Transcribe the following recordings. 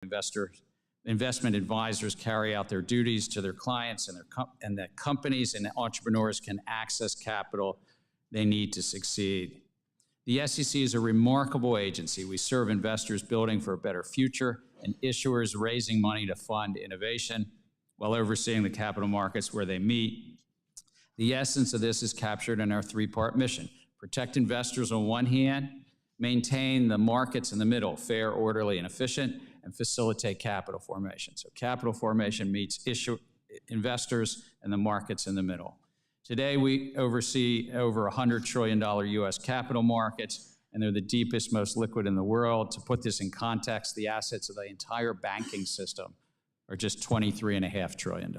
investment advisors carry out their duties to their clients, and that companies and entrepreneurs can access capital they need to succeed. The SEC is a remarkable agency. We serve investors building for a better future and issuers raising money to fund innovation while overseeing the capital markets where they meet. The essence of this is captured in our three-part mission: protect investors on one hand, maintain the markets in the middle, fair, orderly, and efficient, and facilitate capital formation. So capital formation meets investors and the markets in the middle. Today, we oversee over $100 trillion U.S. capital markets, and they're the deepest, most liquid in the world. To put this in context, the assets of the entire banking system are just $23.5 trillion.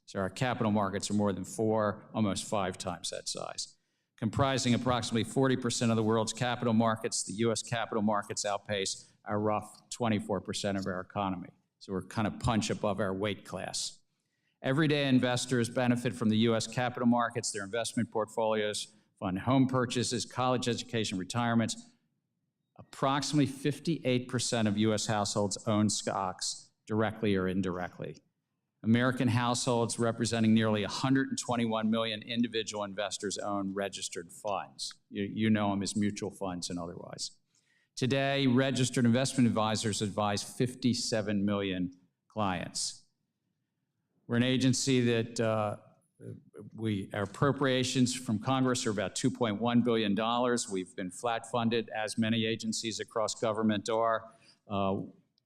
So our capital markets are more than 4, almost 5 times that size. Comprising approximately 40% of the world's capital markets, the U.S. capital markets outpace our rough 24% of our economy. So we're kind of punch above our weight class. Everyday investors benefit from the U.S. capital markets. Their investment portfolios fund home purchases, college education, retirements. Approximately 58% of U.S. households own stocks directly or indirectly. American households representing nearly 121 million individual investors own registered funds. You know them as mutual funds and otherwise. Today, registered investment advisors advise 57 million clients. We're an agency that our appropriations from Congress are about $2.1 billion. We've been flat funded, as many agencies across government are.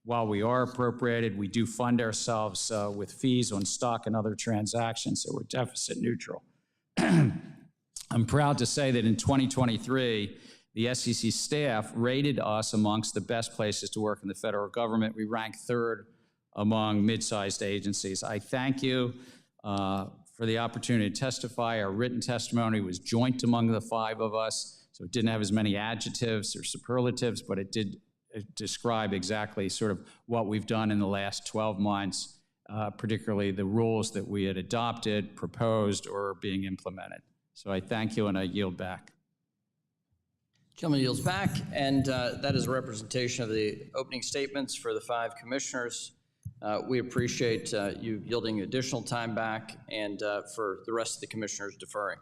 While we are appropriated, we do fund ourselves with fees on stock and other transactions, so we're deficit neutral. I'm proud to say that in 2023, the SEC staff rated us amongst the best places to work in the federal government. We ranked 3rd among mid-sized agencies. I thank you for the opportunity to testify. Our written testimony was joint among the 5 of us, so it didn't have as many adjectives or superlatives, but it did describe exactly sort of what we've done in the last 12 months, particularly the rules that we had adopted, proposed, or are being implemented. So I thank you, and I yield back. Gentleman yields back, and that is a representation of the opening statements for the 5 commissioners. We appreciate you yielding additional time back, and for the rest of the commissioners deferring.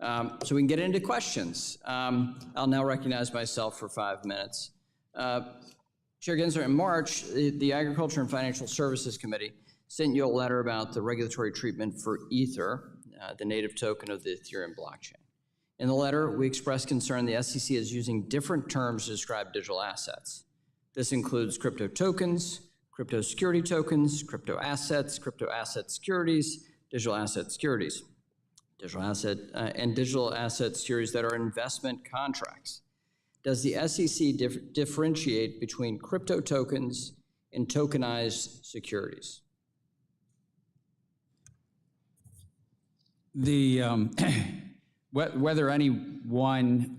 So we can get into questions. I'll now recognize myself for 5 minutes. Chair Gensler, in March, the Agriculture and Financial Services Committee sent you a letter about the regulatory treatment for Ether, the native token of the Ethereum blockchain. In the letter, we expressed concern the SEC is using different terms to describe digital assets. This includes crypto tokens, crypto security tokens, crypto asset securities, digital asset securities, and digital asset securities that are investment contracts. Does the SEC differentiate between crypto tokens and tokenized securities? Whether any one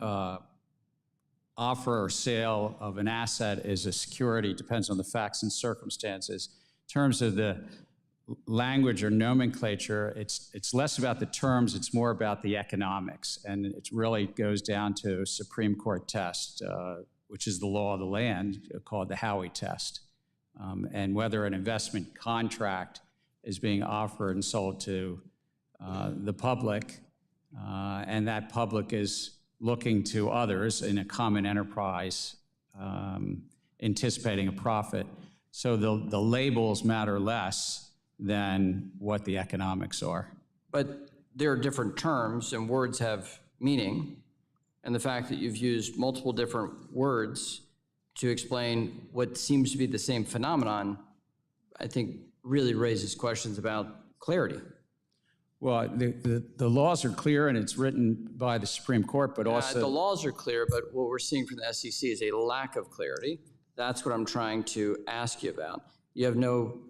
offer or sale of an asset is a security depends on the facts and circumstances. In terms of the language or nomenclature, it's less about the terms, it's more about the economics. And it really goes down to a Supreme Court test, which is the law of the land, called the Howey test. And whether an investment contract is being offered and sold to the public, and that public is looking to others in a common enterprise, anticipating a profit. So the labels matter less than what the economics are. But there are different terms, and words have meaning. And the fact that you've used multiple different words to explain what seems to be the same phenomenon, I think really raises questions about clarity. Well, the laws are clear, and it's written by the Supreme Court, but also... The laws are clear, but what we're seeing from the SEC is a lack of clarity. That's what I'm trying to ask you about. You have no...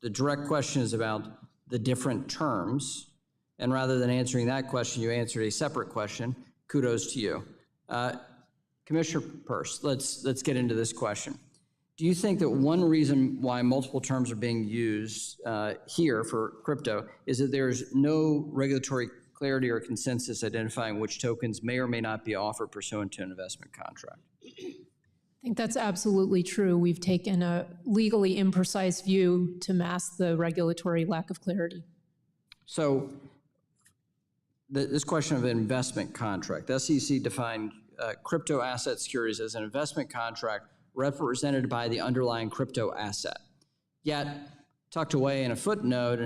The direct question is about the different terms, and rather than answering that question, you answered a separate question. Kudos to you. Commissioner Peirce, let's get into this question. Do you think that one reason why multiple terms are being used here for crypto is that there's no regulatory clarity or consensus identifying which tokens may or may not be offered pursuant to an investment contract? I think that's absolutely true. We've taken a legally imprecise view to mask the regulatory lack of clarity. So this question of an investment contract, the SEC defined crypto asset securities as an investment contract represented by the underlying crypto asset. Yet, tucked away in a footnote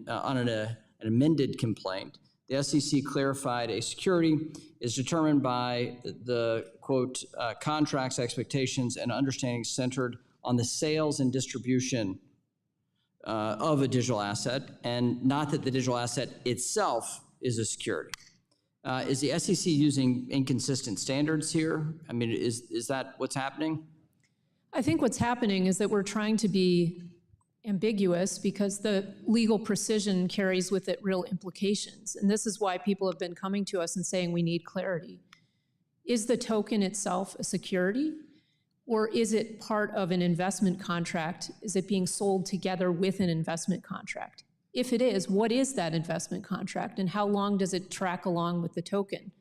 on an amended complaint, the SEC clarified a security is determined by the, quote, contracts, expectations, and understandings centered on the sales and distribution of a digital asset, and not that the digital asset itself is a security. Is the SEC using inconsistent standards here? I mean, is that what's happening? I think what's happening is that we're trying to be ambiguous because the legal precision carries with it real implications. And this is why people have been coming to us and saying we need clarity. Is the token itself a security? Or is it part of an investment contract? Is it being sold together with an investment contract? If it is, what is that investment contract and how long does it track along with the token?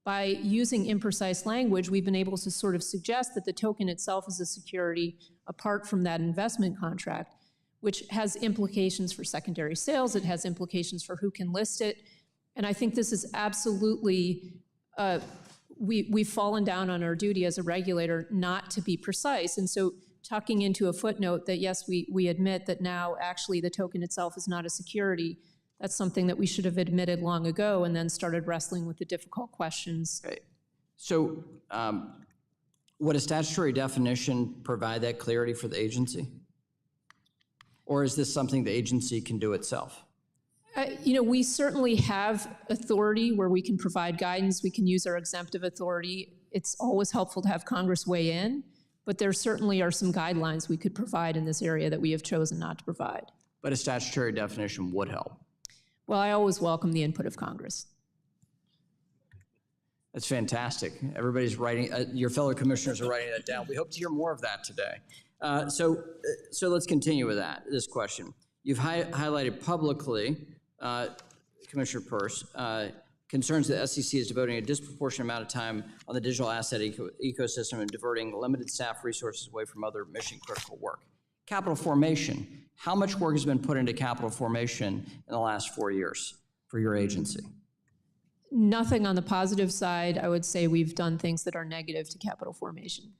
By using imprecise language, we've been able to sort of suggest that the token itself is a security apart from that investment contract, which has implications for secondary sales. It has implications for who can list it. And I think this is absolutely, we've fallen down on our duty as a regulator not to be precise. And so tucking into a footnote that, yes, we admit that now actually the token itself is not a security, that's something that we should have admitted long ago and then started wrestling with the difficult questions. Okay. So would a statutory definition provide that clarity for the agency? Or is this something the agency can do itself? We certainly have authority where we can provide guidance. We can use our exemptive authority. It's always helpful to have Congress weigh in, but there certainly are some guidelines we could provide in this area that we have chosen not to provide. But a statutory definition would help. Well, I always welcome the input of Congress. That's fantastic. Everybody's writing, your fellow commissioners are writing that down. We hope to hear more of that today. So let's continue with this question. You've highlighted publicly, Commissioner Peirce, concerns that SEC is devoting a disproportionate amount of time on the digital asset ecosystem and diverting limited staff resources away from other mission-critical work. Capital formation. How much work has been put into capital formation in the last 4 years for your agency? Nothing on the positive side. I would say we've done things that are negative to capital formation.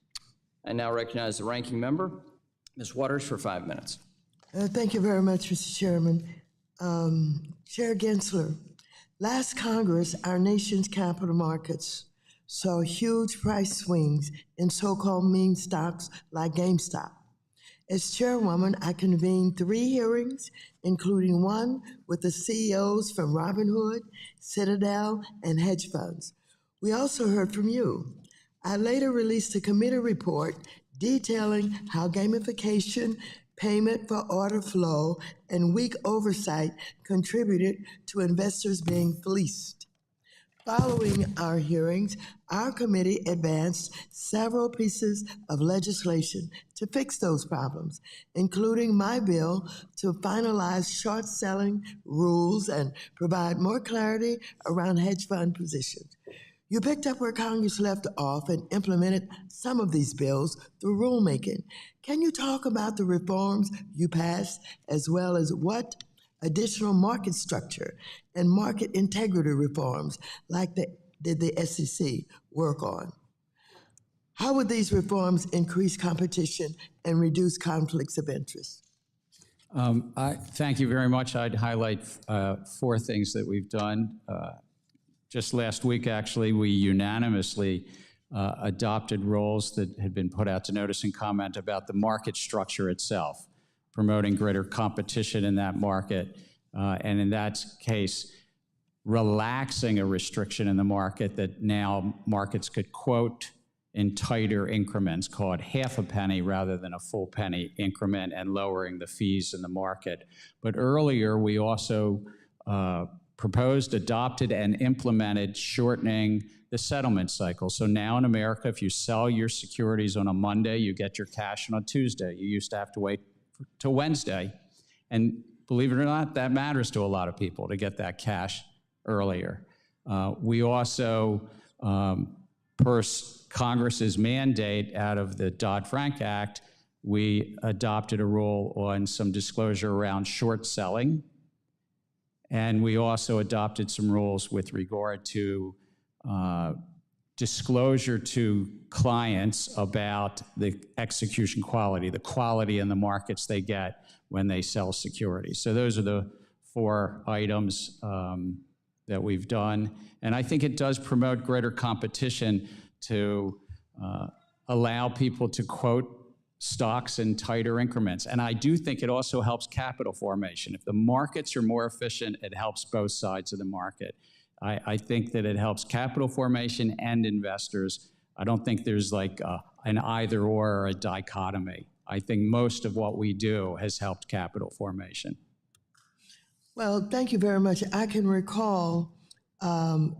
I now recognize the ranking member, Ms. Waters, for 5 minutes. Thank you very much, Mr. Chairman. Chair Gensler, last Congress, our nation's capital markets saw huge price swings in so-called meme stocks like GameStop. As chairwoman, I convened 3 hearings, including one with the CEOs from Robinhood, Citadel, and hedge funds. We also heard from you. I later released a committee report detailing how gamification, payment for order flow, and weak oversight contributed to investors being fleeced. Following our hearings, our committee advanced several pieces of legislation to fix those problems, including my bill to finalize short selling rules and provide more clarity around hedge fund positions. You picked up where Congress left off and implemented some of these bills through rulemaking. Can you talk about the reforms you passed, as well as what additional market structure and market integrity reforms did the SEC work on? How would these reforms increase competition and reduce conflicts of interest? Thank you very much. I'd highlight 4 things that we've done. Just last week, actually, we unanimously adopted rules that had been put out to notice and comment about the market structure itself, promoting greater competition in that market, and in that case, relaxing a restriction in the market that now markets could quote in tighter increments, called half a penny rather than a full penny increment, and lowering the fees in the market. But earlier, we also proposed, adopted, and implemented shortening the settlement cycle. So now in America, if you sell your securities on a Monday, you get your cash on a Tuesday. You used to have to wait till Wednesday. And believe it or not, that matters to a lot of people to get that cash earlier. We also per Congress's mandate out of the Dodd-Frank Act, we adopted a rule on some disclosure around short selling. And we also adopted some rules with regard to disclosure to clients about the execution quality, the quality in the markets they get when they sell securities. So those are the 4 items that we've done. And I think it does promote greater competition to allow people to quote stocks in tighter increments. And I do think it also helps capital formation. If the markets are more efficient, it helps both sides of the market. I think that it helps capital formation and investors. I don't think there's like an either or a dichotomy. I think most of what we do has helped capital formation. Well, thank you very much. I can recall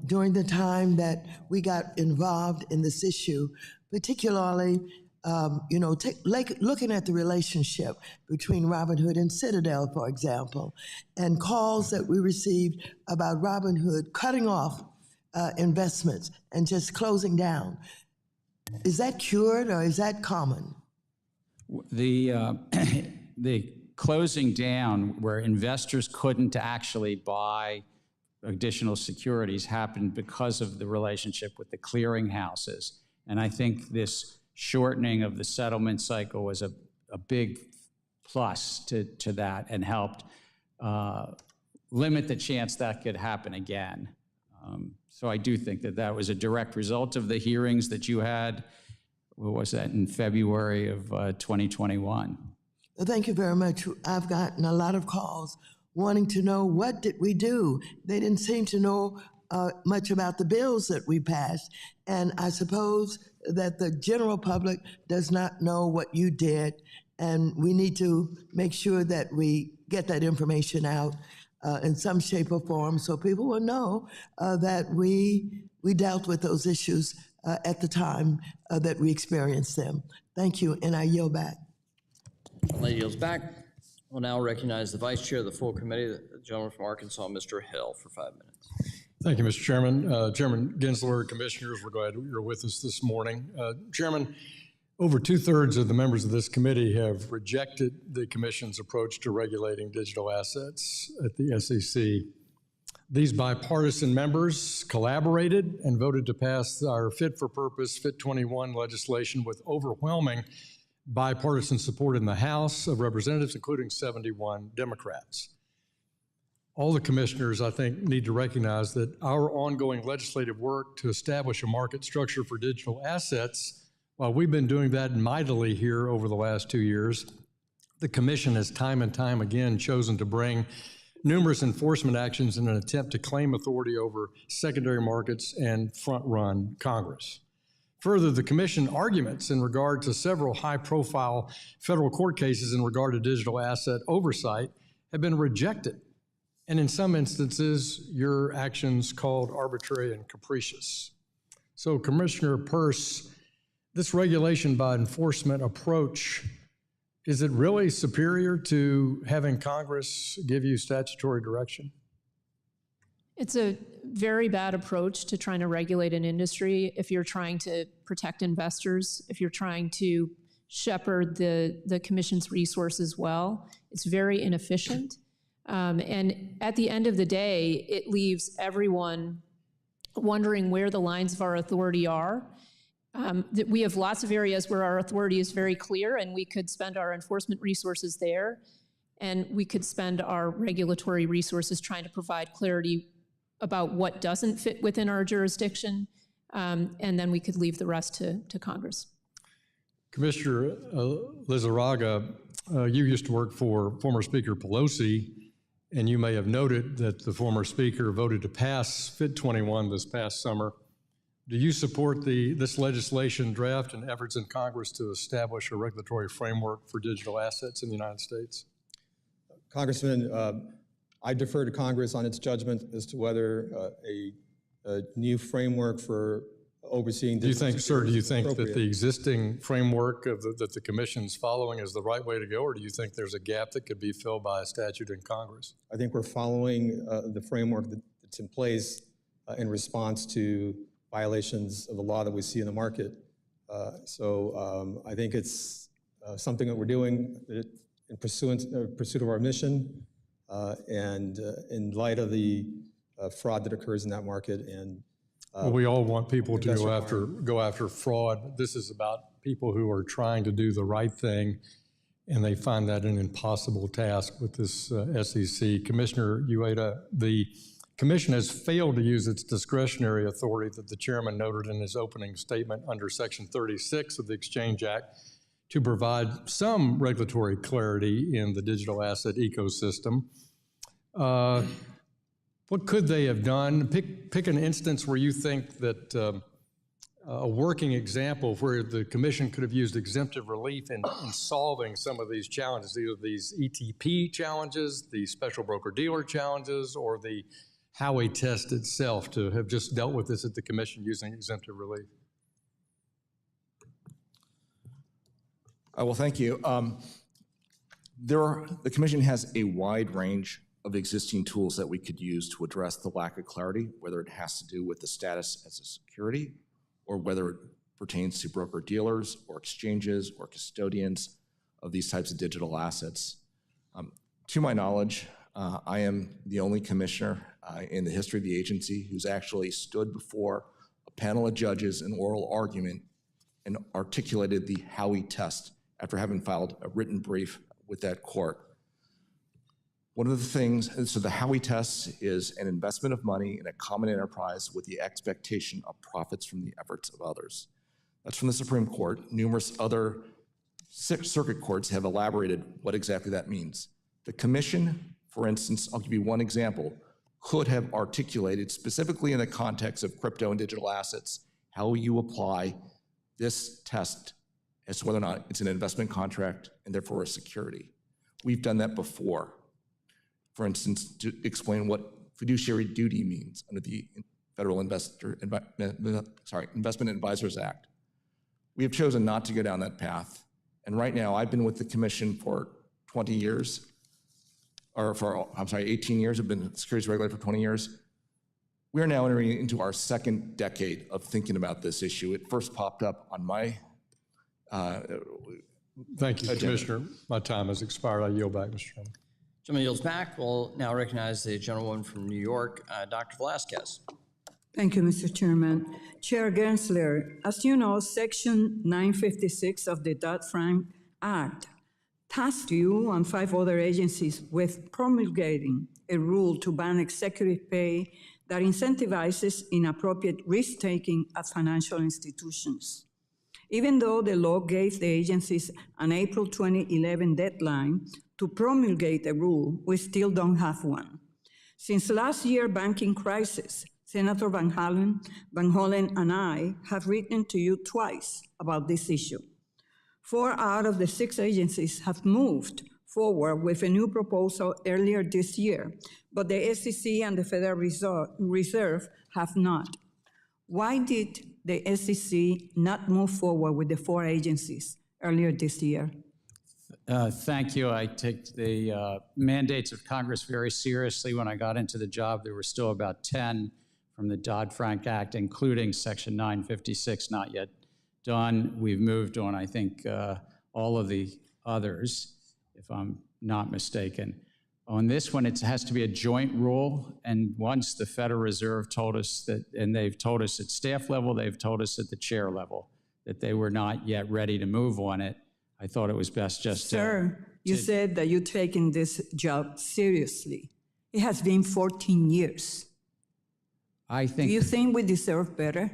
during the time that we got involved in this issue, particularly looking at the relationship between Robinhood and Citadel, for example, and calls that we received about Robinhood cutting off investments and just closing down. Is that cured or is that common? The closing down where investors couldn't actually buy additional securities happened because of the relationship with the clearing houses. And I think this shortening of the settlement cycle was a big plus to that and helped limit the chance that could happen again. So I do think that that was a direct result of the hearings that you had, what was that, in February of 2021. Well, thank you very much. I've gotten a lot of calls wanting to know, what did we do? They didn't seem to know much about the bills that we passed. And I suppose that the general public does not know what you did, and we need to make sure that we get that information out in some shape or form so people will know that we dealt with those issues at the time that we experienced them. Thank you, and I yield back. Lady yields back. We'll now recognize the Vice Chair of the full committee, the gentleman from Arkansas, Mr. Hill, for 5 minutes. Thank you, Mr. Chairman. Chairman Gensler, Commissioners, we're glad you're with us this morning. Chairman, over 2/3 of the members of this committee have rejected the Commission's approach to regulating digital assets at the SEC. These bipartisan members collaborated and voted to pass our fit-for-purpose Fit 21 legislation with overwhelming bipartisan support in the House of Representatives, including 71 Democrats. All the commissioners, I think, need to recognize that our ongoing legislative work to establish a market structure for digital assets, while we've been doing that mightily here over the last 2 years, the Commission has time and time again chosen to bring numerous enforcement actions in an attempt to claim authority over secondary markets and front-run Congress. Further, the Commission arguments in regard to several high-profile federal court cases in regard to digital asset oversight have been rejected, and in some instances, your actions called arbitrary and capricious. So, Commissioner Peirce, this regulation by enforcement approach, is it really superior to having Congress give you statutory direction? It's a very bad approach to trying to regulate an industry if you're trying to protect investors, if you're trying to shepherd the Commission's resources well. It's very inefficient. And at the end of the day, it leaves everyone wondering where the lines of our authority are. We have lots of areas where our authority is very clear, and we could spend our enforcement resources there, and we could spend our regulatory resources trying to provide clarity about what doesn't fit within our jurisdiction, and then we could leave the rest to Congress. Commissioner Lizarraga, you used to work for former Speaker Pelosi, and you may have noted that the former Speaker voted to pass Fit 21 this past summer. Do you support this legislation draft and efforts in Congress to establish a regulatory framework for digital assets in the United States? Congressman, I defer to Congress on its judgment as to whether a new framework for overseeing. Do you think that the existing framework that the Commission's following is the right way to go, or do you think there's a gap that could be filled by a statute in Congress? I think we're following the framework that's in place in response to violations of the law that we see in the market. I think it's something that we're doing in pursuit of our mission and in light of the fraud that occurs in that market. And well, we all want people to go after fraud. This is about people who are trying to do the right thing, and they find that an impossible task with this SEC. Commissioner Ueda, the Commission has failed to use its discretionary authority that the chairman noted in his opening statement under Section 36 of the Exchange Act to provide some regulatory clarity in the digital asset ecosystem. What could they have done? Pick an instance where you think that a working example where the Commission could have used exemptive relief in solving some of these challenges, either these ETP challenges, the special broker-dealer challenges, or the Howey test itself, to have just dealt with this at the Commission using exemptive relief. Well, thank you. The Commission has a wide range of existing tools that we could use to address the lack of clarity, whether it has to do with the status as a security, or whether it pertains to broker-dealers or exchanges or custodians of these types of digital assets. To my knowledge, I am the only commissioner in the history of the agency who's actually stood before a panel of judges in oral argument and articulated the Howey test after having filed a written brief with that court. One of the things, so the Howey test is an investment of money in a common enterprise with the expectation of profits from the efforts of others. That's from the Supreme Court. Numerous other circuit courts have elaborated what exactly that means. The Commission, for instance, I'll give you one example, could have articulated specifically in the context of crypto and digital assets how you apply this test as to whether or not it's an investment contract and therefore a security. We've done that before. For instance, to explain what fiduciary duty means under the Federal Investment Advisors Act. We have chosen not to go down that path. And right now, I've been with the Commission for 20 years, or for, 18 years. I've been a securities regulator for 20 years. We are now entering into our second decade of thinking about this issue. It first popped up on my Thank you, Commissioner. My time has expired. I yield back, Mr. Chairman. Gentleman yields back. We'll now recognize the gentlewoman from New York, Dr. Velasquez. Thank you, Mr. Chairman. Chair Gensler, as you know, Section 956 of the Dodd-Frank Act tasked you and 5 other agencies with promulgating a rule to ban executive pay that incentivizes inappropriate risk-taking at financial institutions. Even though the law gave the agencies an April 2011 deadline to promulgate a rule, we still don't have one. Since last year's banking crisis, Senator Van Hollen and I have written to you twice about this issue. 4 out of the 6 agencies have moved forward with a new proposal earlier this year, but the SEC and the Federal Reserve have not. Why did the SEC not move forward with the 4 agencies earlier this year? Thank you. I take the mandates of Congress very seriously. When I got into the job, there were still about 10 from the Dodd-Frank Act, including Section 956, not yet done. We've moved on, I think, all of the others, if I'm not mistaken. On this one, it has to be a joint rule, and once the Federal Reserve told us that, and they've told us at staff level, they've told us at the chair level, that they were not yet ready to move on it. I thought it was best just Sir, you said that you're taking this job seriously. It has been 14 years. I think. Do you think we deserve better?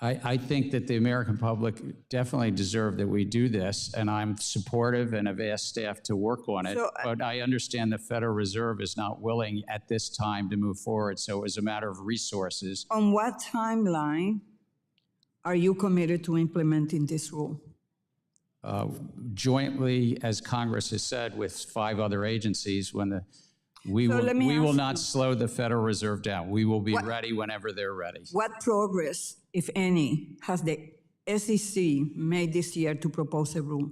I think that the American public definitely deserve that we do this, and I'm supportive and have asked staff to work on it. But I understand the Federal Reserve is not willing at this time to move forward, so it was a matter of resources. On what timeline are you committed to implementing this rule? Jointly, as Congress has said, with 5 other agencies, when we will not slow the Federal Reserve down. We will be ready whenever they're ready. What progress, if any, has the SEC made this year to propose a rule?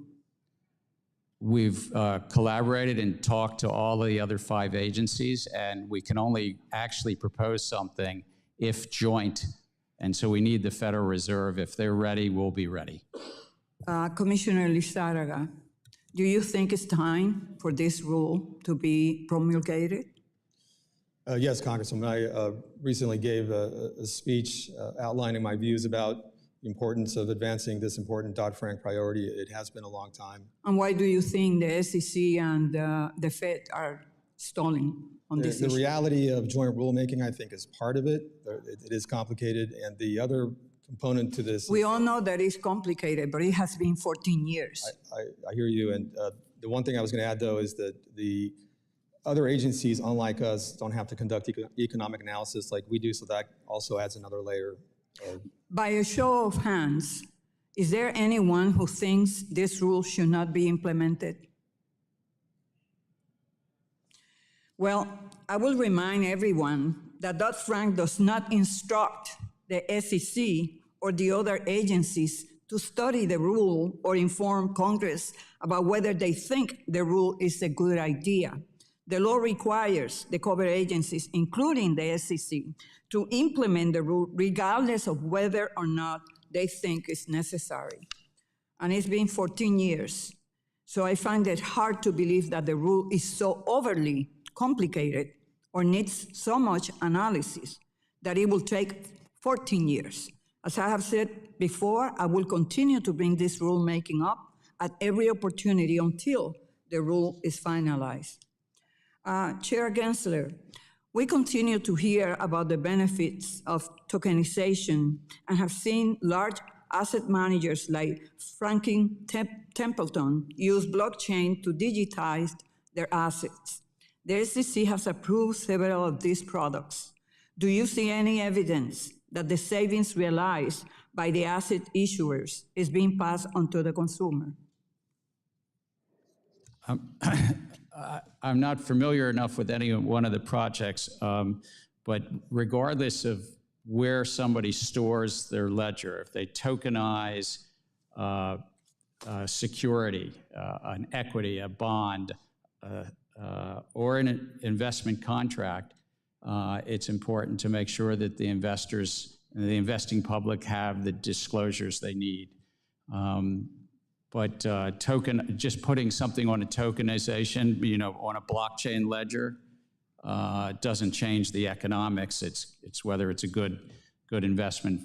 We've collaborated and talked to all of the other 5 agencies, and we can only actually propose something if joint And so we need the Federal Reserve. If they're ready, we'll be ready. Commissioner Lizárraga, do you think it's time for this rule to be promulgated? Yes, Congresswoman. I recently gave a speech outlining my views about the importance of advancing this important Dodd-Frank priority. It has been a long time. And why do you think the SEC and the Fed are stalling on this The issue? reality of joint rulemaking, I think, is part of it. It is complicated, and the other component to this. We all know that it's complicated, but it has been 14 years. I hear you, and the one thing I was going to add, though, is that the other agencies, unlike us, don't have to conduct economic analysis like we do, so that also adds another layer. By a show of hands, is there anyone who thinks this rule should not be implemented? Well, I will remind everyone that Dodd-Frank does not instruct the SEC or the other agencies to study the rule or inform Congress about whether they think the rule is a good idea. The law requires the covered agencies, including the SEC, to implement the rule regardless of whether or not they think it's necessary. And it's been 14 years. So I find it hard to believe that the rule is so overly complicated or needs so much analysis that it will take 14 years. As I have said before, I will continue to bring this rulemaking up at every opportunity until the rule is finalized. Chair Gensler, we continue to hear about the benefits of tokenization and have seen large asset managers like Franklin Templeton use blockchain to digitize their assets. The SEC has approved several of these products. Do you see any evidence that the savings realized by the asset issuers is being passed on to the consumer? I'm not familiar enough with any one of the projects, but regardless of where somebody stores their ledger, if they tokenize security, an equity, a bond, or an investment contract, it's important to make sure that the investors and the investing public have the disclosures they need. But just putting something on a tokenization, on a blockchain ledger, doesn't change the economics. It's whether it's a good investment,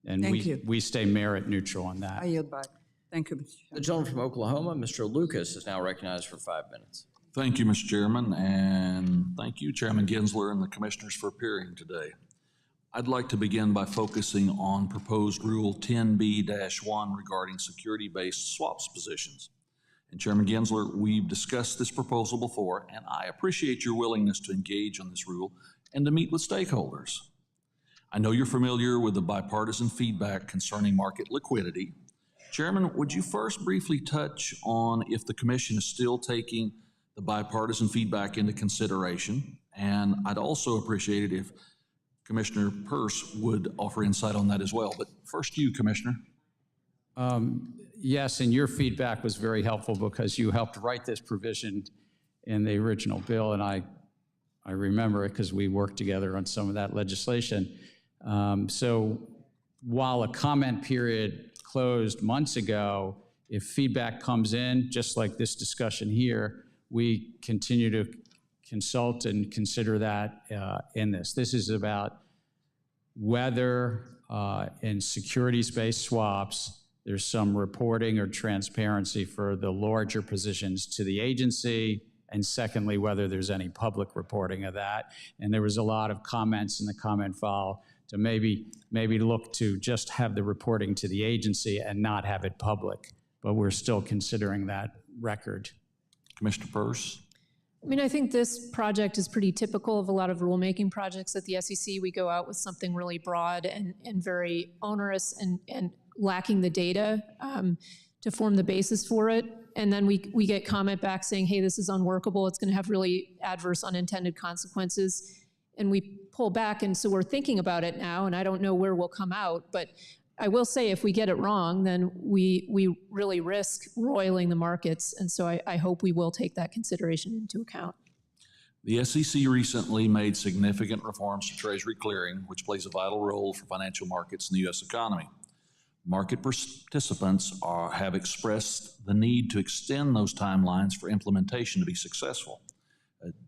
and we stay merit neutral on that. I yield back. Thank you, Mr. Chairman. The gentleman from Oklahoma, Mr. Lucas, is now recognized for 5 minutes. Thank you, Mr. Chairman, and thank you, Chairman Gensler and the commissioners for appearing today. I'd like to begin by focusing on proposed Rule 10B-1 regarding security-based swaps positions. And Chairman Gensler, we've discussed this proposal before, and I appreciate your willingness to engage on this rule and to meet with stakeholders. I know you're familiar with the bipartisan feedback concerning market liquidity. Chairman, would you first briefly touch on if the commission is still taking the bipartisan feedback into consideration? And I'd also appreciate it if Commissioner Peirce would offer insight on that as well. But first you, Commissioner. Yes, and your feedback was very helpful because you helped write this provision in the original bill, and I remember it because we worked together on some of that legislation. So while a comment period closed months ago, if feedback comes in, just like this discussion here, we continue to consult and consider that in this. This is about whether in securities-based swaps, there's some reporting or transparency for the larger positions to the agency, and secondly, whether there's any public reporting of that. And there was a lot of comments in the comment file to maybe look to just have the reporting to the agency and not have it public, but we're still considering that record. Commissioner Peirce. I mean, I think this project is pretty typical of a lot of rulemaking projects at the SEC. We go out with something really broad and very onerous and lacking the data to form the basis for it. And then we get comment back saying, hey, this is unworkable. It's going to have really adverse unintended consequences. And we pull back. And so we're thinking about it now, and I don't know where we'll come out. But I will say if we get it wrong, then we really risk roiling the markets. And so I hope we will take that consideration into account. The SEC recently made significant reforms to Treasury clearing, which plays a vital role for financial markets in the U.S. economy. Market participants have expressed the need to extend those timelines for implementation to be successful.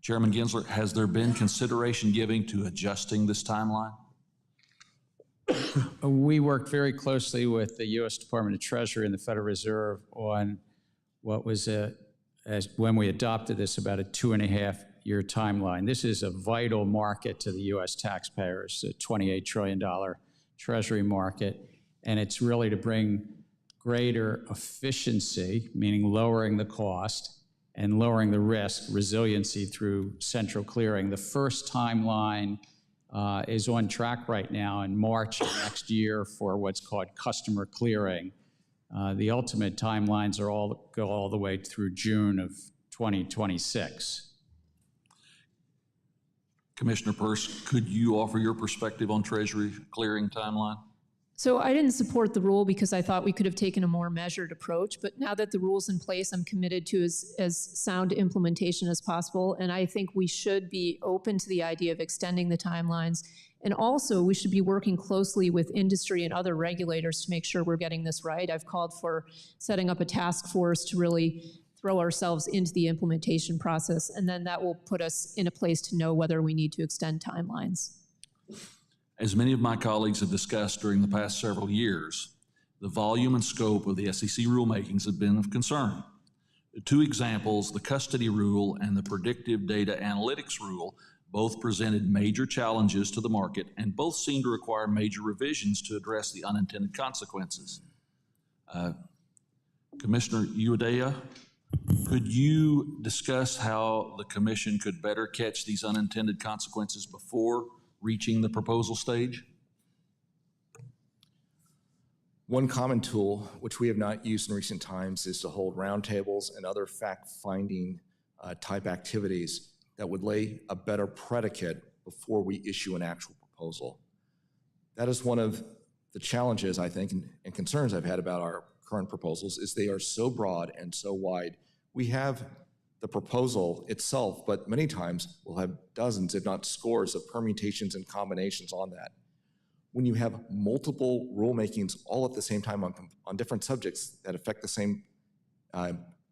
Chairman Gensler, has there been consideration given to adjusting this timeline? We worked very closely with the U.S. Department of Treasury and the Federal Reserve on what was, when we adopted this, about a 2.5-year timeline. This is a vital market to the U.S. taxpayers, a $28 trillion Treasury market, and it's really to bring greater efficiency, meaning lowering the cost, and lowering the risk, resiliency through central clearing. The first timeline is on track right now in March of next year for what's called customer clearing. The ultimate timelines go all the way through June of 2026. Commissioner Peirce, could you offer your perspective on Treasury clearing timeline? So I didn't support the rule because I thought we could have taken a more measured approach, but now that the rule's in place, I'm committed to as sound implementation as possible, and I think we should be open to the idea of extending the timelines, and also we should be working closely with industry and other regulators to make sure we're getting this right. I've called for setting up a task force to really throw ourselves into the implementation process, and then that will put us in a place to know whether we need to extend timelines. As many of my colleagues have discussed during the past several years, the volume and scope of the SEC rulemakings have been of concern. The two examples, the custody rule and the predictive data analytics rule, both presented major challenges to the market and both seem to require major revisions to address the unintended consequences. Commissioner Udea, could you discuss how the Commission could better catch these unintended consequences before reaching the proposal stage? One common tool, which we have not used in recent times, is to hold roundtables and other fact-finding type activities that would lay a better predicate before we issue an actual proposal. That is one of the challenges, I think, and concerns I've had about our current proposals, is they are so broad and so wide. We have the proposal itself, but many times we'll have dozens, if not scores, of permutations and combinations on that. When you have multiple rulemakings all at the same time on different subjects that affect the same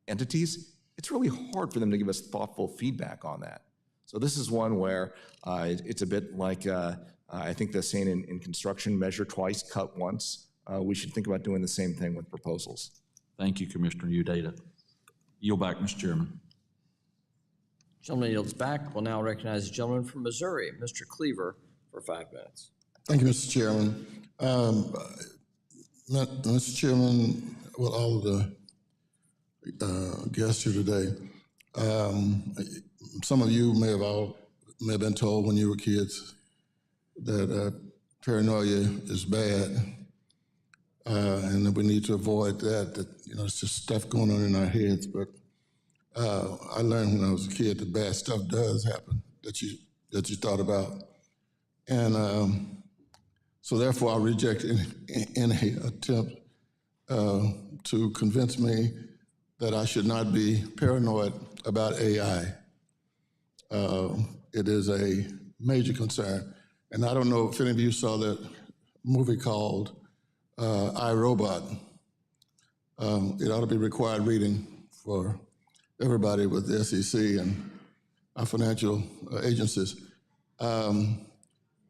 entities, it's really hard for them to give us thoughtful feedback on that. So this is one where it's a bit like, I think the saying in construction, measure twice, cut once. We should think about doing the same thing with proposals. Thank you, Commissioner Udea. Yield back, Mr. Chairman. Gentleman yields back. We'll now recognize the gentleman from Missouri, Mr. Cleaver, for 5 minutes. Thank you, Mr. Chairman. Mr. Chairman, well, all of the guests here today, some of you may have been told when you were kids that paranoia is bad, and that we need to avoid that, it's just stuff going on in our heads. But I learned when I was a kid that bad stuff does happen that you thought about, and so therefore I reject any attempt to convince me that I should not be paranoid about AI. It is a major concern, and I don't know if any of you saw that movie called iRobot. It ought to be required reading for everybody with the SEC and our financial agencies.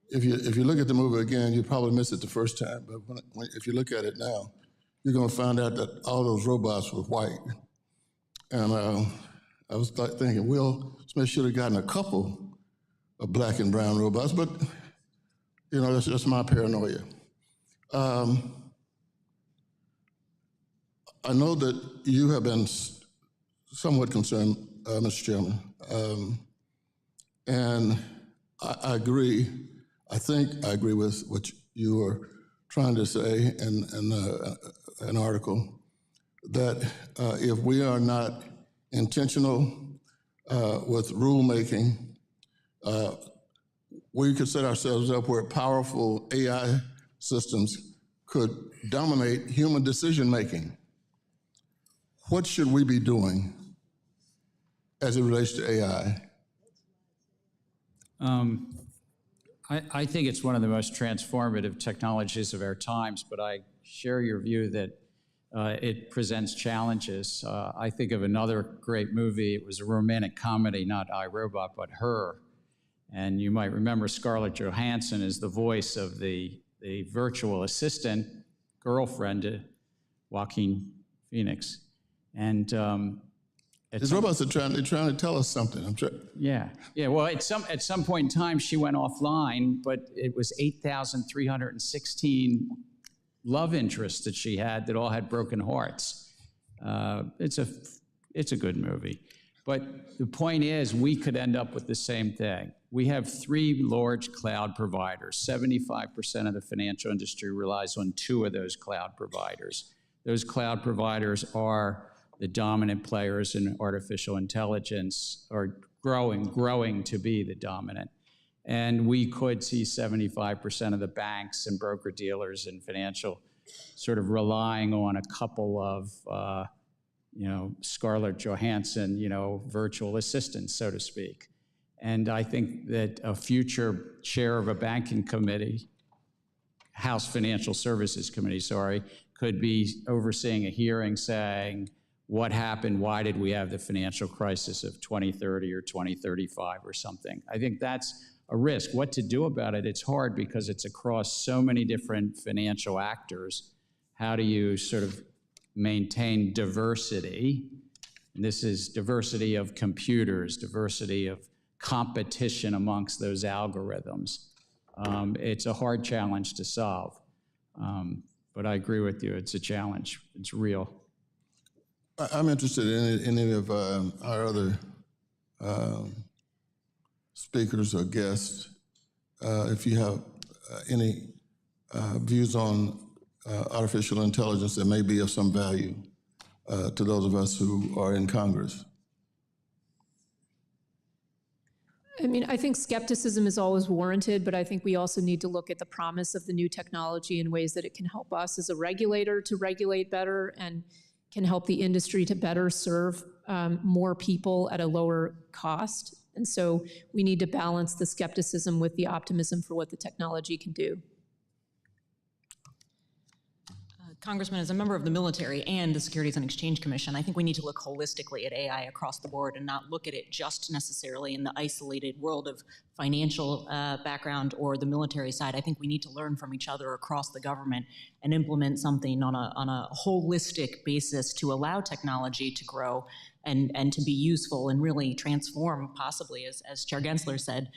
If you look at the movie again, you probably missed it the first time, but if you look at it now, you're going to find out that all those robots were white. And I was thinking, Will Smith should have gotten a couple of black and brown robots, but that's just my paranoia. I know that you have been somewhat concerned, Mr. Chairman, and I agree. I think I agree with what you were trying to say in an article, that if we are not intentional with rulemaking, we could set ourselves up where powerful AI systems could dominate human decision-making. What should we be doing as it relates to AI? I think it's one of the most transformative technologies of our times, but I share your view that it presents challenges. I think of another great movie. It was a romantic comedy, not I, Robot, but Her. And you might remember Scarlett Johansson is the voice of the virtual assistant girlfriend to Joaquin Phoenix. And These robots are trying to tell us something. I'm sure. yeah. Well, at some point in time, she went offline, but it was 8,316 love interests that she had that all had broken hearts. It's a good movie. But the point is, we could end up with the same thing. We have 3 large cloud providers. 75% of the financial industry relies on 2 of those cloud providers. Those cloud providers are the dominant players in artificial intelligence, are growing to be the dominant. And we could see 75% of the banks and broker-dealers and financial sort of relying on a couple of, Scarlett Johansson, virtual assistants, so to speak. And I think that a future chair of a banking committee, House Financial Services Committee, could be overseeing a hearing saying, what happened? Why did we have the financial crisis of 2030 or 2035 or something? I think that's a risk. What to do about it? It's hard because it's across so many different financial actors. How do you sort of maintain diversity? And this is diversity of computers, diversity of competition amongst those algorithms. It's a hard challenge to solve. But I agree with you, it's a challenge. It's real. I'm interested in any of our other speakers or guests, if you have any views on artificial intelligence that may be of some value to those of us who are in Congress. I mean, I think skepticism is always warranted, but I think we also need to look at the promise of the new technology in ways that it can help us as a regulator to regulate better and can help the industry to better serve more people at a lower cost. And so we need to balance the skepticism with the optimism for what the technology can do. Congressman, as a member of the military and the Securities and Exchange Commission, I think we need to look holistically at AI across the board and not look at it just necessarily in the isolated world of financial background or the military side. I think we need to learn from each other across the government and implement something on a holistic basis to allow technology to grow and to be useful and really transform, possibly, as Chair Gensler said,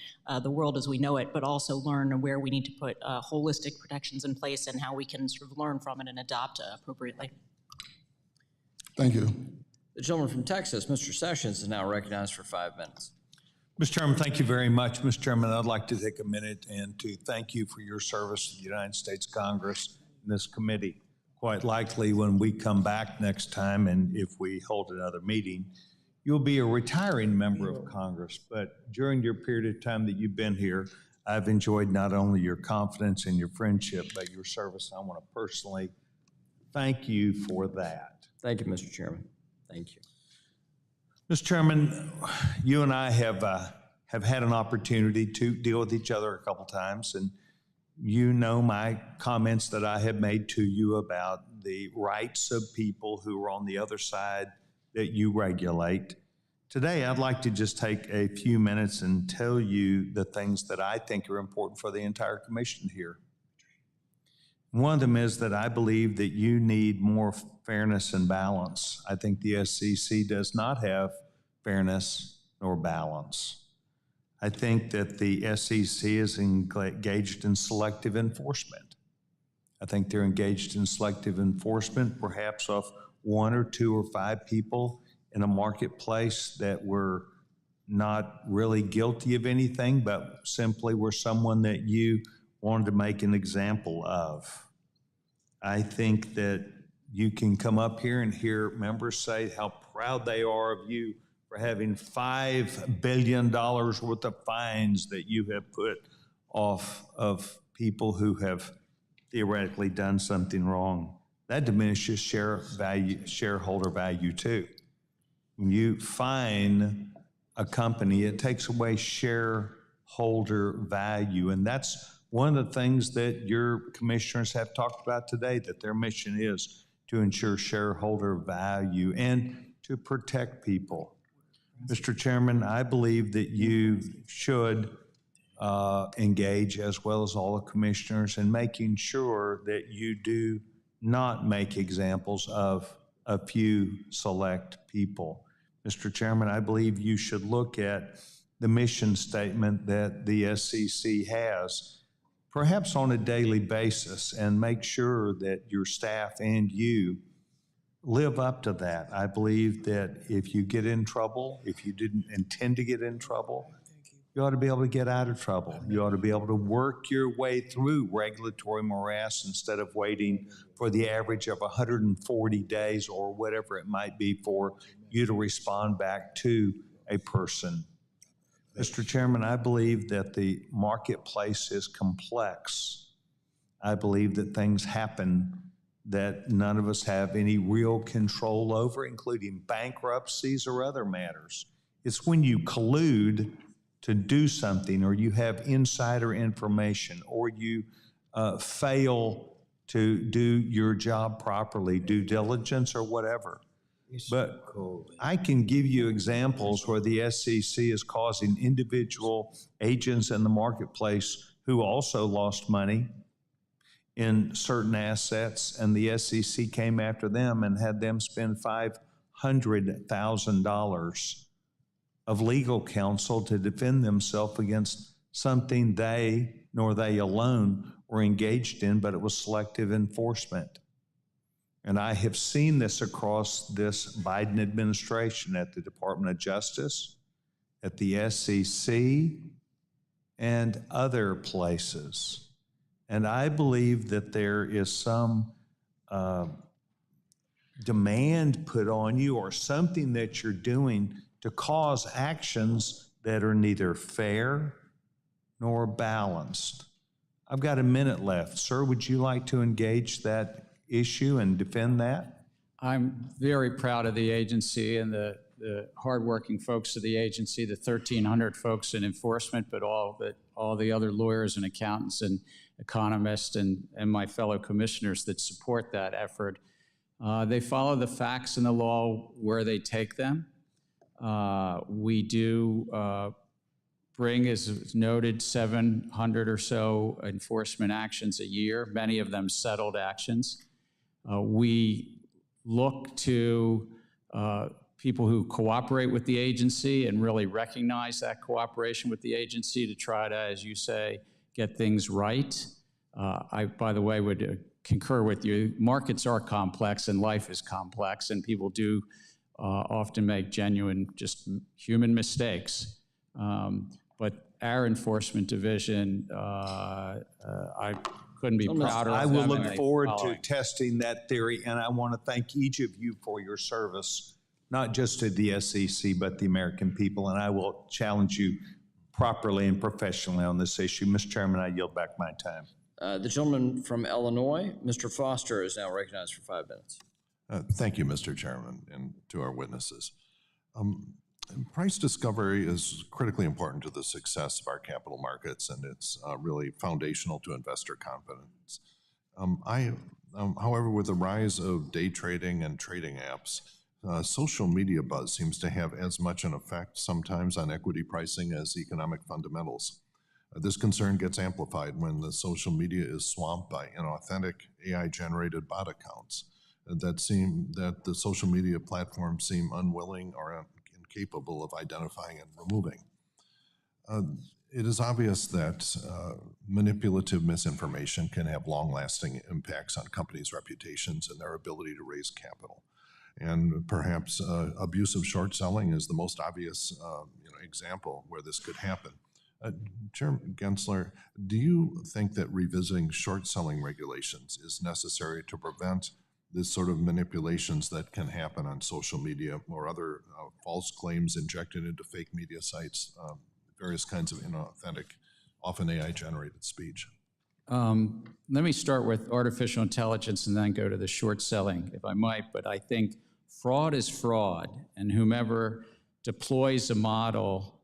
the world as we know it, but also learn where we need to put holistic protections in place and how we can sort of learn from it and adopt appropriately. Thank you. The gentleman from Texas, Mr. Sessions, is now recognized for 5 minutes. Mr. Chairman, thank you very much. Mr. Chairman, I'd like to take a minute and to thank you for your service to the United States Congress and this committee. Quite likely when we come back next time, and if we hold another meeting, you'll be a retiring member of Congress. But during your period of time that you've been here, I've enjoyed not only your confidence and your friendship, but your service. I want to personally thank you for that. Thank you, Mr. Chairman. Thank you. Mr. Chairman, you and I have had an opportunity to deal with each other a couple times, and you know my comments that I have made to you about the rights of people who are on the other side that you regulate. Today, I'd like to just take a few minutes and tell you the things that I think are important for the entire commission here. One of them is that I believe that you need more fairness and balance. I think the SEC does not have fairness nor balance. I think that the SEC is engaged in selective enforcement. I think they're engaged in selective enforcement, perhaps of 1 or 2 or 5 people in a marketplace that were not really guilty of anything, but simply were someone that you wanted to make an example of. I think that you can come up here and hear members say how proud they are of you for having $5 billion worth of fines that you have put off of people who have theoretically done something wrong. That diminishes shareholder value too. When you fine a company, it takes away shareholder value. And that's one of the things that your commissioners have talked about today, that their mission is to ensure shareholder value and to protect people. Mr. Chairman, I believe that you should engage, as well as all the commissioners, in making sure that you do not make examples of a few select people. Mr. Chairman, I believe you should look at the mission statement that the SEC has, perhaps on a daily basis, and make sure that your staff and you live up to that. I believe that if you get in trouble, if you didn't intend to get in trouble, you ought to be able to get out of trouble. You ought to be able to work your way through regulatory morass instead of waiting for the average of 140 days or whatever it might be for you to respond back to a person. Mr. Chairman, I believe that the marketplace is complex. I believe that things happen that none of us have any real control over, including bankruptcies or other matters. It's when you collude to do something, or you have insider information, or you fail to do your job properly, due diligence or whatever. But I can give you examples where the SEC is causing individual agents in the marketplace who also lost money in certain assets, and the SEC came after them and had them spend $500,000 of legal counsel to defend themselves against something they, nor they alone, were engaged in, but it was selective enforcement. And I have seen this across this Biden administration at the Department of Justice, at the SEC, and other places. And I believe that there is some demand put on you, or something that you're doing to cause actions that are neither fair nor balanced. I've got a minute left. Sir, would you like to engage that issue and defend that? I'm very proud of the agency and the hardworking folks of the agency, the 1,300 folks in enforcement, but all the other lawyers and accountants and economists and my fellow commissioners that support that effort. They follow the facts and the law where they take them. We do bring, as noted, 700 or so enforcement actions a year, many of them settled actions. We look to people who cooperate with the agency and really recognize that cooperation with the agency to try to, as you say, get things right. I, by the way, would concur with you. Markets are complex and life is complex, and people do often make genuine, just human mistakes. But our enforcement division, I couldn't be prouder of them. I will look and forward to following. testing that theory, and I want to thank each of you for your service, not just to the SEC, but the American people, and I will challenge you properly and professionally on this issue. Mr. Chairman, I yield back my time. The gentleman from Illinois, Mr. Foster, is now recognized for 5 minutes. Thank you, Mr. Chairman, and to our witnesses. Price discovery is critically important to the success of our capital markets, and it's really foundational to investor confidence. However, with the rise of day trading and trading apps, social media buzz seems to have as much an effect sometimes on equity pricing as economic fundamentals. This concern gets amplified when the social media is swamped by inauthentic AI-generated bot accounts that the social media platforms seem unwilling or incapable of identifying and removing. It is obvious that manipulative misinformation can have long-lasting impacts on companies' reputations and their ability to raise capital. And perhaps abusive short selling is the most obvious example where this could happen. Chairman Gensler, do you think that revisiting short selling regulations is necessary to prevent this sort of manipulations that can happen on social media or other false claims injected into fake media sites, various kinds of inauthentic, often AI-generated speech? Let me start with artificial intelligence and then go to the short selling, if I might. But I think fraud is fraud, and whomever deploys a model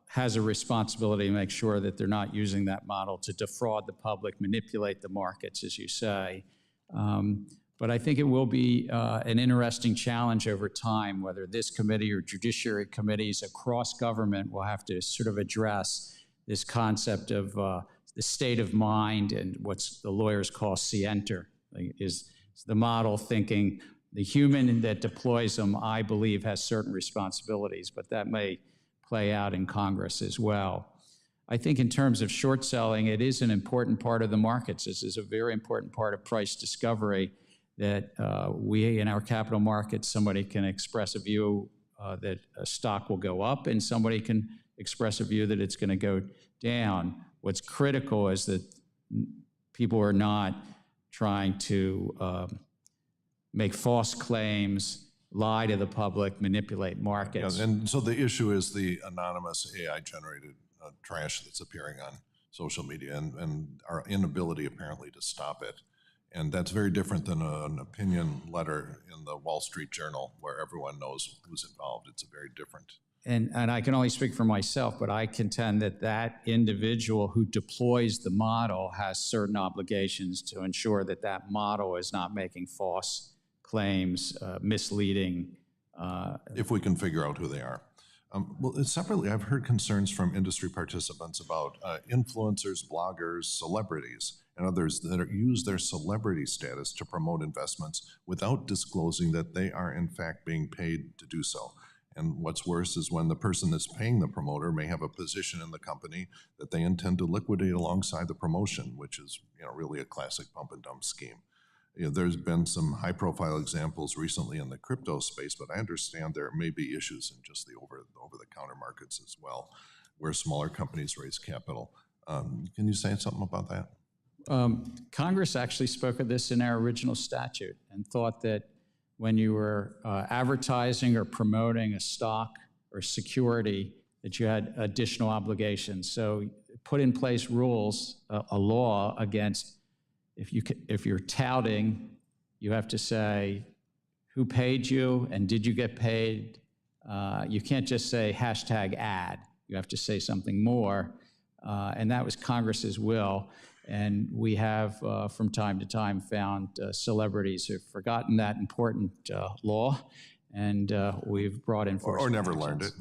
has a responsibility to make sure that they're not using that model to defraud the public, manipulate the markets, as you say. But I think it will be an interesting challenge over time, whether this committee or judiciary committees across government will have to sort of address this concept of the state of mind and what's the lawyers call scienter. Is the model thinking the human that deploys them, I believe, has certain responsibilities, but that may play out in Congress as well. I think in terms of short selling, it is an important part of the markets. This is a very important part of price discovery, that we in our capital markets, somebody can express a view that a stock will go up, and somebody can express a view that it's going to go down. What's critical is that people are not trying to make false claims, lie to the public, manipulate markets. Yeah, and so the issue is the anonymous AI-generated trash that's appearing on social media and our inability apparently to stop it. And that's very different than an opinion letter in the Wall Street Journal where everyone knows who's involved. It's a very different. And I can only speak for myself, but I contend that that individual who deploys the model has certain obligations to ensure that that model is not making false claims, misleading. If we can figure out who they are. Well, separately, I've heard concerns from industry participants about influencers, bloggers, celebrities, and others that use their celebrity status to promote investments without disclosing that they are in fact being paid to do so. And what's worse is when the person that's paying the promoter may have a position in the company that they intend to liquidate alongside the promotion, which is, really a classic pump and dump scheme. There's been some high-profile examples recently in the crypto space, but I understand there may be issues in just the over-the-counter markets as well, where smaller companies raise capital. Can you say something about that? Congress actually spoke of this in our original statute and thought that when you were advertising or promoting a stock or security, that you had additional obligations. So put in place rules, a law against, if you're touting, you have to say who paid you and did you get paid. You can't just say #ad. You have to say something more. And that was Congress's will. And we have, from time to time, found celebrities who've forgotten that important law, and we've brought enforcement or never learned it.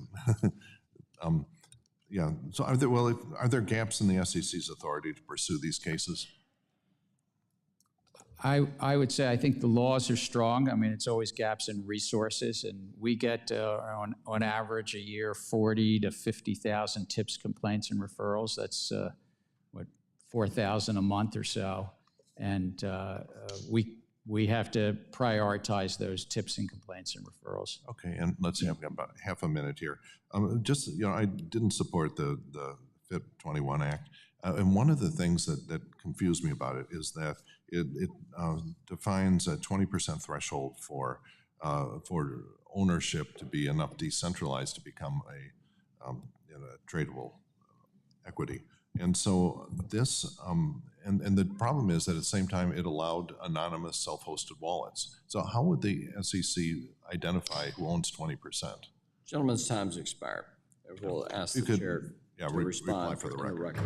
Yeah. So are there gaps in the SEC's authority to pursue these cases? I would say I think the laws are strong. I mean, it's always gaps in resources, and we get on average a year 40 to 50,000 tips, complaints, and referrals. That's 4,000 a month or so, and we have to prioritize those tips and complaints and referrals. Okay, and let's see, I've got about half a minute here. I didn't support the FIP 21 Act, and one of the things that confused me about it is that it defines a 20% threshold for ownership to be enough decentralized to become a tradable equity. And so this, and the problem is that at the same time, it allowed anonymous self-hosted wallets. So how would the SEC identify who owns 20%? Gentleman's time's expired. We'll ask the chair to respond for the record.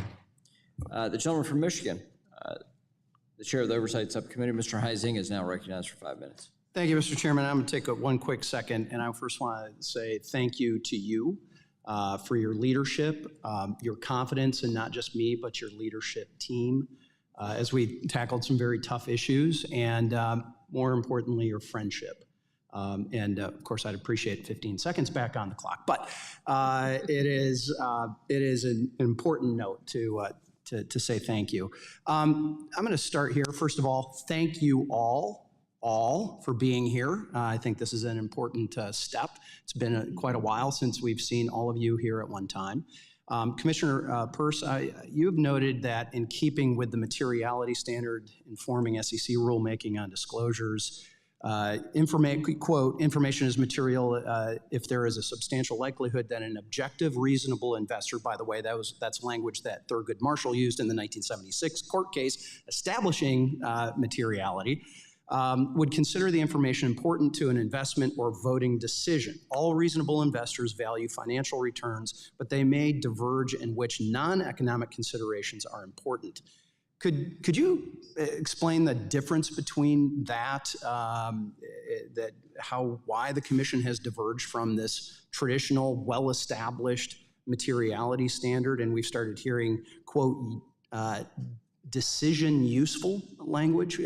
The gentleman from Michigan, the chair of the Oversight Subcommittee, Mr. Heising, is now recognized for 5 minutes. Thank you, Mr. Chairman. I'm going to take one quick second, and I first want to say thank you to you for your leadership, your confidence in not just me, but your leadership team as we tackled some very tough issues, and more importantly, your friendship. Of course, I'd appreciate 15 seconds back on the clock, but it is an important note to say thank you. I'm going to start here. First of all, thank you all for being here. I think this is an important step. It's been quite a while since we've seen all of you here at one time. Commissioner Peirce, you have noted that in keeping with the materiality standard informing SEC rulemaking on disclosures, quote, information is material if there is a substantial likelihood that an objective, reasonable investor, by the way, that's language that Thurgood Marshall used in the 1976 court case establishing materiality, would consider the information important to an investment or voting decision. All reasonable investors value financial returns, but they may diverge in which non-economic considerations are important. Could you explain the difference between that, why the commission has diverged from this traditional, well-established materiality standard, and we've started hearing, quote, decision useful language?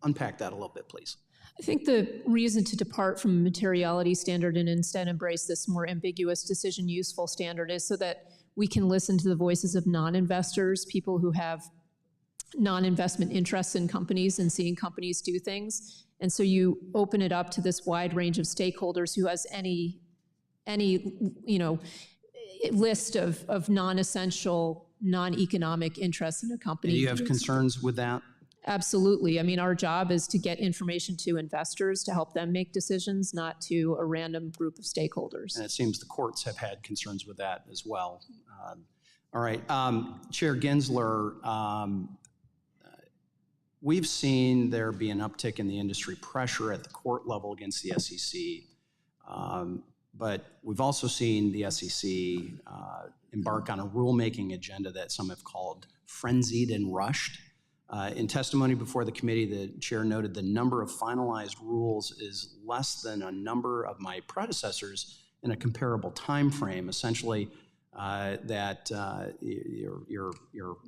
Unpack that a little bit, please. I think the reason to depart from a materiality standard and instead embrace this more ambiguous decision useful standard is so that we can listen to the voices of non-investors, people who have non-investment interests in companies and seeing companies do things. And so you open it up to this wide range of stakeholders who has any list of non-essential, non-economic interests in a company. Do you have concerns with that? Absolutely. I mean, our job is to get information to investors to help them make decisions, not to a random group of stakeholders. And it seems the courts have had concerns with that as well. All right. Chair Gensler, we've seen there be an uptick in the industry pressure at the court level against the SEC, but we've also seen the SEC embark on a rulemaking agenda that some have called frenzied and rushed. In testimony before the committee, the chair noted the number of finalized rules is less than a number of my predecessors in a comparable time frame, essentially that your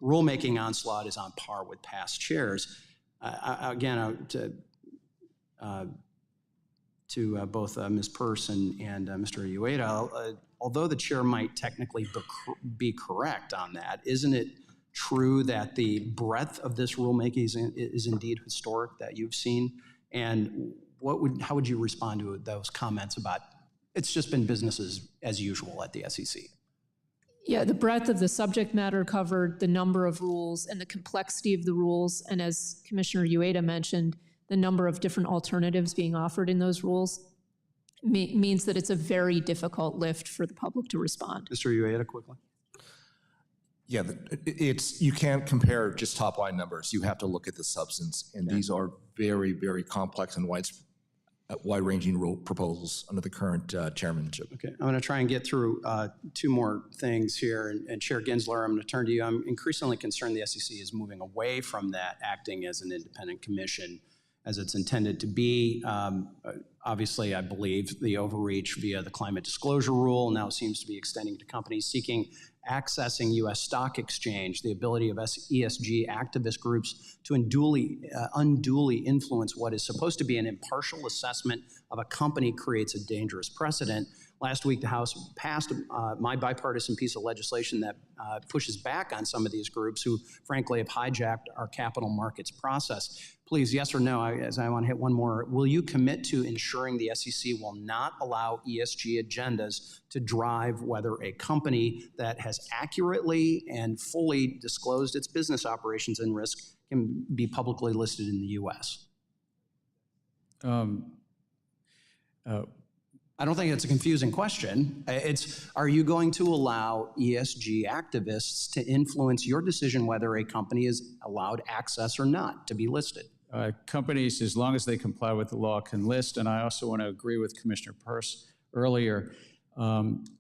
rulemaking onslaught is on par with past chairs. Again, to both Ms. Peirce and Mr. Ueda, although the chair might technically be correct on that, isn't it true that the breadth of this rulemaking is indeed historic that you've seen? And how would you respond to those comments about it's just been business as usual at the SEC? Yeah, the breadth of the subject matter covered, the number of rules, and the complexity of the rules, and as Commissioner Ueda mentioned, the number of different alternatives being offered in those rules means that it's a very difficult lift for the public to respond. Mr. Ueda, quickly. Yeah, you can't compare just top line numbers. You have to look at the substance, and these are very, very complex and wide-ranging rule proposals under the current chairmanship. Okay, I'm going to try and get through two more things here. And Chair Gensler, I'm going to turn to you. I'm increasingly concerned the SEC is moving away from that, acting as an independent commission as it's intended to be. Obviously, I believe the overreach via the climate disclosure rule now seems to be extending to companies seeking accessing U.S. stock exchange, the ability of ESG activist groups to unduly influence what is supposed to be an impartial assessment of a company creates a dangerous precedent. Last week, the House passed my bipartisan piece of legislation that pushes back on some of these groups who, frankly, have hijacked our capital markets process. Please, yes or no, as I want to hit one more, will you commit to ensuring the SEC will not allow ESG agendas to drive whether a company that has accurately and fully disclosed its business operations and risk can be publicly listed in the U.S.? I don't think it's a confusing question. Are you going to allow ESG activists to influence your decision whether a company is allowed access or not to be listed? Companies, as long as they comply with the law, can list. And I also want to agree with Commissioner Peirce earlier.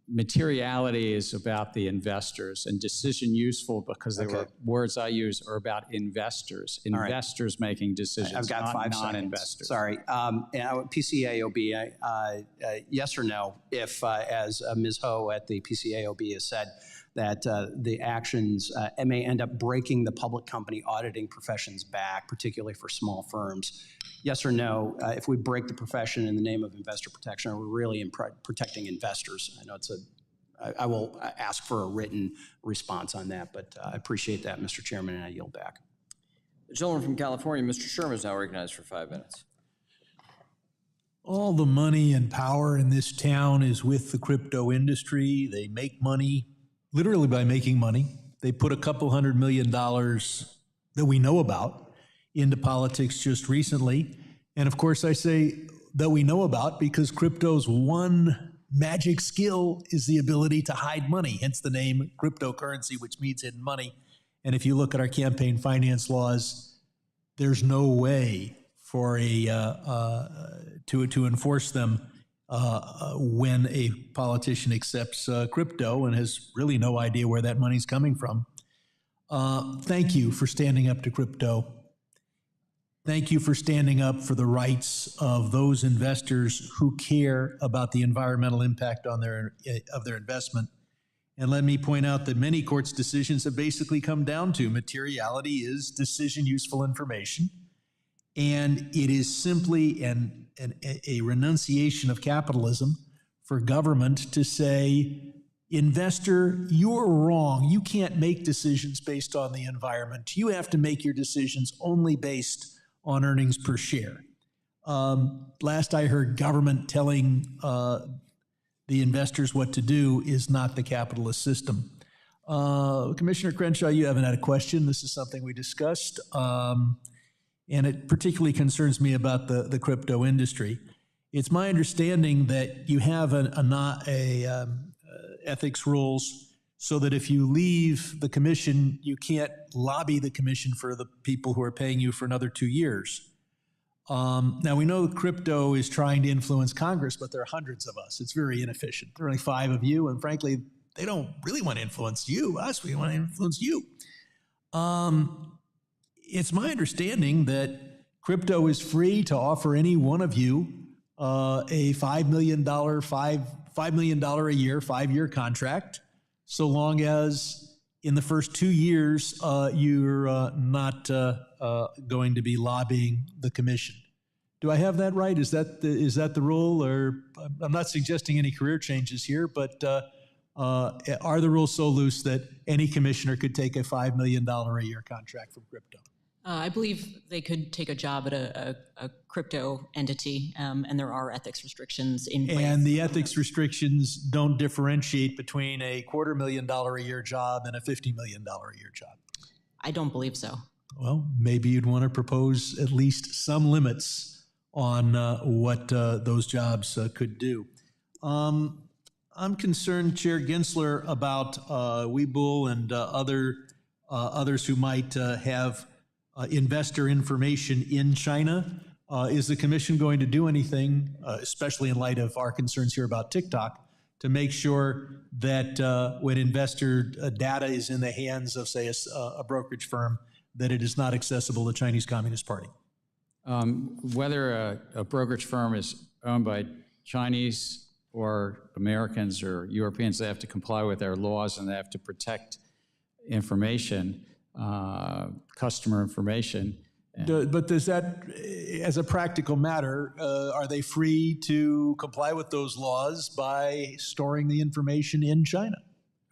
Materiality is about the investors, and decision useful, because they were words I use, are about investors. Investors making decisions, I've got not 5 non-investors. Sorry. PCAOB, yes or no, if, as Ms. Ho at the PCAOB has said, that the actions may end up breaking the public company auditing profession's back, particularly for small firms. Yes or no, if we break the profession in the name of investor protection, are we really protecting investors? I know I will ask for a written response on that, but I appreciate that, Mr. Chairman, and I yield back. The gentleman from California, Mr. Sherman, is now recognized for 5 minutes. All the money and power in this town is with the crypto industry. They make money literally by making money. They put a couple $100 million that we know about into politics just recently. And of course, I say that we know about because crypto's one magic skill is the ability to hide money, hence the name cryptocurrency, which means hidden money. And if you look at our campaign finance laws, there's no way for to enforce them when a politician accepts crypto and has really no idea where that money's coming from. Thank you for standing up to crypto. Thank you for standing up for the rights of those investors who care about the environmental impact on their investment. And let me point out that many courts' decisions have basically come down to materiality is decision useful information. And it is simply a renunciation of capitalism for government to say, investor, you're wrong. You can't make decisions based on the environment. You have to make your decisions only based on earnings per share. Last I heard, government telling the investors what to do is not the capitalist system. Commissioner Crenshaw, you haven't had a question. This is something we discussed. And it particularly concerns me about the crypto industry. It's my understanding that you have ethics rules so that if you leave the commission, you can't lobby the commission for the people who are paying you for another 2 years. Now, we know crypto is trying to influence Congress, but there are hundreds of us. It's very inefficient. There are only 5 of you, and frankly, they don't really want to influence us. We want to influence you. It's my understanding that crypto is free to offer any one of you a $5 million a year, 5-year contract, so long as in the first 2 years you're not going to be lobbying the commission. Do I have that right? Is that the rule? Or I'm not suggesting any career changes here, but are the rules so loose that any commissioner could take a $5 million a year contract from crypto? I believe they could take a job at a crypto entity, and there are ethics restrictions in place. And the ethics restrictions don't differentiate between a $250,000 a year job and a $50 million a year job. I don't believe so. Well, maybe you'd want to propose at least some limits on what those jobs could do. I'm concerned, Chair Gensler, about Webull and others who might have investor information in China. Is the commission going to do anything, especially in light of our concerns here about TikTok, to make sure that when investor data is in the hands of, say, a brokerage firm, that it is not accessible to the Chinese Communist Party? Whether a brokerage firm is owned by Chinese or Americans or Europeans, they have to comply with our laws and they have to protect information. Customer information. But does that, as a practical matter, are they free to comply with those laws by storing the information in China?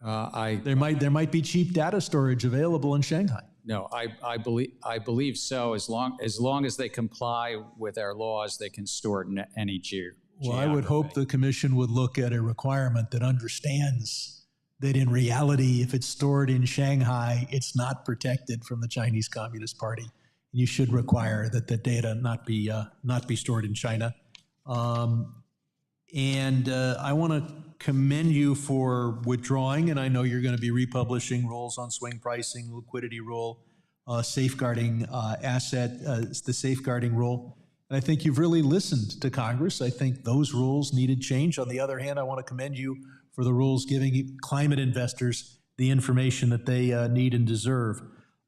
There might be cheap data storage available in Shanghai. No, I believe so. As long as they comply with our laws, they can store it in any geography. Well, I would hope the commission would look at a requirement that understands that in reality, if it's stored in Shanghai, it's not protected from the Chinese Communist Party. You should require that the data not be stored in China. And I want to commend you for withdrawing, and I know you're going to be republishing rules on swing pricing, liquidity rule, safeguarding the safeguarding rule. And I think you've really listened to Congress. I think those rules needed change. On the other hand, I want to commend you for the rules giving climate investors the information that they need and deserve.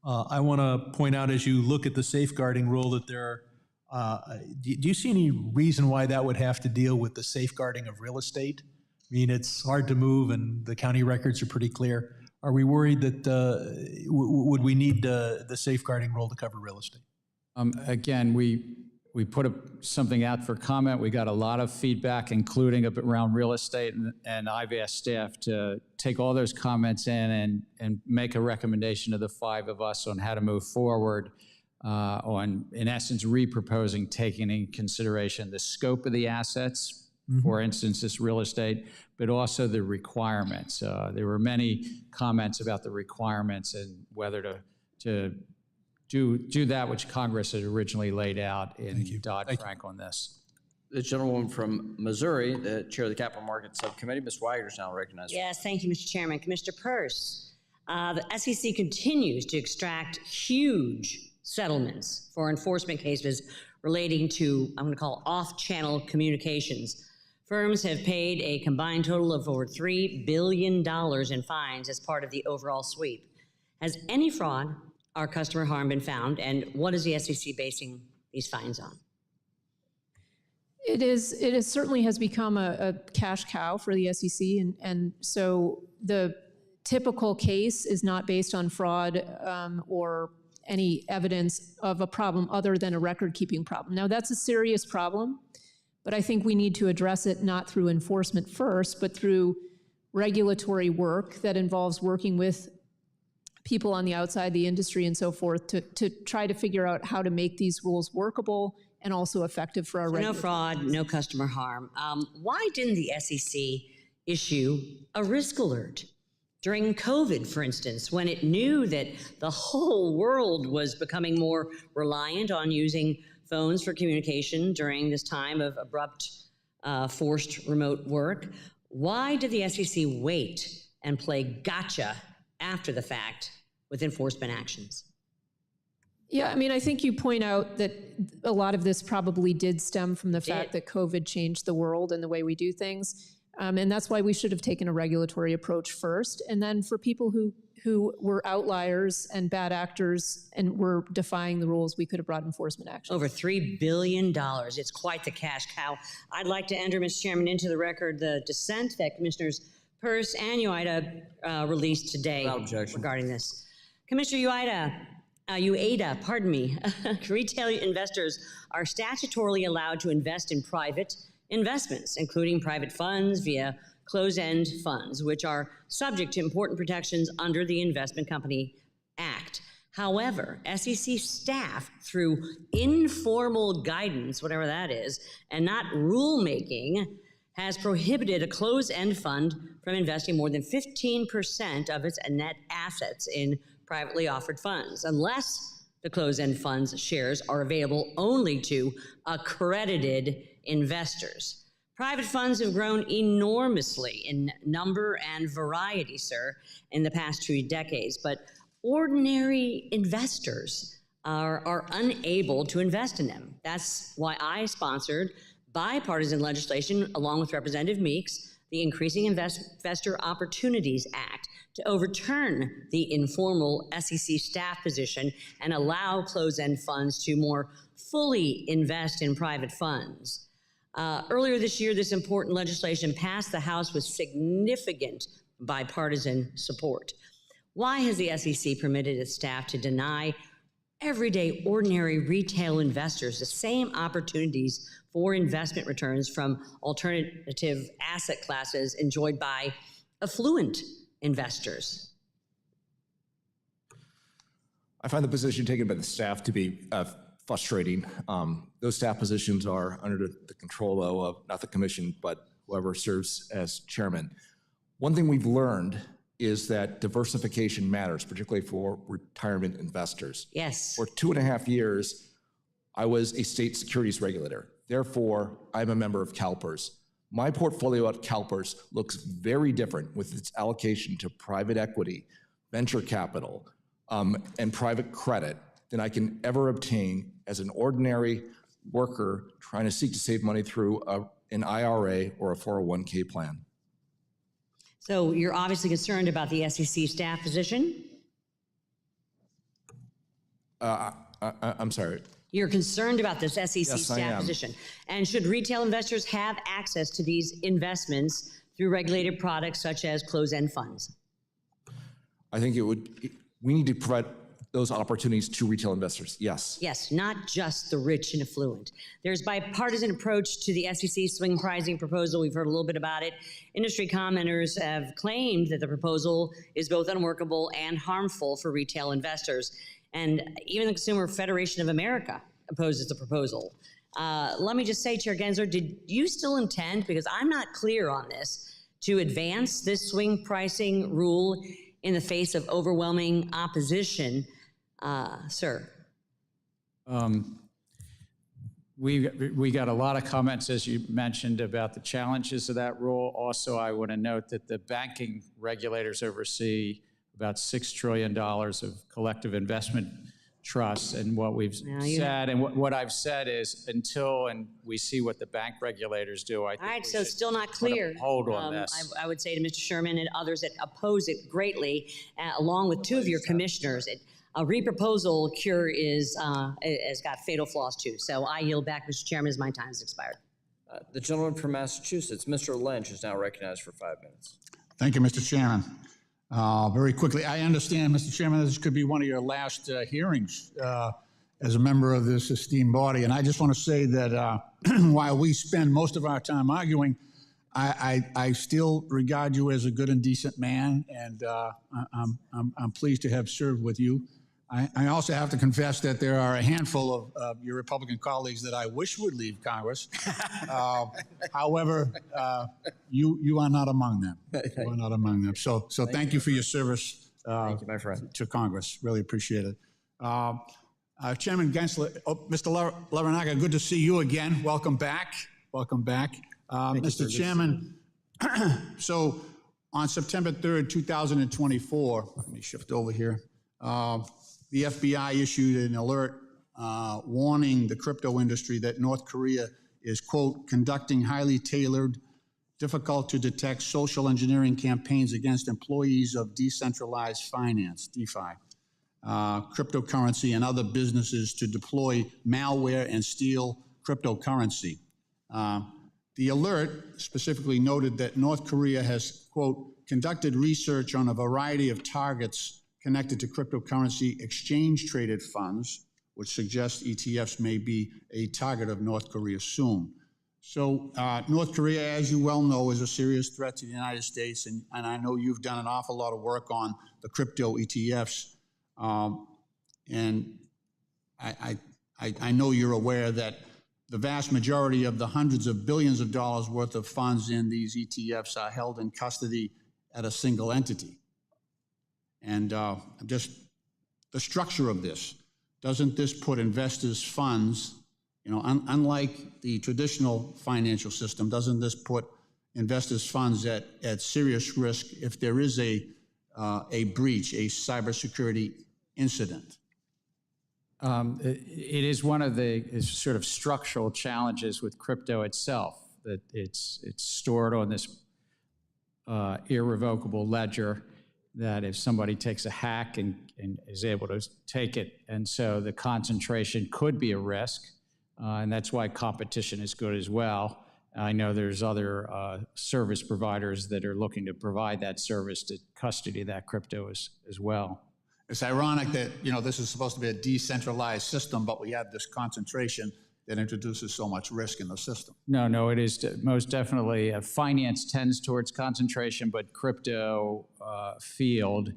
I want to point out, as you look at the safeguarding rule, that there are, do you see any reason why that would have to deal with the safeguarding of real estate? I mean, it's hard to move and the county records are pretty clear. Are we worried that, would we need the safeguarding rule to cover real estate? Again, we put something out for comment. We got a lot of feedback, including around real estate, and I've asked staff to take all those comments in and make a recommendation to the 5 of us on how to move forward on, in essence, reproposing, taking in consideration the scope of the assets, for instance, this real estate, but also the requirements. There were many comments about the requirements and whether to do that which Congress had originally laid out in Dodd-Frank on this. The gentlewoman from Missouri, the chair of the Capital Markets Subcommittee, Ms. Weiger, is now recognized. Yes, thank you, Mr. Chairman. Commissioner Peirce, the SEC continues to extract huge settlements for enforcement cases relating to, I'm going to call off-channel communications. Firms have paid a combined total of over $3 billion in fines as part of the overall sweep. Has any fraud or customer harm been found, and what is the SEC basing these fines on? It certainly has become a cash cow for the SEC, and so the typical case is not based on fraud or any evidence of a problem other than a record-keeping problem. Now, that's a serious problem, but I think we need to address it not through enforcement first, but through regulatory work that involves working with people on the outside the industry and so forth to try to figure out how to make these rules workable and also effective for our regulators. No fraud, no customer harm. Why didn't the SEC issue a risk alert during COVID, for instance, when it knew that the whole world was becoming more reliant on using phones for communication during this time of abrupt, forced remote work? Why did the SEC wait and play gotcha after the fact with enforcement actions? Yeah, I mean, I think you point out that a lot of this probably did stem from the fact that COVID changed the world and the way we do things. And that's why we should have taken a regulatory approach first. And then for people who were outliers and bad actors and were defying the rules, we could have brought enforcement action. Over $3 billion. It's quite the cash cow. I'd like to enter, Mr. Chairman, into the record the dissent that Commissioners Peirce and Ueda released today regarding this. Commissioner Ueda, pardon me, retail investors are statutorily allowed to invest in private investments, including private funds via closed-end funds, which are subject to important protections under the Investment Company Act. However, SEC staff, through informal guidance, whatever that is, and not rulemaking, has prohibited a closed-end fund from investing more than 15% of its net assets in privately offered funds, unless the closed-end fund's shares are available only to accredited investors. Private funds have grown enormously in number and variety, sir, in the past 2 decades, but ordinary investors are unable to invest in them. That's why I sponsored bipartisan legislation, along with Representative Meeks, the Increasing Investor Opportunities Act, to overturn the informal SEC staff position and allow closed-end funds to more fully invest in private funds. Earlier this year, this important legislation passed the House with significant bipartisan support. Why has the SEC permitted its staff to deny everyday ordinary retail investors the same opportunities for investment returns from alternative asset classes enjoyed by affluent investors? I find the position taken by the staff to be frustrating. Those staff positions are under the control of not the commission, but whoever serves as chairman. One thing we've learned is that diversification matters, particularly for retirement investors. Yes. For 2.5 years, I was a state securities regulator. Therefore, I'm a member of CalPERS. My portfolio at CalPERS looks very different with its allocation to private equity, venture capital, and private credit than I can ever obtain as an ordinary worker trying to seek to save money through an IRA or a 401k plan. So you're obviously concerned about the SEC staff position? I'm sorry. You're concerned about this SEC Yes, I staff am. position. And should retail investors have access to these investments through regulated products such as closed-end funds? I think we need to provide those opportunities to retail investors, yes. Yes, not just the rich and affluent. There's bipartisan approach to the SEC swing pricing proposal. We've heard a little bit about it. Industry commenters have claimed that the proposal is both unworkable and harmful for retail investors. And even the Consumer Federation of America opposes the proposal. Let me just say, Chair Gensler, did you still intend, because I'm not clear on this, to advance this swing pricing rule in the face of overwhelming opposition? Sir. We got a lot of comments, as you mentioned, about the challenges of that rule. Also, I want to note that the banking regulators oversee about $6 trillion of collective investment trusts. And what we've said, and what I've said is until we see what the bank regulators do, I think All right, we so should still not put a clear. hold on this. I would say to Mr. Sherman and others that oppose it greatly, along with two of your commissioners, a reproposal cure has got fatal flaws too. So I yield back, Mr. Chairman, as my time has expired. The gentleman from Massachusetts, Mr. Lynch, is now recognized for 5 minutes. Thank you, Mr. Chairman. Very quickly, I understand, Mr. Chairman, this could be one of your last hearings as a member of this esteemed body. And I just want to say that while we spend most of our time arguing, I still regard you as a good and decent man, and I'm pleased to have served with you. I also have to confess that there are a handful of your Republican colleagues that I wish would leave Congress. However, you are not among them. You are not among them. So thank you for your service Thank you, my friend. to Congress. Really appreciate it. Chairman Gensler, Mr. Larinaga, good to see you again. Welcome back. Welcome back. Mr. Chairman, so on September 3rd, 2024, let me shift over here. The FBI issued an alert warning the crypto industry that North Korea is, quote, conducting highly tailored, difficult to detect social engineering campaigns against employees of decentralized finance, DeFi, cryptocurrency, and other businesses to deploy malware and steal cryptocurrency. The alert specifically noted that North Korea has, quote, conducted research on a variety of targets connected to cryptocurrency exchange-traded funds, which suggests ETFs may be a target of North Korea soon. So North Korea, as you well know, is a serious threat to the United States, and I know you've done an awful lot of work on the crypto ETFs, and I know you're aware that the vast majority of the hundreds of billions of dollars worth of funds in these ETFs are held in custody at a single entity. And just the structure of this, doesn't this put investors' funds, unlike the traditional financial system, doesn't this put investors' funds at serious risk if there is a breach, a cybersecurity incident? It is one of the sort of structural challenges with crypto itself, that it's stored on this irrevocable ledger, that if somebody takes a hack and is able to take it, and so the concentration could be a risk, and that's why competition is good as well. I know there's other service providers that are looking to provide that service to custody that crypto as well. It's ironic that, this is supposed to be a decentralized system, but we have this concentration that introduces so much risk in the system. No, it is most definitely. Finance tends towards concentration, but crypto field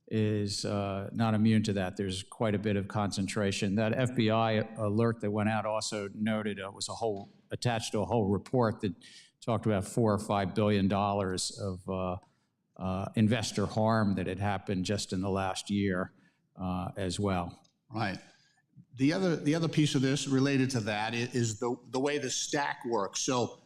is not immune to that. There's quite a bit of concentration. That FBI alert that went out also noted was attached to a whole report that talked about $4 or $5 billion of investor harm that had happened just in the last year as well. Right. The other piece of this related to that is the way the stack works. So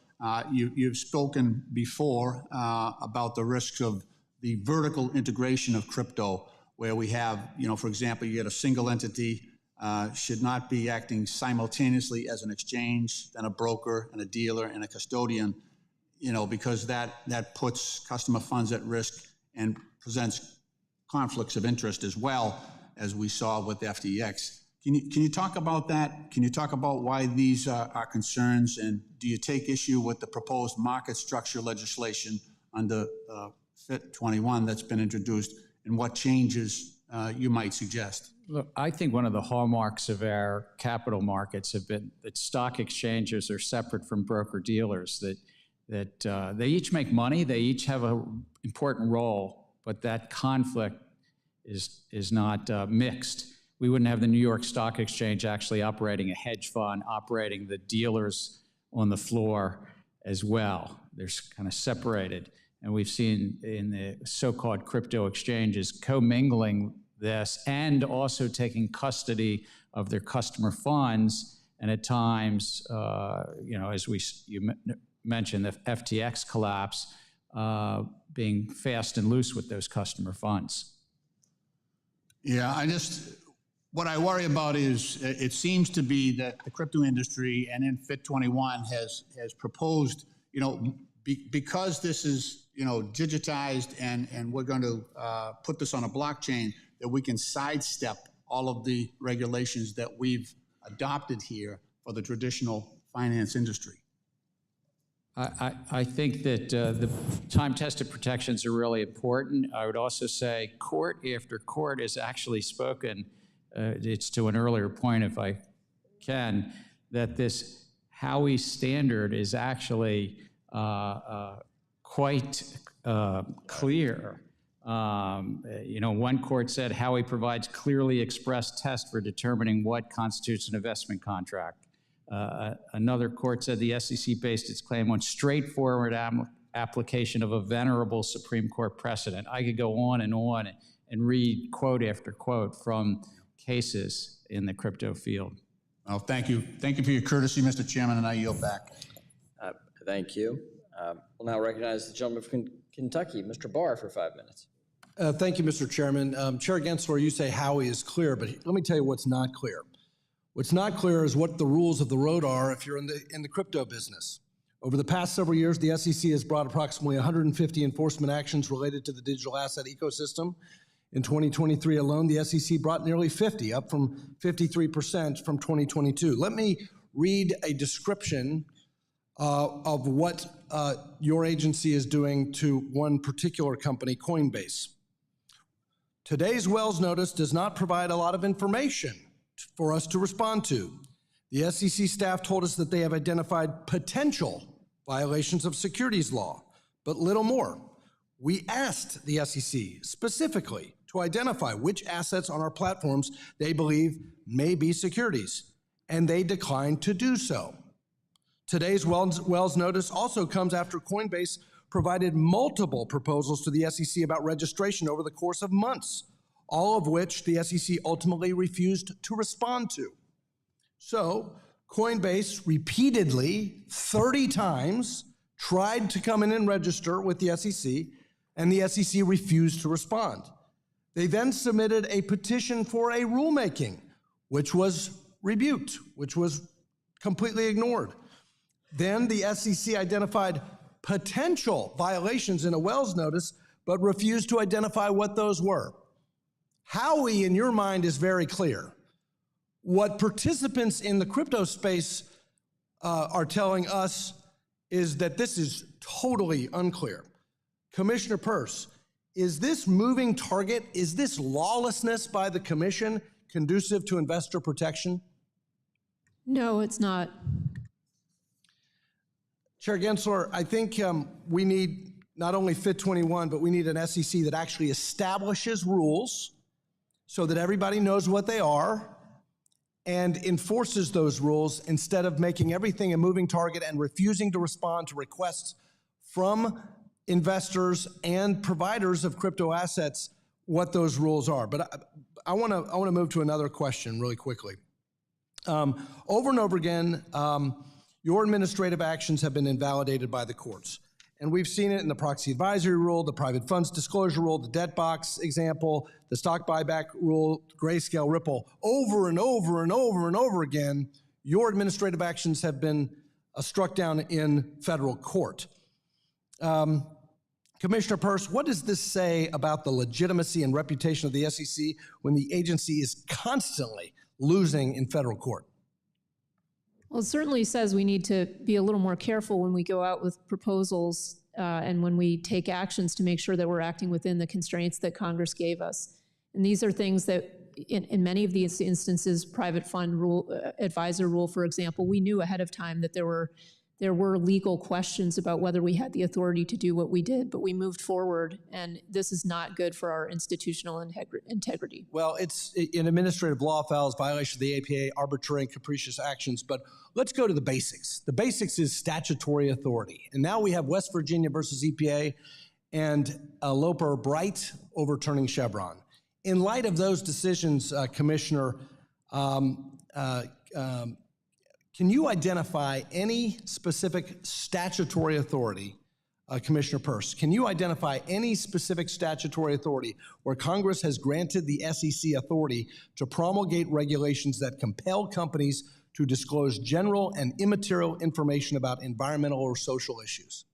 you've spoken before about the risks of the vertical integration of crypto, where we have, for example, you get a single entity should not be acting simultaneously as an exchange, then a broker and a dealer and a custodian, because that puts customer funds at risk and presents conflicts of interest as well, as we saw with FTX. Can you talk about that? Can you talk about why these are concerns, and do you take issue with the proposed market structure legislation under FIT 21 that's been introduced, and what changes you might suggest? Look, I think one of the hallmarks of our capital markets have been that stock exchanges are separate from broker-dealers, that they each make money, they each have an important role, but that conflict is not mixed. We wouldn't have the New York Stock Exchange actually operating a hedge fund, operating the dealers on the floor as well. They're kind of separated. And we've seen in the so-called crypto exchanges commingling this and also taking custody of their customer funds. And at times, as you mentioned, the FTX collapse, being fast and loose with those customer funds. Yeah, what I worry about is it seems to be that the crypto industry and then Fit 21 has proposed, because this is, digitized and we're going to put this on a blockchain, that we can sidestep all of the regulations that we've adopted here for the traditional finance industry. I think that the time-tested protections are really important. I would also say court after court has actually spoken, it's to an earlier point if I can, that this Howey standard is actually quite clear. One court said Howey provides clearly expressed test for determining what constitutes an investment contract. Another court said the SEC based its claim on straightforward application of a venerable Supreme Court precedent. I could go on and read quote after quote from cases in the crypto field. Well, thank you. Thank you for your courtesy, Mr. Chairman, and I yield back. Thank you. We'll now recognize the gentleman from Kentucky, Mr. Barr, for 5 minutes. Thank you, Mr. Chairman. Chair Gensler, you say Howey is clear, but let me tell you what's not clear. What's not clear is what the rules of the road are if you're in the crypto business. Over the past several years, the SEC has brought approximately 150 enforcement actions related to the digital asset ecosystem. In 2023 alone, the SEC brought nearly 50, up from 53% from 2022. Let me read a description of what your agency is doing to one particular company, Coinbase. Today's Wells notice does not provide a lot of information for us to respond to. The SEC staff told us that they have identified potential violations of securities law, but little more. We asked the SEC specifically to identify which assets on our platforms they believe may be securities, and they declined to do so. Today's Wells notice also comes after Coinbase provided multiple proposals to the SEC about registration over the course of months, all of which the SEC ultimately refused to respond to. So Coinbase repeatedly, 30 times, tried to come in and register with the SEC, and the SEC refused to respond. They then submitted a petition for a rulemaking, which was rebuked, which was completely ignored. Then the SEC identified potential violations in a Wells notice, but refused to identify what those were. Howey, in your mind, is very clear. What participants in the crypto space are telling us is that this is totally unclear. Commissioner Peirce, is this moving target, is this lawlessness by the commission conducive to investor protection? No, it's not. Chair Gensler, I think we need not only Fit 21, but we need an SEC that actually establishes rules so that everybody knows what they are and enforces those rules instead of making everything a moving target and refusing to respond to requests from investors and providers of crypto assets what those rules are. But I want to move to another question really quickly. Over and over again, your administrative actions have been invalidated by the courts. And we've seen it in the proxy advisory rule, the private funds disclosure rule, the debt box example, the stock buyback rule, Grayscale, Ripple. Over and over and over and over again, your administrative actions have been struck down in federal court. Commissioner Peirce, what does this say about the legitimacy and reputation of the SEC when the agency is constantly losing in federal court? Well, it certainly says we need to be a little more careful when we go out with proposals and when we take actions to make sure that we're acting within the constraints that Congress gave us. And these are things that, in many of these instances, private fund rule, advisor rule, for example, we knew ahead of time that there were legal questions about whether we had the authority to do what we did, but we moved forward, and this is not good for our institutional integrity. Well, it's in administrative law files, violation of the APA, arbitrary and capricious actions, but let's go to the basics. The basics is statutory authority, and now we have West Virginia versus EPA and Loper Bright overturning Chevron. In light of those decisions, Commissioner, can you identify any specific statutory authority Commissioner Peirce, can you identify any specific statutory authority where Congress has granted the SEC authority to promulgate regulations that compel companies to disclose general and immaterial information about environmental or social issues?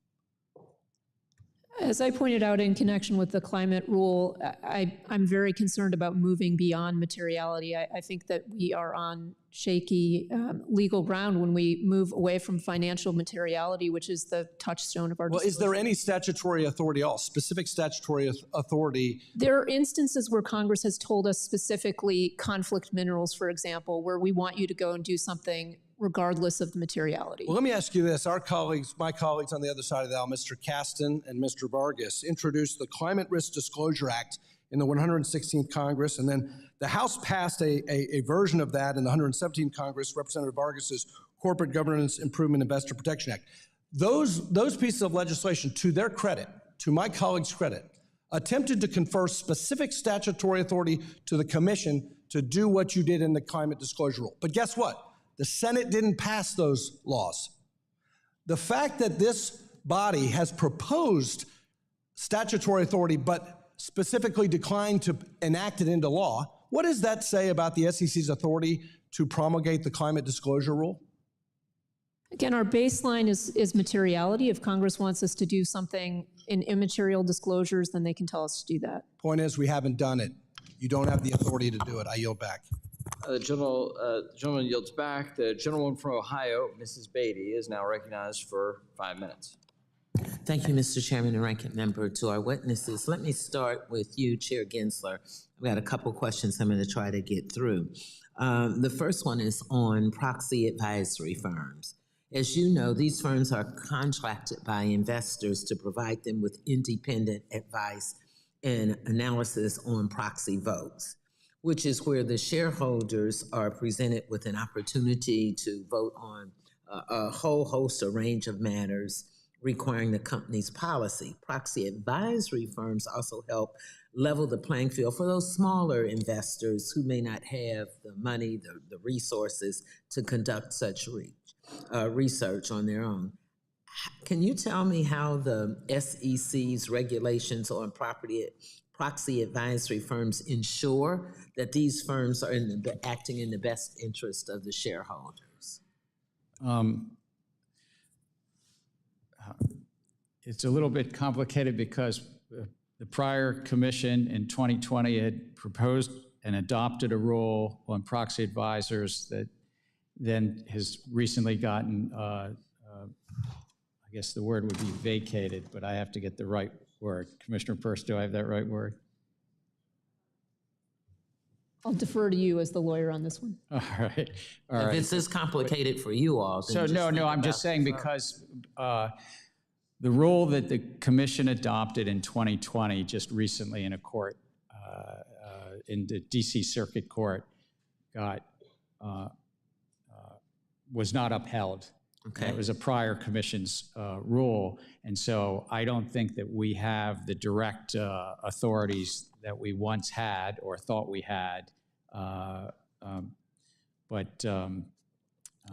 As I pointed out in connection with the climate rule, I'm very concerned about moving beyond materiality. I think that we are on shaky legal ground when we move away from financial materiality, which is the touchstone of our disclosure. Well, is there any statutory authority at all, specific statutory authority? There are instances where Congress has told us specifically conflict minerals, for example, where we want you to go and do something regardless of the materiality. Well, let me ask you this. Our colleagues, my colleagues on the other side of the aisle, Mr. Kasten and Mr. Vargas, introduced the Climate Risk Disclosure Act in the 116th Congress, and then the House passed a version of that in the 117th Congress, Representative Vargas's Corporate Governance Improvement Investor Protection Act. Those pieces of legislation, to their credit, to my colleagues' credit, attempted to confer specific statutory authority to the Commission to do what you did in the Climate Disclosure Rule. But guess what? The Senate didn't pass those laws. The fact that this body has proposed statutory authority but specifically declined to enact it into law, what does that say about the SEC's authority to promulgate the Climate Disclosure Rule? Again, our baseline is materiality. If Congress wants us to do something in immaterial disclosures, then they can tell us to do that. Point is, we haven't done it. You don't have the authority to do it. I yield back. The gentleman yields back. The gentlewoman from Ohio, Mrs. Beatty, is now recognized for 5 minutes. Thank you, Mr. Chairman and Ranking Member. To our witnesses, let me start with you, Chair Gensler. I've got a couple questions I'm going to try to get through. The first one is on proxy advisory firms. As you know, these firms are contracted by investors to provide them with independent advice and analysis on proxy votes, which is where the shareholders are presented with an opportunity to vote on a whole host, a range of matters requiring the company's policy. Proxy advisory firms also help level the playing field for those smaller investors who may not have the money, the resources to conduct such research on their own. Can you tell me how the SEC's regulations on proxy advisory firms ensure that these firms are acting in the best interest of the shareholders? It's a little bit complicated because the prior commission in 2020 had proposed and adopted a rule on proxy advisors that then has recently gotten, I guess the word would be vacated, but I have to get the right word. Commissioner Peirce, do I have that right word? I'll defer to you as the lawyer on this one. All right. If it's this complicated for you all, then So no, I'm just saying because the rule that the commission adopted in 2020, just recently in a court, in the DC Circuit Court, was not upheld. Okay. It was a prior commission's rule, and so I don't think that we have the direct authorities that we once had or thought we had.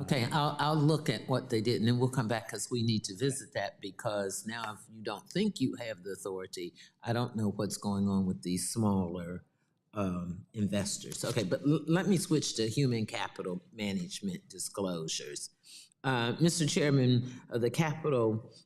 Okay, I'll look at what they did, and then we'll come back because we need to visit that, because now if you don't think you have the authority, I don't know what's going on with these smaller investors. Okay, but let me switch to human capital management disclosures. Mr. Chairman, the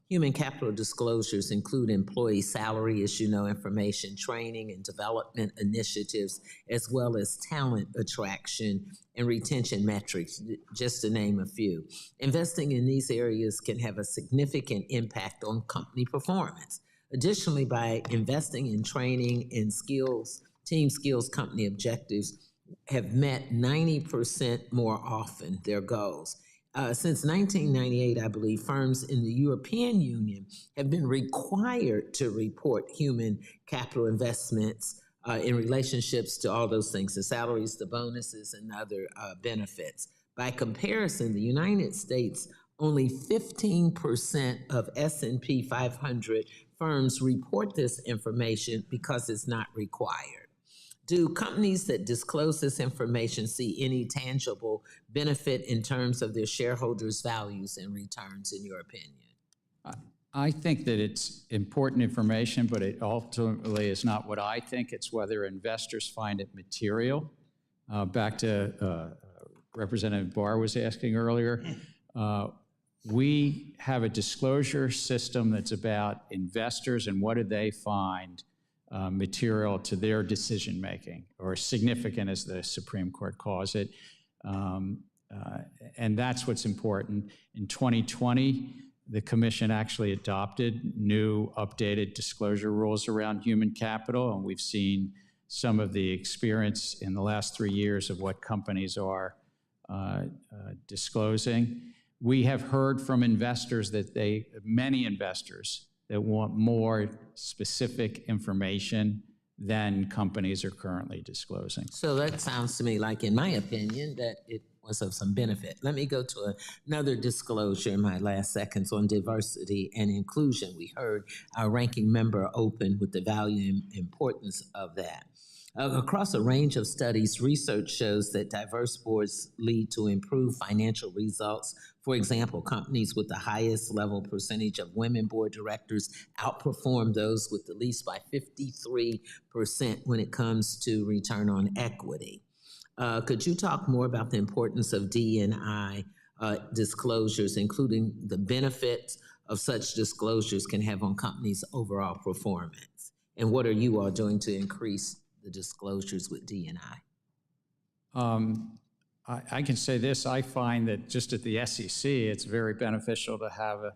human capital disclosures include employee salary, as you know, information, training and development initiatives, as well as talent attraction and retention metrics, just to name a few. Investing in these areas can have a significant impact on company performance. Additionally, by investing in training and skills, team skills, company objectives have met 90% more often their goals. Since 1998, I believe, firms in the European Union have been required to report human capital investments in relationships to all those things, the salaries, the bonuses, and other benefits. By comparison, the United States, only 15% of S&P 500 firms report this information because it's not required. Do companies that disclose this information see any tangible benefit in terms of their shareholders' values and returns, in your opinion? I think that it's important information, but it ultimately is not what I think. It's whether investors find it material. Back to Representative Barr was asking earlier. We have a disclosure system that's about investors and what do they find material to their decision-making, or significant as the Supreme Court calls it. And that's what's important. In 2020, the Commission actually adopted new updated disclosure rules around human capital, and we've seen some of the experience in the last 3 years of what companies are disclosing. We have heard from investors that many investors that want more specific information than companies are currently disclosing. So that sounds to me like, in my opinion, that it was of some benefit. Let me go to another disclosure in my last seconds on diversity and inclusion. We heard our ranking member open with the value and importance of that. Across a range of studies, research shows that diverse boards lead to improved financial results. For example, companies with the highest level percentage of women board directors outperform those with the least by 53% when it comes to return on equity. Could you talk more about the importance of D&I disclosures, including the benefits of such disclosures can have on companies' overall performance? And what are you all doing to increase the disclosures with D&I? I can say this, I find that just at the SEC, it's very beneficial to have a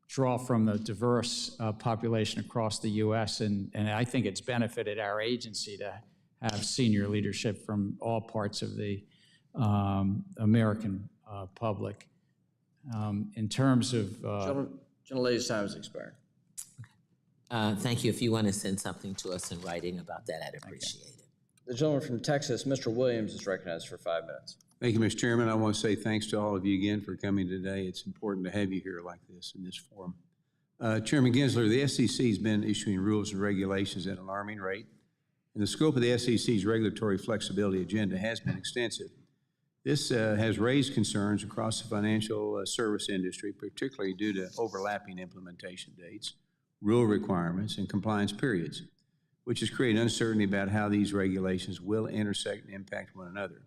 draw from the diverse population across the US, and I think it's benefited our agency to have senior leadership from all parts of the American public. In terms of... Gentlelady's time has expired. Thank you. If you want to send something to us in writing about that, I'd appreciate it. The gentleman from Texas, Mr. Williams, is recognized for 5 minutes. Thank you, Mr. Chairman. I want to say thanks to all of you again for coming today. It's important to have you here like this in this forum. Chairman Gensler, the SEC has been issuing rules and regulations at an alarming rate, and the scope of the SEC's regulatory flexibility agenda has been extensive. This has raised concerns across the financial service industry, particularly due to overlapping implementation dates, rule requirements, and compliance periods, which has created uncertainty about how these regulations will intersect and impact one another.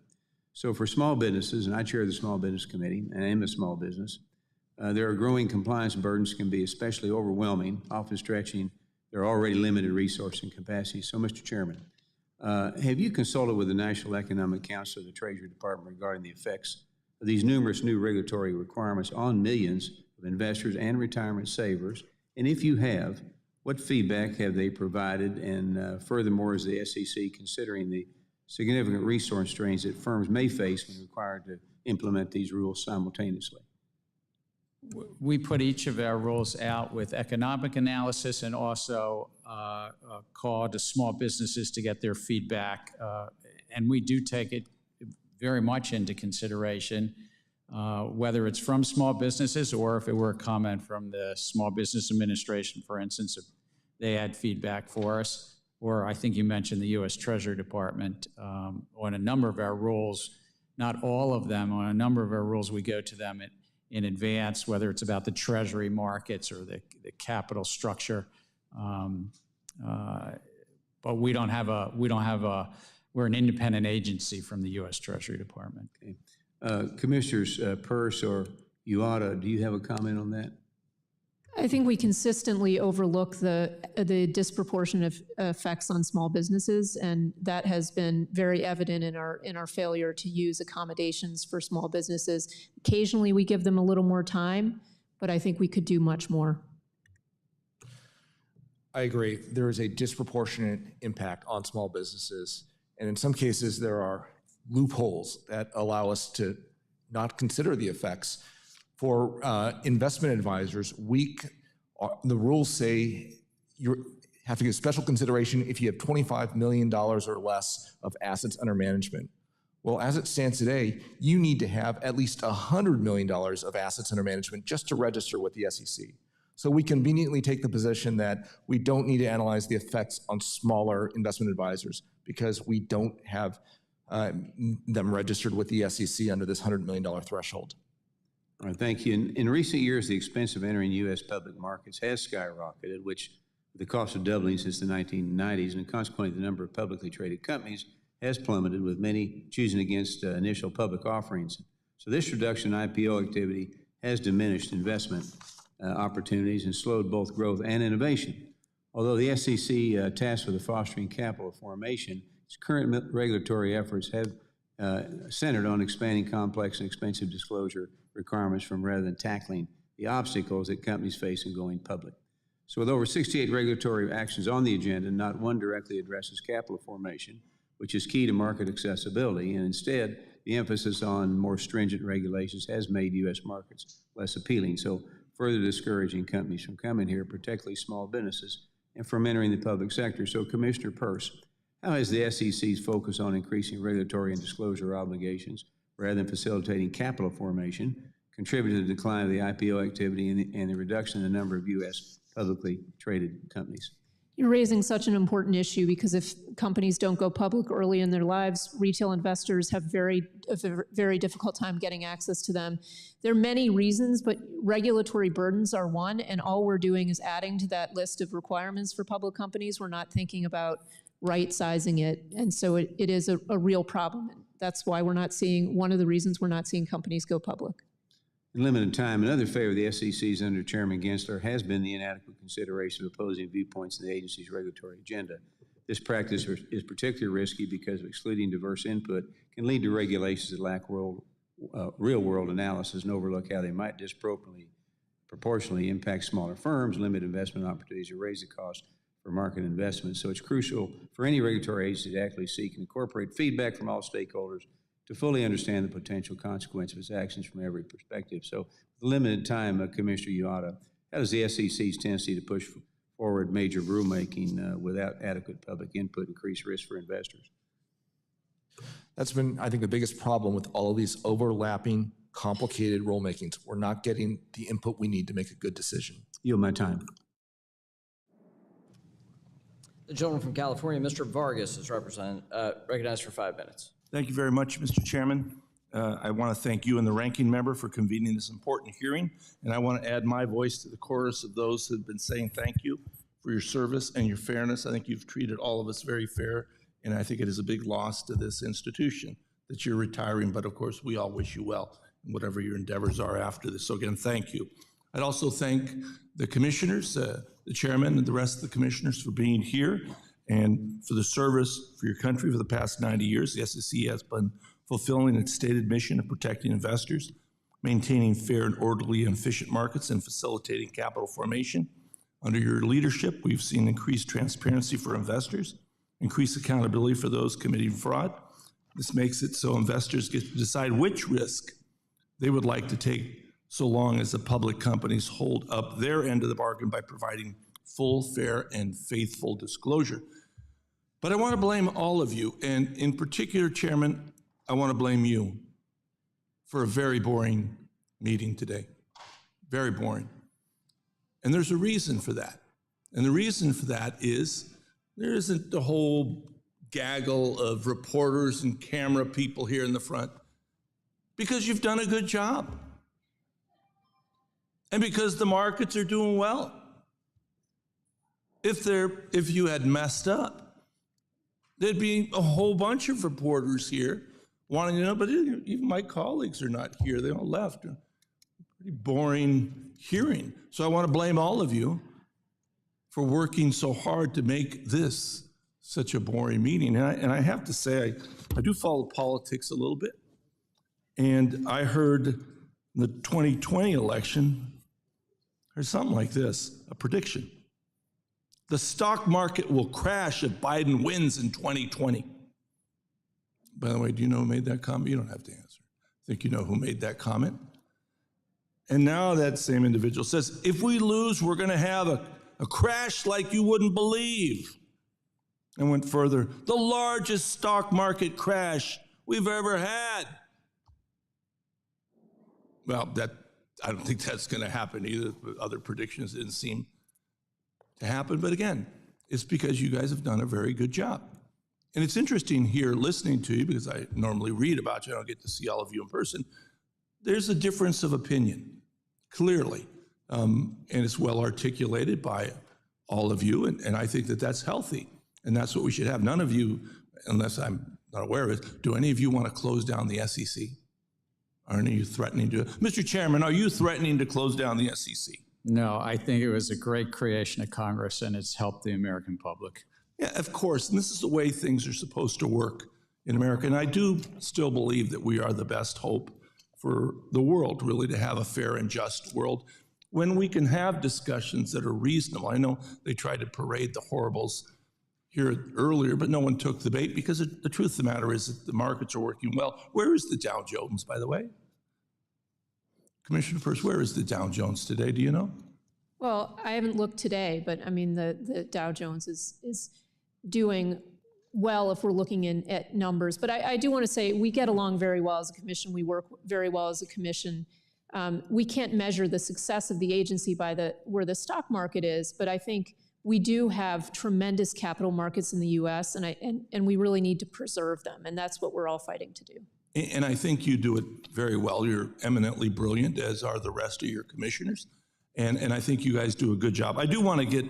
So for small businesses, and I chair the Small Business Committee, and I am a small business, there are growing compliance burdens can be especially overwhelming, often stretching their already limited resource and capacity. So, Mr. Chairman, have you consulted with the National Economic Council of the Treasury Department regarding the effects of these numerous new regulatory requirements on millions of investors and retirement savers? And if you have, what feedback have they provided? And furthermore, is the SEC considering the significant resource strains that firms may face when required to implement these rules simultaneously? We put each of our rules out with economic analysis and also a call to small businesses to get their feedback. And we do take it very much into consideration, whether it's from small businesses or if it were a comment from the Small Business Administration, for instance, if they had feedback for us. Or I think you mentioned the U.S. Treasury Department. On a number of our rules, not all of them, on a number of our rules, we go to them in advance, whether it's about the Treasury markets or the capital structure. But we're an independent agency from the U.S. Treasury Department. Okay. Commissioners Peirce or Uada, do you have a comment on that? I think we consistently overlook the disproportionate effects on small businesses, and that has been very evident in our failure to use accommodations for small businesses. Occasionally, we give them a little more time, but I think we could do much more. I agree. There is a disproportionate impact on small businesses, and in some cases, there are loopholes that allow us to not consider the effects. For investment advisors, the rules say you have to give special consideration if you have $25 million or less of assets under management. Well, as it stands today, you need to have at least $100 million of assets under management just to register with the SEC. So we conveniently take the position that we don't need to analyze the effects on smaller investment advisors because we don't have them registered with the SEC under this $100 million threshold. All right, thank you. In recent years, the expense of entering U.S. public markets has skyrocketed, which the cost of doubling since the 1990s, and consequently the number of publicly traded companies has plummeted, with many choosing against initial public offerings. So this reduction in IPO activity has diminished investment opportunities and slowed both growth and innovation. Although the SEC tasked with the fostering capital formation, its current regulatory efforts have centered on expanding complex and expensive disclosure requirements rather than tackling the obstacles that companies face in going public. So with over 68 regulatory actions on the agenda, not one directly addresses capital formation, which is key to market accessibility, and instead, the emphasis on more stringent regulations has made U.S. markets less appealing, so further discouraging companies from coming here, particularly small businesses, and from entering the public sector. So Commissioner Peirce, how has the SEC's focus on increasing regulatory and disclosure obligations rather than facilitating capital formation contributed to the decline of the IPO activity and the reduction in the number of U.S. publicly traded companies? You're raising such an important issue because if companies don't go public early in their lives, retail investors have a very difficult time getting access to them. There are many reasons, but regulatory burdens are one, and all we're doing is adding to that list of requirements for public companies. We're not thinking about right-sizing it, and so it is a real problem. That's why we're not seeing, one of the reasons we're not seeing companies go public. In limited time, another failure of the SEC's under Chairman Gensler has been the inadequate consideration of opposing viewpoints in the agency's regulatory agenda. This practice is particularly risky because excluding diverse input can lead to regulations that lack real-world analysis and overlook how they might proportionally impact smaller firms, limit investment opportunities, or raise the cost for market investment. So it's crucial for any regulatory agency to actively seek and incorporate feedback from all stakeholders to fully understand the potential consequence of its actions from every perspective. So with limited time, Commissioner Uada, how does the SEC's tendency to push forward major rulemaking without adequate public input increase risk for investors? That's been, I think, the biggest problem with all of these overlapping, complicated rulemakings. We're not getting the input we need to make a good decision. Yield my time. The gentleman from California, Mr. Vargas, is recognized for 5 minutes. Thank you very much, Mr. Chairman. I want to thank you and the ranking member for convening this important hearing, and I want to add my voice to the chorus of those who have been saying thank you for your service and your fairness. I think you've treated all of us very fair, and I think it is a big loss to this institution that you're retiring, but of course we all wish you well in whatever your endeavors are after this. So again, thank you. I'd also thank the commissioners, the chairman and the rest of the commissioners for being here and for the service for your country for the past 90 years. The SEC has been fulfilling its stated mission of protecting investors, maintaining fair and orderly and efficient markets, and facilitating capital formation. Under your leadership, we've seen increased transparency for investors, increased accountability for those committing fraud. This makes it so investors get to decide which risk they would like to take, so long as the public companies hold up their end of the bargain by providing full, fair, and faithful disclosure. But I want to blame all of you, and in particular, Chairman, I want to blame you for a very boring meeting today. Very boring. And there's a reason for that. And the reason for that is there isn't the whole gaggle of reporters and camera people here in the front, because you've done a good job. And because the markets are doing well. If you had messed up, there'd be a whole bunch of reporters here wanting to know, but even my colleagues are not here. They all left. A pretty boring hearing. So I want to blame all of you for working so hard to make this such a boring meeting. And I have to say, I do follow politics a little bit. And I heard the 2020 election, heard something like this, a prediction. The stock market will crash if Biden wins in 2020. By the way, do you know who made that comment? You don't have to answer. I think you know who made that comment. And now that same individual says, if we lose, we're going to have a crash like you wouldn't believe. And went further, the largest stock market crash we've ever had. Well, I don't think that's going to happen either. Other predictions didn't seem to happen. But again, it's because you guys have done a very good job. And it's interesting here listening to you, because I normally read about you, I don't get to see all of you in person. there's a difference of opinion, clearly. And it's well articulated by all of you, and I think that that's healthy, and that's what we should have. None of you, unless I'm not aware of it, do any of you want to close down the SEC? Are any of you threatening to? Mr. Chairman, are you threatening to close down the SEC? No, I think it was a great creation of Congress, and it's helped the American public. Yeah, of course, and this is the way things are supposed to work in America, and I do still believe that we are the best hope for the world, really, to have a fair and just world when we can have discussions that are reasonable. I know they tried to parade the horribles here earlier, but no one took the bait because the truth of the matter is that the markets are working well. Where is the Dow Jones, by the way? Commissioner Peirce, where is the Dow Jones today? Do you know? Well, I haven't looked today, but I mean, the Dow Jones is doing well if we're looking at numbers. But I do want to say we get along very well as a commission. We work very well as a commission. We can't measure the success of the agency by where the stock market is, but I think we do have tremendous capital markets in the U.S., and we really need to preserve them, and that's what we're all fighting to do. And I think you do it very well. You're eminently brilliant, as are the rest of your commissioners, and I think you guys do a good job. I do want to get,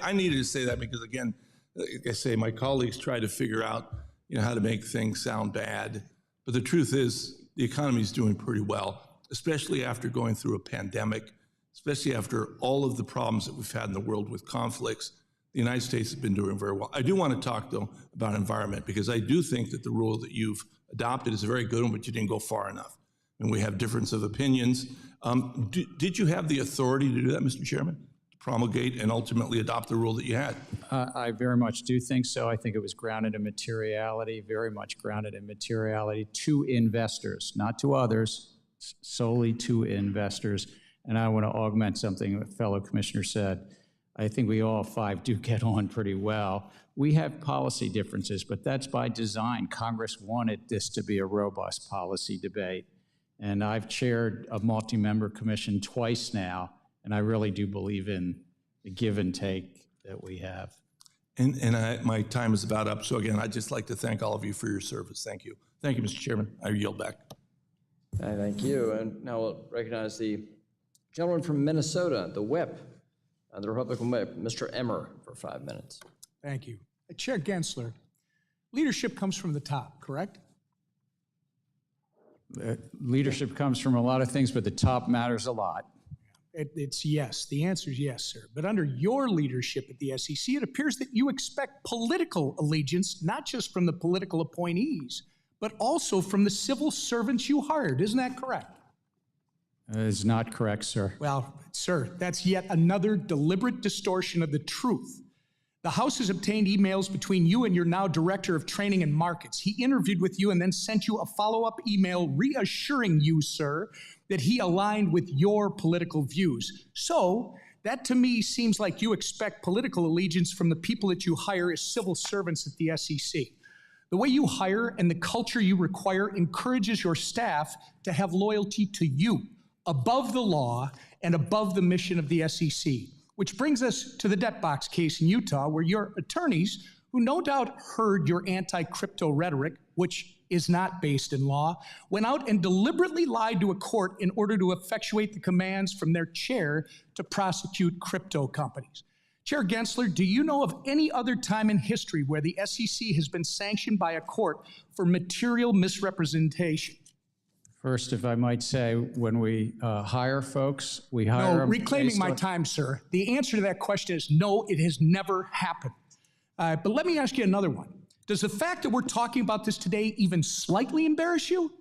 I needed to say that because, again, like I say, my colleagues try to figure out, how to make things sound bad, but the truth is the economy is doing pretty well, especially after going through a pandemic, especially after all of the problems that we've had in the world with conflicts. The United States has been doing very well. I do want to talk, though, about environment, because I do think that the rule that you've adopted is a very good one, but you didn't go far enough. And we have difference of opinions. Did you have the authority to do that, Mr. Chairman? To promulgate and ultimately adopt the rule that you had? I very much do think so. I think it was grounded in materiality, very much grounded in materiality to investors, not to others, solely to investors. And I want to augment something a fellow commissioner said. I think we all five do get on pretty well. We have policy differences, but that's by design. Congress wanted this to be a robust policy debate. And I've chaired a multi-member commission twice now, and I really do believe in the give and take that we have. And my time is about up. So again, I'd just like to thank all of you for your service. Thank you. Thank you, Mr. Chairman. I yield back. Thank you. And now we'll recognize the gentleman from Minnesota, the whip, the Republican whip, Mr. Emmer, for 5 minutes. Thank you. Chair Gensler, leadership comes from the top, correct? Leadership comes from a lot of things, but the top matters a lot. It's yes. The answer is yes, sir. But under your leadership at the SEC, it appears that you expect political allegiance, not just from the political appointees, but also from the civil servants you hired. Isn't that correct? That is not correct, sir. Well, sir, that's yet another deliberate distortion of the truth. The House has obtained emails between you and your now Director of Training and Markets. He interviewed with you and then sent you a follow-up email reassuring you, sir, that he aligned with your political views. So that to me seems like you expect political allegiance from the people that you hire as civil servants at the SEC. The way you hire and the culture you require encourages your staff to have loyalty to you above the law and above the mission of the SEC. Which brings us to the debt box case in Utah, where your attorneys, who no doubt heard your anti-crypto rhetoric, which is not based in law, went out and deliberately lied to a court in order to effectuate the commands from their chair to prosecute crypto companies. Chair Gensler, do you know of any other time in history where the SEC has been sanctioned by a court for material misrepresentation? First, if I might say, when we hire folks, we hire them. Reclaiming my time, sir. The answer to that question is no, it has never happened. But let me ask you another one. Does the fact that we're talking about this today even slightly embarrass you?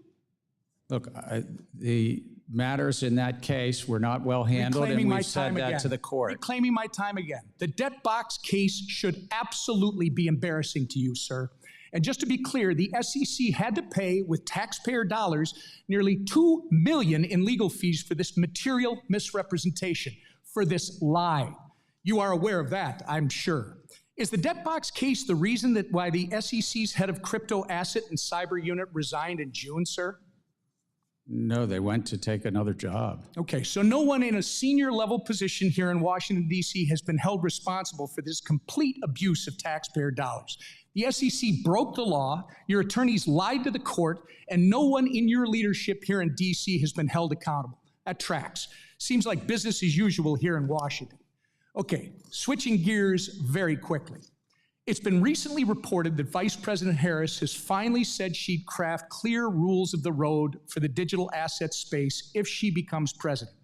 Look, the matters in that case were not well handled, and we've said that to the court. Reclaiming my time again. The debt box case should absolutely be embarrassing to you, sir. And just to be clear, the SEC had to pay with taxpayer dollars nearly $2 million in legal fees for this material misrepresentation, for this lie. You are aware of that, I'm sure. Is the debt box case the reason that why the SEC's head of crypto asset and cyber unit resigned in June, sir? No, they went to take another job. Okay, so no one in a senior level position here in Washington, D.C. has been held responsible for this complete abuse of taxpayer dollars. The SEC broke the law, your attorneys lied to the court, and no one in your leadership here in DC has been held accountable. That tracks. Seems like business as usual here in Washington. Okay, switching gears very quickly. It's been recently reported that Vice President Harris has finally said she'd craft clear rules of the road for the digital asset space if she becomes president.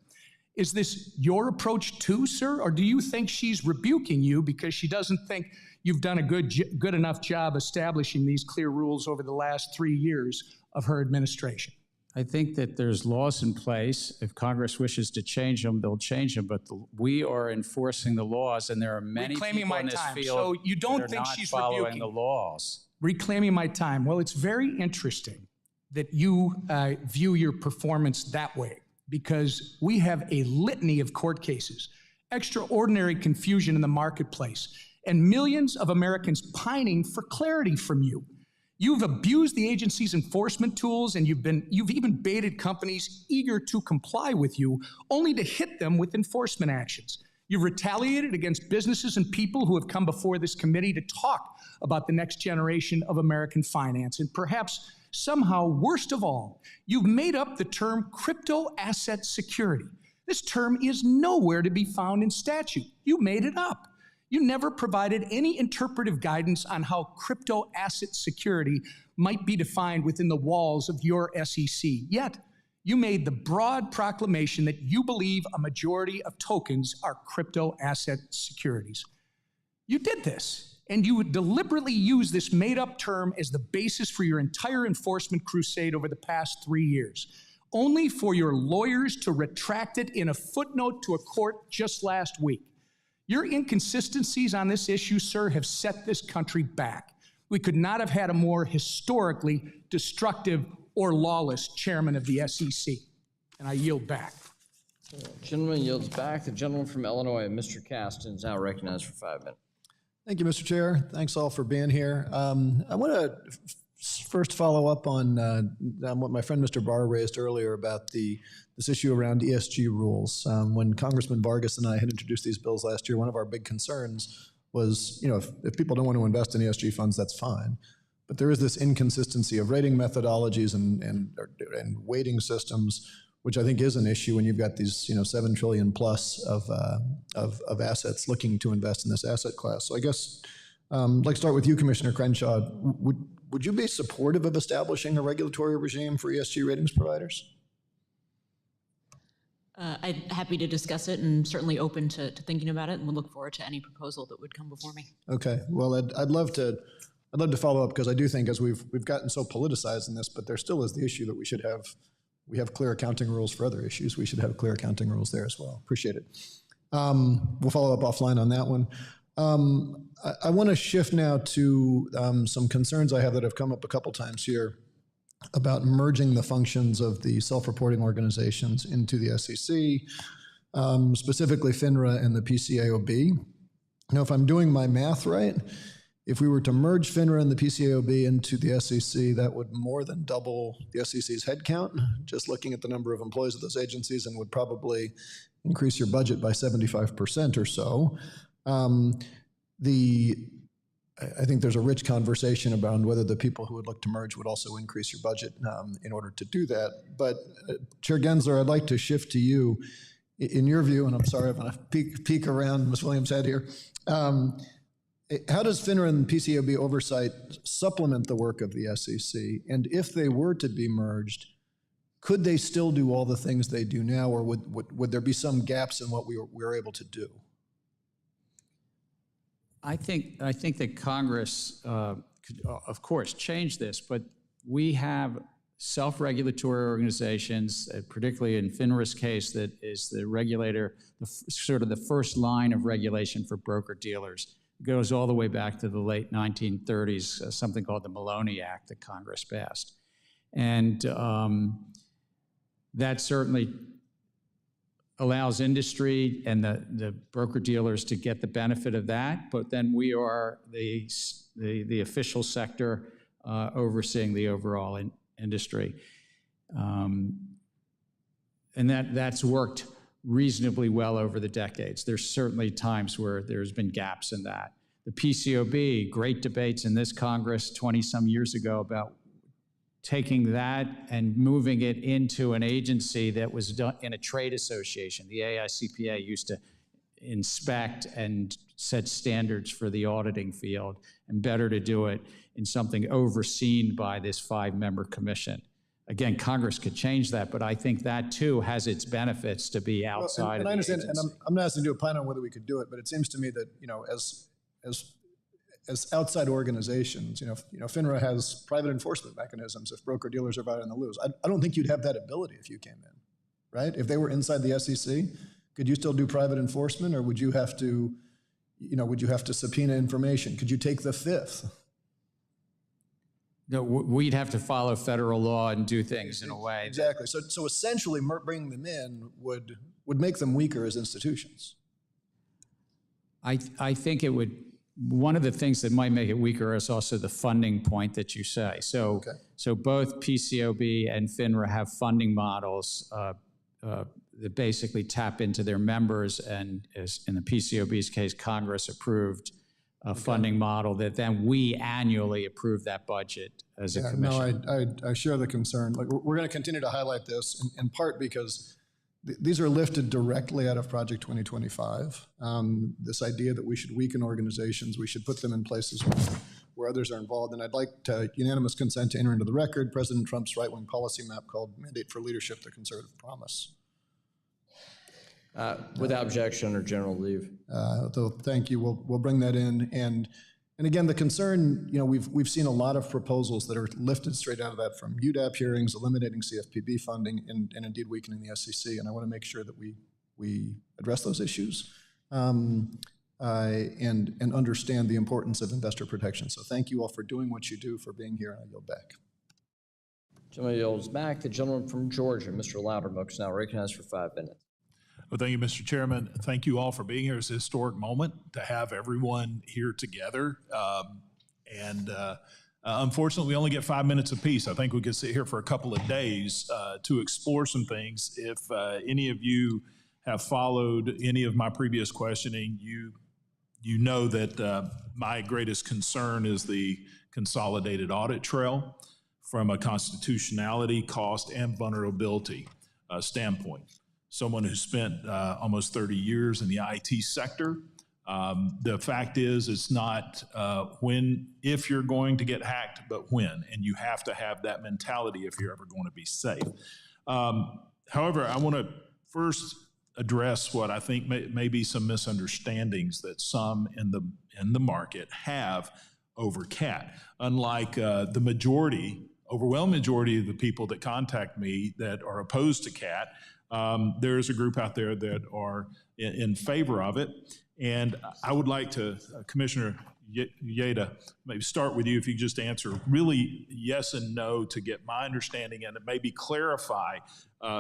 Is this your approach too, sir, or do you think she's rebuking you because she doesn't think you've done a good enough job establishing these clear rules over the last 3 years of her administration? I think that there's laws in place. If Congress wishes to change them, they'll change them. But we are enforcing the laws, and there are many people in this field so you don't that are think not she's following rebuking the laws. Reclaiming my time. Well, it's very interesting that you view your performance that way, because we have a litany of court cases, extraordinary confusion in the marketplace, and millions of Americans pining for clarity from you. You've abused the agency's enforcement tools, and you've even baited companies eager to comply with you, only to hit them with enforcement actions. You've retaliated against businesses and people who have come before this committee to talk about the next generation of American finance. And perhaps somehow, worst of all, you've made up the term crypto asset security. This term is nowhere to be found in statute. You made it up. You never provided any interpretive guidance on how crypto asset security might be defined within the walls of your SEC. Yet, you made the broad proclamation that you believe a majority of tokens are crypto asset securities. You did this, and you would deliberately use this made-up term as the basis for your entire enforcement crusade over the past 3 years, only for your lawyers to retract it in a footnote to a court just last week. Your inconsistencies on this issue, sir, have set this country back. We could not have had a more historically destructive or lawless chairman of the SEC. And I yield back. The gentleman yields back. The gentleman from Illinois, Mr. Caston, is now recognized for 5 minutes. Thank you, Mr. Chair. Thanks all for being here. I want to first follow up on what my friend Mr. Barr raised earlier about this issue around ESG rules. When Congressman Vargas and I had introduced these bills last year, one of our big concerns was, if people don't want to invest in ESG funds, that's fine. But there is this inconsistency of rating methodologies and weighting systems, which I think is an issue when you've got these, 7 trillion plus of assets looking to invest in this asset class. So I guess I'd like to start with you, Commissioner Crenshaw. Would you be supportive of establishing a regulatory regime for ESG ratings providers? I'm happy to discuss it and certainly open to thinking about it, and we'll look forward to any proposal that would come before me. Okay, well, I'd love to follow up, because I do think as we've gotten so politicized in this, but there still is the issue that we have clear accounting rules for other issues. We should have clear accounting rules there as well. Appreciate it. We'll follow up offline on that one. I want to shift now to some concerns I have that have come up a couple times here about merging the functions of the self-reporting organizations into the SEC, specifically FINRA and the PCAOB. Now, if I'm doing my math right, if we were to merge FINRA and the PCAOB into the SEC, that would more than double the SEC's headcount, just looking at the number of employees of those agencies, and would probably increase your budget by 75% or so. I think there's a rich conversation about whether the people who would look to merge would also increase your budget in order to do that. But Chair Gensler, I'd like to shift to you. In your view, and I'm sorry, I'm going to peek around Ms. Williams' head here. How does FINRA and PCAOB oversight supplement the work of the SEC? And if they were to be merged, could they still do all the things they do now, or would there be some gaps in what we were able to do? I think that Congress could, of course, change this, but we have self-regulatory organizations, particularly in FINRA's case, that is the regulator, sort of the first line of regulation for broker-dealers. It goes all the way back to the late 1930s, something called the Maloney Act that Congress passed. And that certainly allows industry and the broker-dealers to get the benefit of that, but then we are the official sector overseeing the overall industry. And that's worked reasonably well over the decades. There's certainly times where there's been gaps in that. The PCOB, great debates in this Congress 20-some years ago about taking that and moving it into an agency that was done in a trade association. The AICPA used to inspect and set standards for the auditing field, and better to do it in something overseen by this 5-member commission. Again, Congress could change that, but I think that too has its benefits to be outside of the agency. And I understand, and I'm not asking you to opine on whether we could do it, but it seems to me that, as outside organizations, FINRA has private enforcement mechanisms if broker-dealers are out on the loose. I don't think you'd have that ability if you came in, right? If they were inside the SEC, could you still do private enforcement, or would you have to, subpoena information? Could you take the fifth? No, we'd have to follow federal law and do things in a way. Exactly. So essentially, bringing them in would make them weaker as institutions. I think it would. One of the things that might make it weaker is also the funding point that you say. So both PCOB and FINRA have funding models that basically tap into their members, and as in the PCOB's case, Congress approved a funding model that then we annually approve that budget as a commission. No, I share the concern. Like, we're going to continue to highlight this in part because these are lifted directly out of Project 2025. This idea that we should weaken organizations, we should put them in places where others are involved. And I'd like to unanimous consent to enter into the record President Trump's right-wing policy map called Mandate for Leadership, the Conservative Promise. Without objection or general leave. So thank you. We'll bring that in. And again, the concern, we've seen a lot of proposals that are lifted straight out of that, from UDAP hearings, eliminating CFPB funding, and indeed weakening the SEC. And I want to make sure that we address those issues and understand the importance of investor protection. So thank you all for doing what you do, for being here, and I yield back. Gentleman yields back. The gentleman from Georgia, Mr. Loudermilk, is now recognized for 5 minutes. Well, thank you, Mr. Chairman. Thank you all for being here. It's a historic moment to have everyone here together. Unfortunately, we only get 5 minutes apiece. I think we could sit here for a couple of days to explore some things. If any of you have followed any of my previous questioning, you know that my greatest concern is the consolidated audit trail from a constitutionality, cost, and vulnerability standpoint. Someone who spent almost 30 years in the IT sector. The fact is, it's not if you're going to get hacked, but when, and you have to have that mentality if you're ever going to be safe. However, I want to first address what I think may be some misunderstandings that some in the market have over CAT. Unlike the overwhelming majority of the people that contact me that are opposed to CAT, there's a group out there that are in favor of it. And I would like to, Commissioner Yeda, maybe start with you if you just answer really yes and no to get my understanding and maybe clarify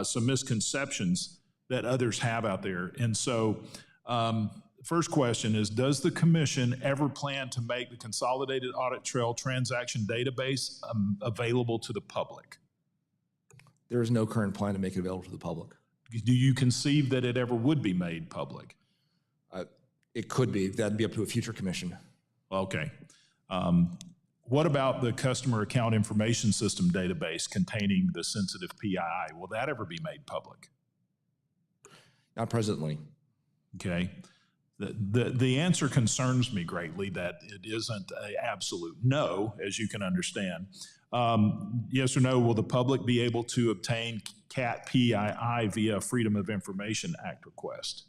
some misconceptions that others have out there. And so first question is, does the commission ever plan to make the Consolidated Audit Trail Transaction Database available to the public? There is no current plan to make it available to the public. Do you conceive that it ever would be made public? It could be. That'd be up to a future commission. Okay. What about the Customer Account Information System database containing the sensitive PII? Will that ever be made public? Not presently. Okay. The answer concerns me greatly that it isn't an absolute no, as you can understand. Yes or no, will the public be able to obtain CAT PII via Freedom of Information Act request?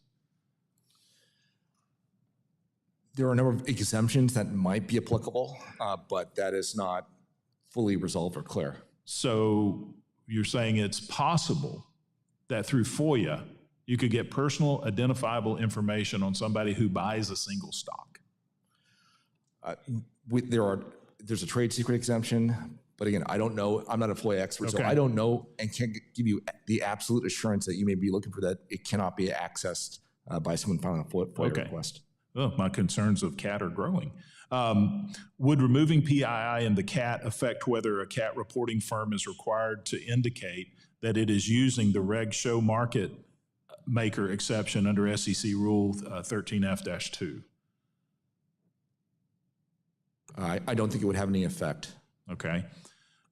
There are a number of exemptions that might be applicable, but that is not fully resolved or clear. So you're saying it's possible that through FOIA, you could get personal identifiable information on somebody who buys a single stock? There's a trade secret exemption, but again, I don't know. I'm not a FOIA expert, so I don't know and can't give you the absolute assurance that you may be looking for, that it cannot be accessed by someone filing a FOIA request. Well, my concerns of CAT are growing. Would removing PII in the CAT affect whether a CAT reporting firm is required to indicate that it is using the reg show market maker exception under SEC Rule 13F-2? I don't think it would have any effect. Okay.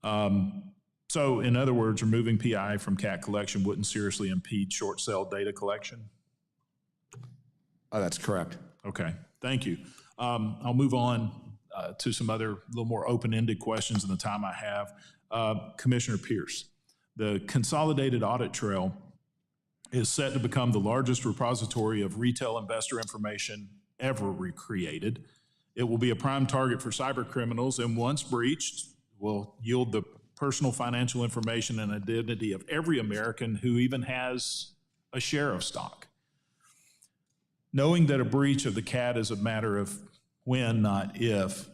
So in other words, removing PI from CAT collection wouldn't seriously impede short sale data collection? That's correct. Okay, thank you. I'll move on to some other little more open-ended questions in the time I have. Commissioner Pierce, the Consolidated Audit Trail is set to become the largest repository of retail investor information ever recreated. It will be a prime target for cyber criminals, and once breached, will yield the personal financial information and identity of every American who even has a share of stock. Knowing that a breach of the CAT is a matter of when, not if,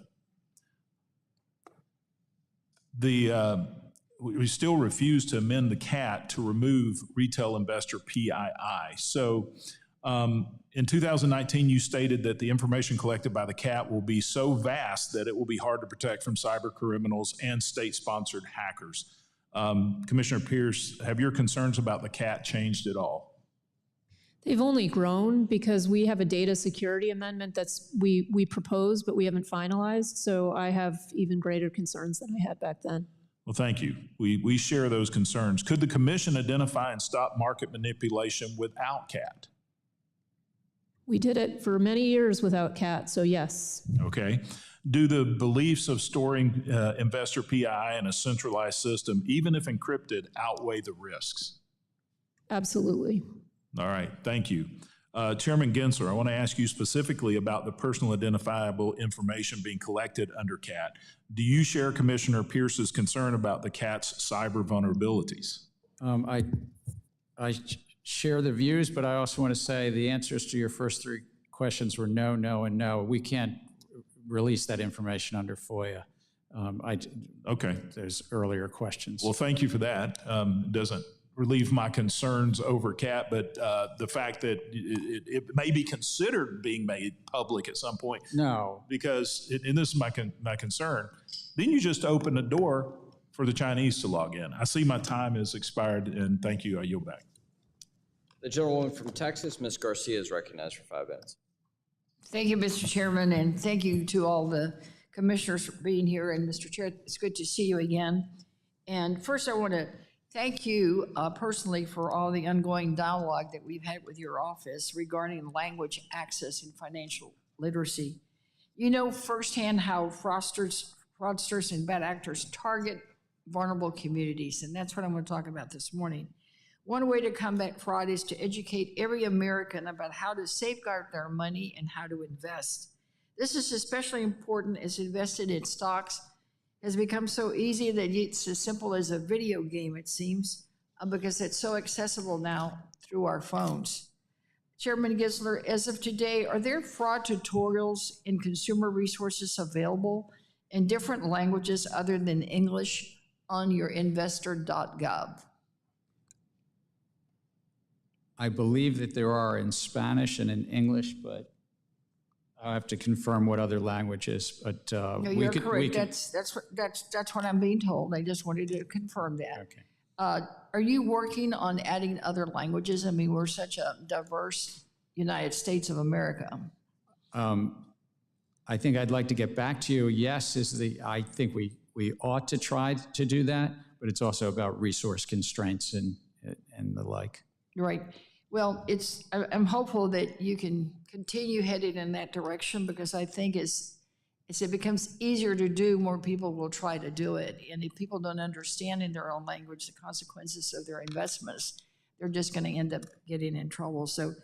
we still refuse to amend the CAT to remove retail investor PII. So in 2019, you stated that the information collected by the CAT will be so vast that it will be hard to protect from cyber criminals and state-sponsored hackers. Commissioner Pierce, have your concerns about the CAT changed at all? They've only grown because we have a data security amendment we proposed, but we haven't finalized. So I have even greater concerns than I had back then. Well, thank you. We share those concerns. Could the commission identify and stop market manipulation without CAT? We did it for many years without CAT, so yes. Okay. Do the beliefs of storing investor PI in a centralized system, even if encrypted, outweigh the risks? Absolutely. All right, thank you. Chairman Gensler, I want to ask you specifically about the personal identifiable information being collected under CAT. Do you share Commissioner Pierce's concern about the CAT's cyber vulnerabilities? I share the views, but I also want to say the answers to your first three questions were no, no, and no. We can't release that information under FOIA. Okay. There's earlier questions. Well, thank you for that. Doesn't relieve my concerns over CAT, but the fact that it may be considered being made public at some point. No. Because, and this is my concern, then you just open the door for the Chinese to log in. I see my time has expired, and thank you. I yield back. The gentlewoman from Texas, Ms. Garcia, is recognized for 5 minutes. Thank you, Mr. Chairman, and thank you to all the commissioners for being here. And Mr. Chair, it's good to see you again. And first, I want to thank you personally for all the ongoing dialogue that we've had with your office regarding language access and financial literacy. You know firsthand how fraudsters and bad actors target vulnerable communities, and that's what I'm going to talk about this morning. One way to combat fraud is to educate every American about how to safeguard their money and how to invest. This is especially important as invested in stocks has become so easy that it's as simple as a video game, it seems, because it's so accessible now through our phones. Chairman Gensler, as of today, are there fraud tutorials and consumer resources available in different languages other than English on your investor.gov? I believe that there are in Spanish and in English, but I have to confirm what other languages. But no, you're correct. That's what I'm being told. I just wanted to confirm that. Okay. Are you working on adding other languages? I mean, we're such a diverse United States of America. I think I'd like to get back to you. Yes, I think we ought to try to do that, but it's also about resource constraints and the like. Right. Well, I'm hopeful that you can continue headed in that direction, because I think as it becomes easier to do, more people will try to do it. And if people don't understand in their own language the consequences of their investments, they're just going to end up getting in trouble. So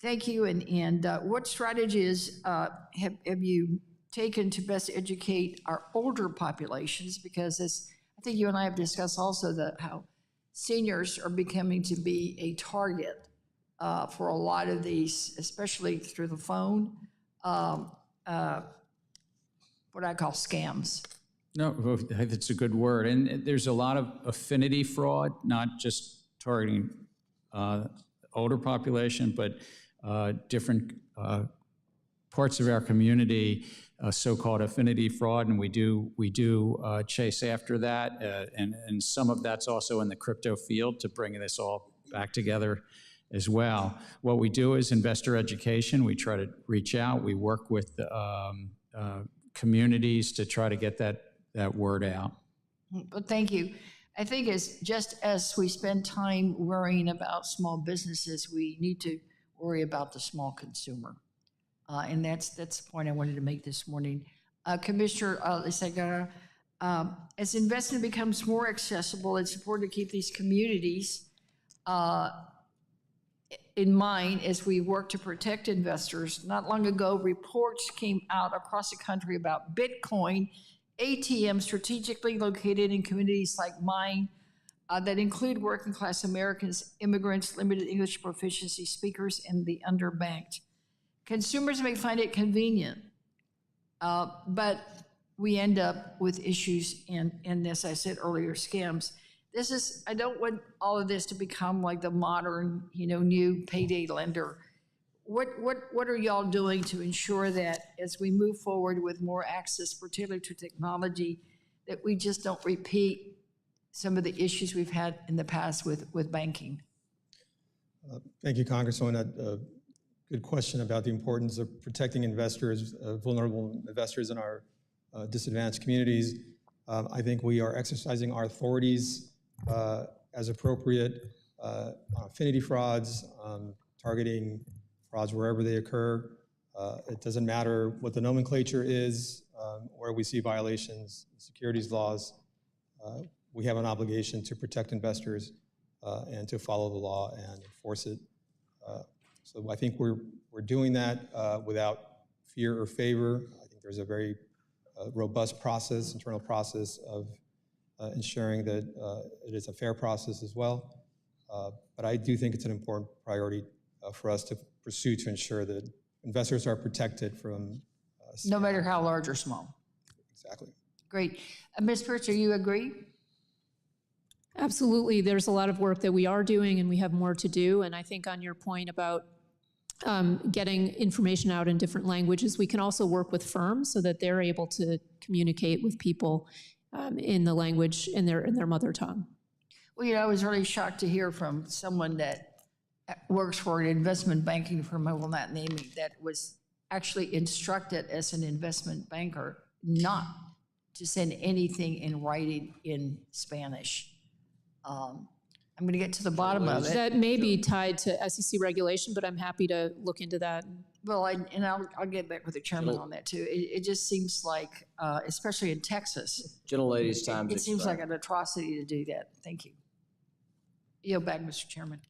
thank you. And what strategies have you taken to best educate our older populations? Because as I think you and I have discussed also how seniors are becoming to be a target for a lot of these, especially through the phone, what I call scams. No, that's a good word. And there's a lot of affinity fraud, not just targeting older population, but different parts of our community, so-called affinity fraud, and we do chase after that, and some of that's also in the crypto field to bring this all back together as well. What we do is investor education. We try to reach out. We work with communities to try to get that word out. Well, thank you. I think it's just as we spend time worrying about small businesses, we need to worry about the small consumer. And that's the point I wanted to make this morning. Commissioner Lisagara, as investment becomes more accessible, it's important to keep these communities in mind as we work to protect investors. Not long ago, reports came out across the country about Bitcoin ATMs strategically located in communities like mine that include working class Americans, immigrants, limited English proficiency speakers, and the underbanked. Consumers may find it convenient, but we end up with issues and as I said earlier, scams. I don't want all of this to become like the modern, new payday lender. What are y'all doing to ensure that as we move forward with more access, particularly to technology, that we just don't repeat some of the issues we've had in the past with banking? Thank you, Congresswoman. A good question about the importance of protecting investors, vulnerable investors in our disadvantaged communities. I think we are exercising our authorities as appropriate on affinity frauds, targeting frauds wherever they occur. It doesn't matter what the nomenclature is, where we see violations, securities laws. We have an obligation to protect investors and to follow the law and enforce it. So I think we're doing that without fear or favor. I think there's a very robust process, internal process of ensuring that it is a fair process as well. But I do think it's an important priority for us to pursue to ensure that investors are protected from no matter how large or small. Exactly. Great. Ms. Perch, do you agree? Absolutely. There's a lot of work that we are doing and we have more to do. And I think on your point about getting information out in different languages, we can also work with firms so that they're able to communicate with people in the language in their mother tongue. Well, I was really shocked to hear from someone that works for an investment banking firm, I will not name it, that was actually instructed as an investment banker not to send anything in writing in Spanish. I'm going to get to the bottom of it. That may be tied to SEC regulation, but I'm happy to look into that. Well, I'll get back with the chairman on that too. It just seems like, especially in Texas, Gentlelady's time. It seems like an atrocity to do that. Thank you. Yield back, Mr. Chairman.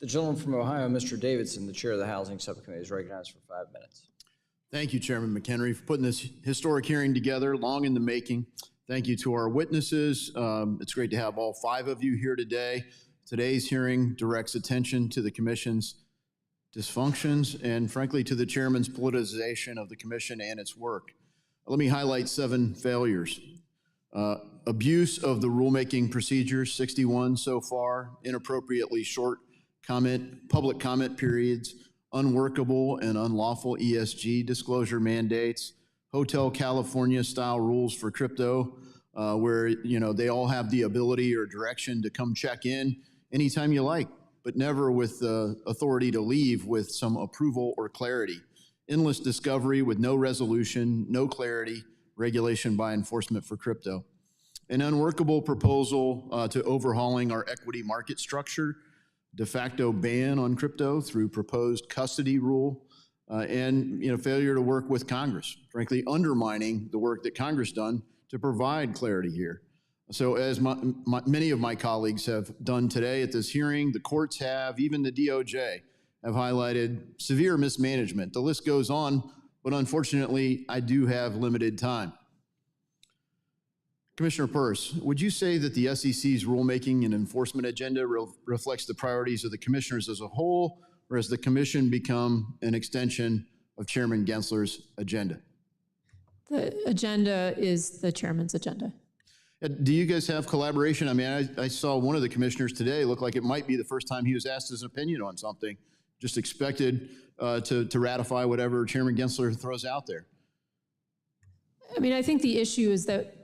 The gentleman from Ohio, Mr. Davidson, the chair of the Housing Subcommittee, is recognized for 5 minutes. Thank you, Chairman McHenry, for putting this historic hearing together, long in the making. Thank you to our witnesses. It's great to have all 5 of you here today. Today's hearing directs attention to the Commission's dysfunctions and, frankly, to the Chairman's politicization of the Commission and its work. Let me highlight 7 failures. Abuse of the rulemaking procedures, 61 so far, inappropriately short public comment periods, unworkable and unlawful ESG disclosure mandates, Hotel California style rules for crypto, where they all have the ability or direction to come check in anytime you like, but never with the authority to leave with some approval or clarity. Endless discovery with no resolution, no clarity, regulation by enforcement for crypto. An unworkable proposal to overhauling our equity market structure, de facto ban on crypto through proposed custody rule, and failure to work with Congress, frankly undermining the work that Congress done to provide clarity here. So as many of my colleagues have done today at this hearing, the courts have, even the DOJ, have highlighted severe mismanagement. The list goes on, but unfortunately, I do have limited time. Commissioner Peirce, would you say that the SEC's rulemaking and enforcement agenda reflects the priorities of the commissioners as a whole, or has the commission become an extension of Chairman Gensler's agenda? The agenda is the chairman's agenda. Do you guys have collaboration? I mean, I saw one of the commissioners today look like it might be the first time he was asked his opinion on something, just expected to ratify whatever Chairman Gensler throws out there. I mean, I think the issue is that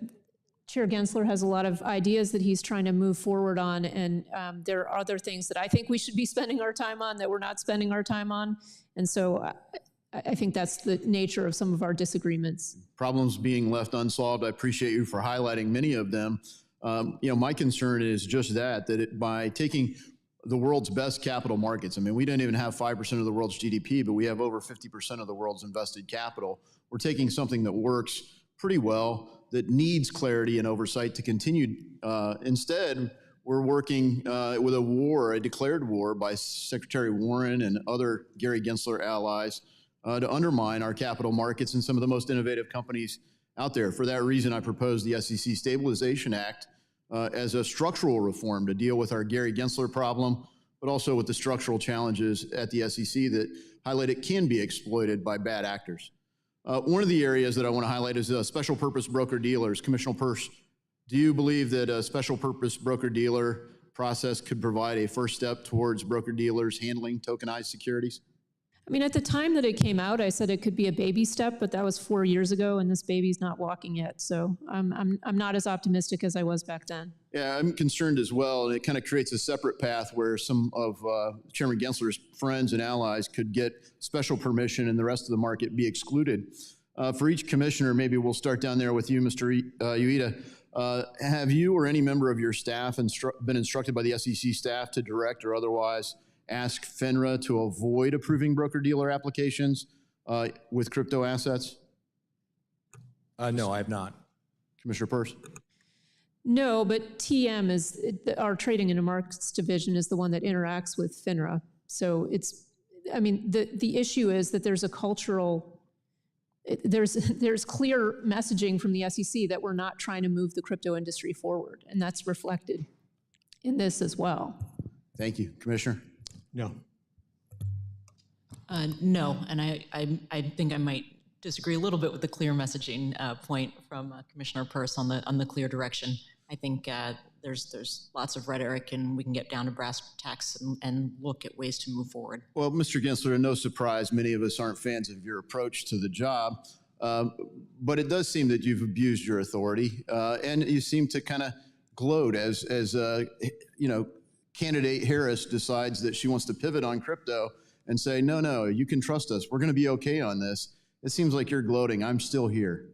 Chair Gensler has a lot of ideas that he's trying to move forward on, and there are other things that I think we should be spending our time on that we're not spending our time on. And so I think that's the nature of some of our disagreements. Problems being left unsolved. I appreciate you for highlighting many of them. My concern is just by taking the world's best capital markets, I mean, we don't even have 5% of the world's GDP, but we have over 50% of the world's invested capital. We're taking something that works pretty well, that needs clarity and oversight to continue. Instead, we're working with a declared war by Secretary Warren and other Gary Gensler allies to undermine our capital markets and some of the most innovative companies out there. For that reason, I propose the SEC Stabilization Act as a structural reform to deal with our Gary Gensler problem, but also with the structural challenges at the SEC that highlight it can be exploited by bad actors. One of the areas that I want to highlight is special purpose broker-dealers. Commissioner Peirce, do you believe that a special purpose broker-dealer process could provide a first step towards broker-dealers handling tokenized securities? I mean, at the time that it came out, I said it could be a baby step, but that was 4 years ago, and this baby's not walking yet. So I'm not as optimistic as I was back then. Yeah, I'm concerned as well, and it kind of creates a separate path where some of Chairman Gensler's friends and allies could get special permission and the rest of the market be excluded. For each commissioner, maybe we'll start down there with you, Mr. Ueda. Have you or any member of your staff been instructed by the SEC staff to direct or otherwise ask FINRA to avoid approving broker-dealer applications with crypto assets? No, I have not. Commissioner Peirce? No, but TM is, our Trading and Markets Division is the one that interacts with FINRA. So the issue is that there's a cultural, there's clear messaging from the SEC that we're not trying to move the crypto industry forward, and that's reflected in this as well. Thank you. Commissioner? No. No, and I think I might disagree a little bit with the clear messaging point from Commissioner Peirce on the clear direction. I think there's lots of rhetoric, and we can get down to brass tacks and look at ways to move forward. Well, Mr. Gensler, no surprise, many of us aren't fans of your approach to the job, but it does seem that you've abused your authority, and you seem to kind of gloat as candidate Harris decides that she wants to pivot on crypto and say, no, you can trust us. We're going to be okay on this. It seems like you're gloating. I'm still here.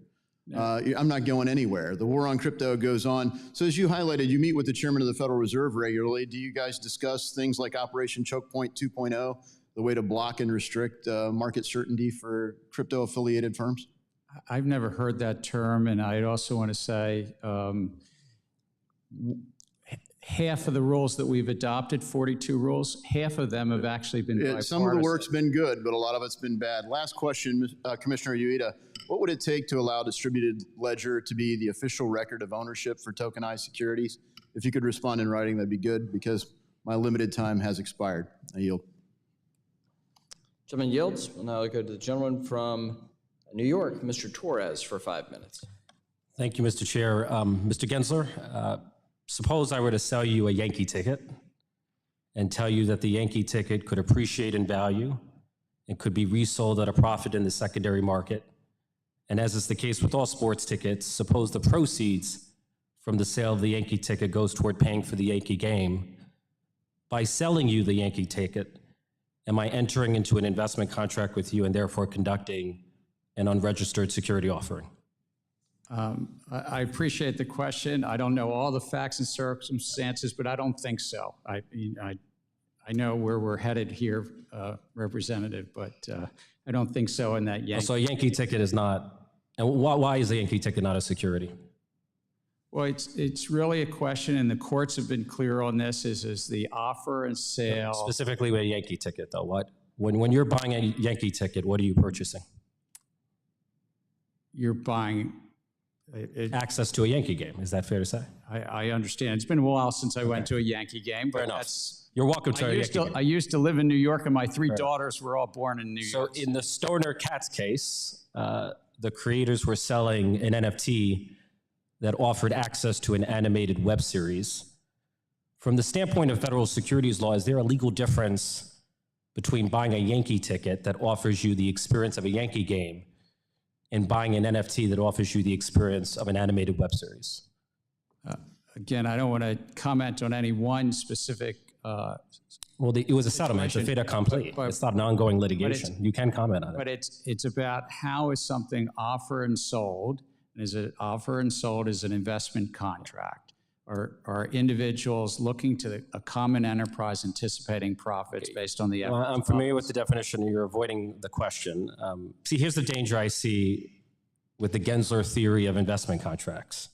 I'm not going anywhere. The war on crypto goes on. So as you highlighted, you meet with the chairman of the Federal Reserve regularly. Do you guys discuss things like Operation Choke Point 2.0, the way to block and restrict market certainty for crypto-affiliated firms? I've never heard that term, and I'd also want to say half of the rules that we've adopted, 42 rules, half of them have actually been bipartisan. Some of the work's been good, but a lot of it's been bad. Last question, Commissioner Ueda. What would it take to allow distributed ledger to be the official record of ownership for tokenized securities? If you could respond in writing, that'd be good, because my limited time has expired. I yield. Gentleman yields. We'll now go to the gentleman from New York, Mr. Torres, for 5 minutes. Thank you, Mr. Chair. Mr. Gensler, suppose I were to sell you a Yankee ticket and tell you that the Yankee ticket could appreciate in value and could be resold at a profit in the secondary market. And as is the case with all sports tickets, suppose the proceeds from the sale of the Yankee ticket goes toward paying for the Yankee game. By selling you the Yankee ticket, am I entering into an investment contract with you and therefore conducting an unregistered security offering? I appreciate the question. I don't know all the facts and circumstances, but I don't think so. I know where we're headed here, Representative, but I don't think so in that Yankee. So a Yankee ticket is not, and why is the Yankee ticket not a security? Well, it's really a question, and the courts have been clear on this, is the offer and sale. Specifically with a Yankee ticket, though, when you're buying a Yankee ticket, what are you purchasing? You're buying access to a Yankee game. Is that fair to say? I understand. It's been a while since I went to a Yankee game, but you're welcome to a Yankee game. I used to live in New York, and my three daughters were all born in New York. So in the Stoner Cats case, the creators were selling an NFT that offered access to an animated web series. From the standpoint of federal securities law, is there a legal difference between buying a Yankee ticket that offers you the experience of a Yankee game and buying an NFT that offers you the experience of an animated web series? Again, I don't want to comment on any one specific Well, it was a settlement, a fait accompli. It's not an ongoing litigation. You can comment on it. But it's about how is something offered and sold, and is it offered and sold as an investment contract? Or are individuals looking to a common enterprise anticipating profits based on the Well, I'm familiar with the definition. You're avoiding the question. See, here's the danger I see with the Gensler theory of investment contracts.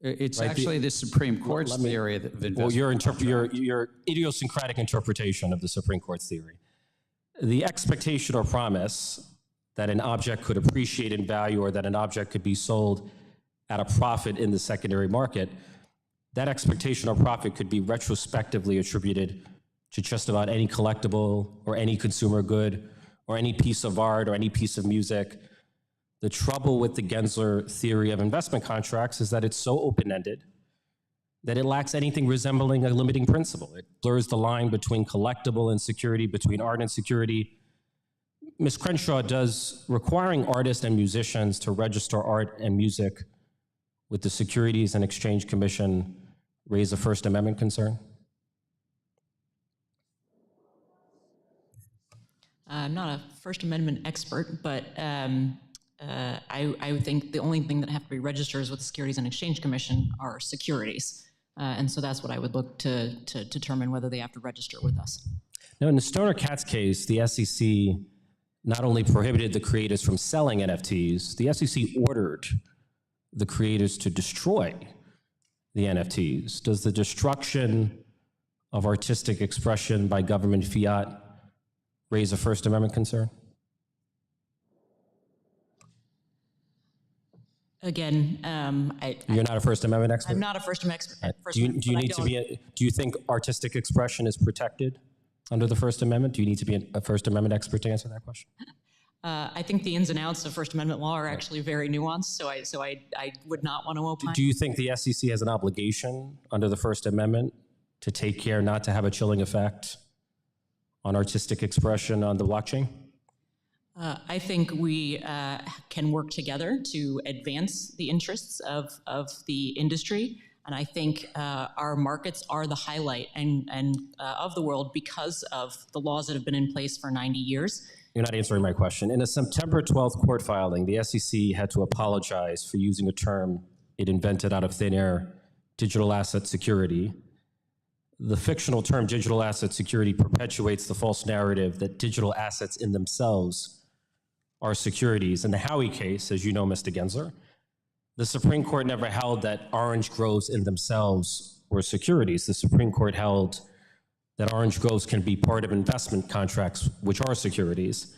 It's right? Actually the Supreme Court's theory of investment. Well, your idiosyncratic interpretation of the Supreme Court's theory. The expectation or promise that an object could appreciate in value or that an object could be sold at a profit in the secondary market, that expectation or profit could be retrospectively attributed to just about any collectible or any consumer good or any piece of art or any piece of music. The trouble with the Gensler theory of investment contracts is that it's so open-ended that it lacks anything resembling a limiting principle. It blurs the line between collectible and security, between art and security. Ms. Crenshaw, does requiring artists and musicians to register art and music with the Securities and Exchange Commission raise a First Amendment concern? I'm not a First Amendment expert, but I think the only thing that have to be registered with the Securities and Exchange Commission are securities. And so that's what I would look to determine whether they have to register with us. Now, in the Stoner Katz case, the SEC not only prohibited the creators from selling NFTs, the SEC ordered the creators to destroy the NFTs. Does the destruction of artistic expression by government fiat raise a First Amendment concern? Again, you're not a First Amendment expert? I'm not a First Amendment expert. Do you think artistic expression is protected under the First Amendment? Do you need to be a First Amendment expert to answer that question? I think the ins and outs of First Amendment law are actually very nuanced, so I would not want to opine. Do you think the SEC has an obligation under the First Amendment to take care not to have a chilling effect on artistic expression on the blockchain? I think we can work together to advance the interests of the industry, and I think our markets are the highlight of the world because of the laws that have been in place for 90 years. You're not answering my question. In a September 12th court filing, the SEC had to apologize for using a term it invented out of thin air, digital asset security. The fictional term digital asset security perpetuates the false narrative that digital assets in themselves are securities. In the Howey case, as you know, Mr. Gensler, the Supreme Court never held that orange groves in themselves were securities. The Supreme Court held that orange groves can be part of investment contracts, which are securities.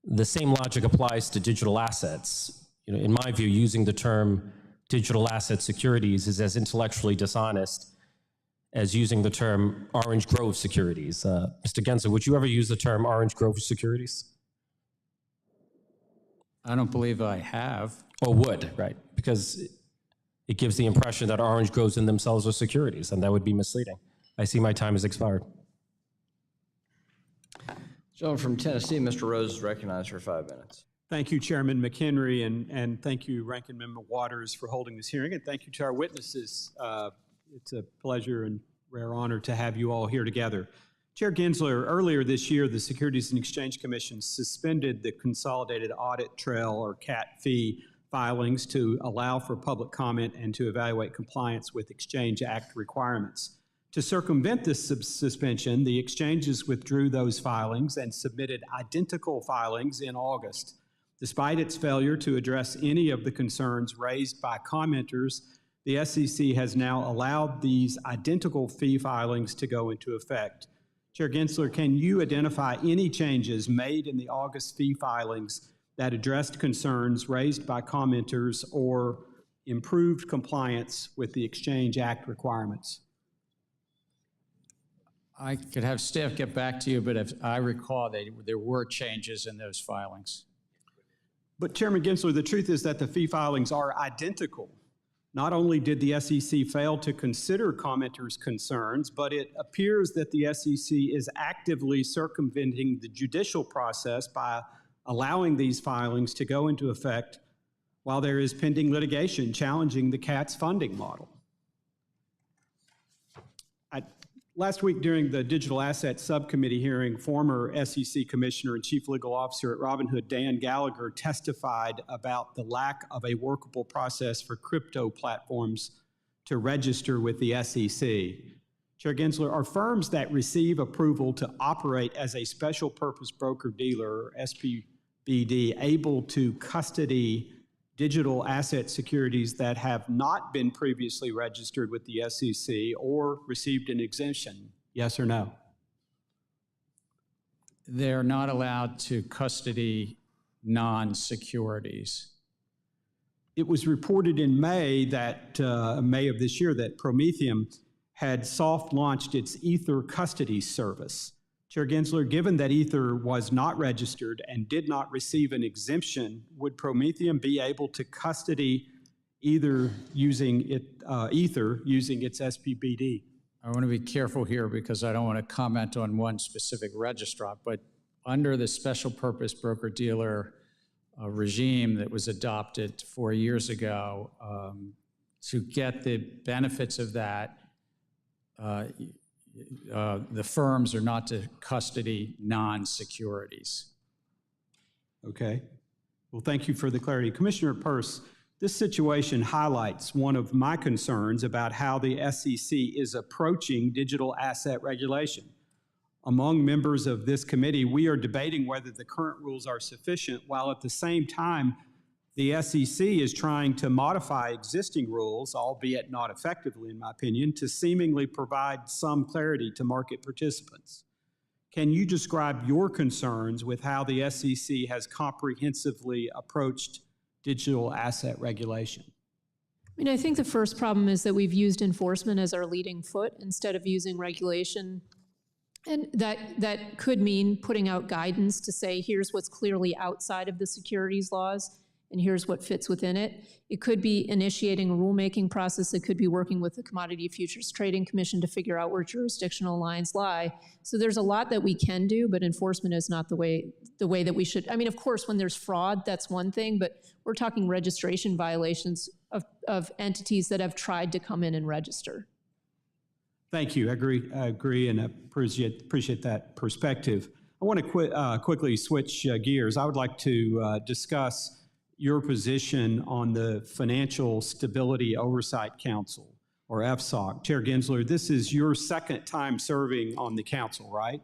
The same logic applies to digital assets. You know, in my view, using the term digital asset securities is as intellectually dishonest as using the term orange grove securities. Mr. Gensler, would you ever use the term orange grove securities? I don't believe I have. Or would, right? Because it gives the impression that orange groves in themselves are securities, and that would be misleading. I see my time has expired. Gentleman from Tennessee, Mr. Rose, is recognized for 5 minutes. Thank you, Chairman McHenry, and thank you, Ranking Member Waters, for holding this hearing, and thank you to our witnesses. It's a pleasure and rare honor to have you all here together. Chair Gensler, earlier this year, the Securities and Exchange Commission suspended the Consolidated Audit Trail, or CAT fee, filings to allow for public comment and to evaluate compliance with Exchange Act requirements. To circumvent this suspension, the exchanges withdrew those filings and submitted identical filings in August. Despite its failure to address any of the concerns raised by commenters, the SEC has now allowed these identical fee filings to go into effect. Chair Gensler, can you identify any changes made in the August fee filings that addressed concerns raised by commenters or improved compliance with the Exchange Act requirements? I could have staff get back to you, but if I recall, there were changes in those filings. But Chairman Gensler, the truth is that the fee filings are identical. Not only did the SEC fail to consider commenters' concerns, but it appears that the SEC is actively circumventing the judicial process by allowing these filings to go into effect while there is pending litigation challenging the CAT's funding model. Last week during the Digital Asset Subcommittee hearing, former SEC Commissioner and Chief Legal Officer at Robinhood, Dan Gallagher, testified about the lack of a workable process for crypto platforms to register with the SEC. Chair Gensler, are firms that receive approval to operate as a special purpose broker-dealer, or SPBD, able to custody digital asset securities that have not been previously registered with the SEC or received an exemption? Yes or no? They're not allowed to custody non-securities. It was reported in May of this year that Prometheum had soft launched its Ether custody service. Chair Gensler, given that Ether was not registered and did not receive an exemption, would Prometheum be able to custody Ether using its SPBD? I want to be careful here because I don't want to comment on one specific registrant, but under the special purpose broker-dealer regime that was adopted 4 years ago, to get the benefits of that, the firms are not to custody non-securities. Okay. Well, thank you for the clarity. Commissioner Peirce, this situation highlights one of my concerns about how the SEC is approaching digital asset regulation. Among members of this committee, we are debating whether the current rules are sufficient, while at the same time, the SEC is trying to modify existing rules, albeit not effectively, in my opinion, to seemingly provide some clarity to market participants. Can you describe your concerns with how the SEC has comprehensively approached digital asset regulation? I mean, I think the first problem is that we've used enforcement as our leading foot instead of using regulation. And that could mean putting out guidance to say, here's what's clearly outside of the securities laws, and here's what fits within it. It could be initiating a rulemaking process. It could be working with the Commodity Futures Trading Commission to figure out where jurisdictional lines lie. So there's a lot that we can do, but enforcement is not the way that we should. I mean, of course, when there's fraud, that's one thing, but we're talking registration violations of entities that have tried to come in and register. Thank you. I agree and appreciate that perspective. I want to quickly switch gears. I would like to discuss your position on the Financial Stability Oversight Council, or FSOC. Chair Gensler, this is your second time serving on the council, right?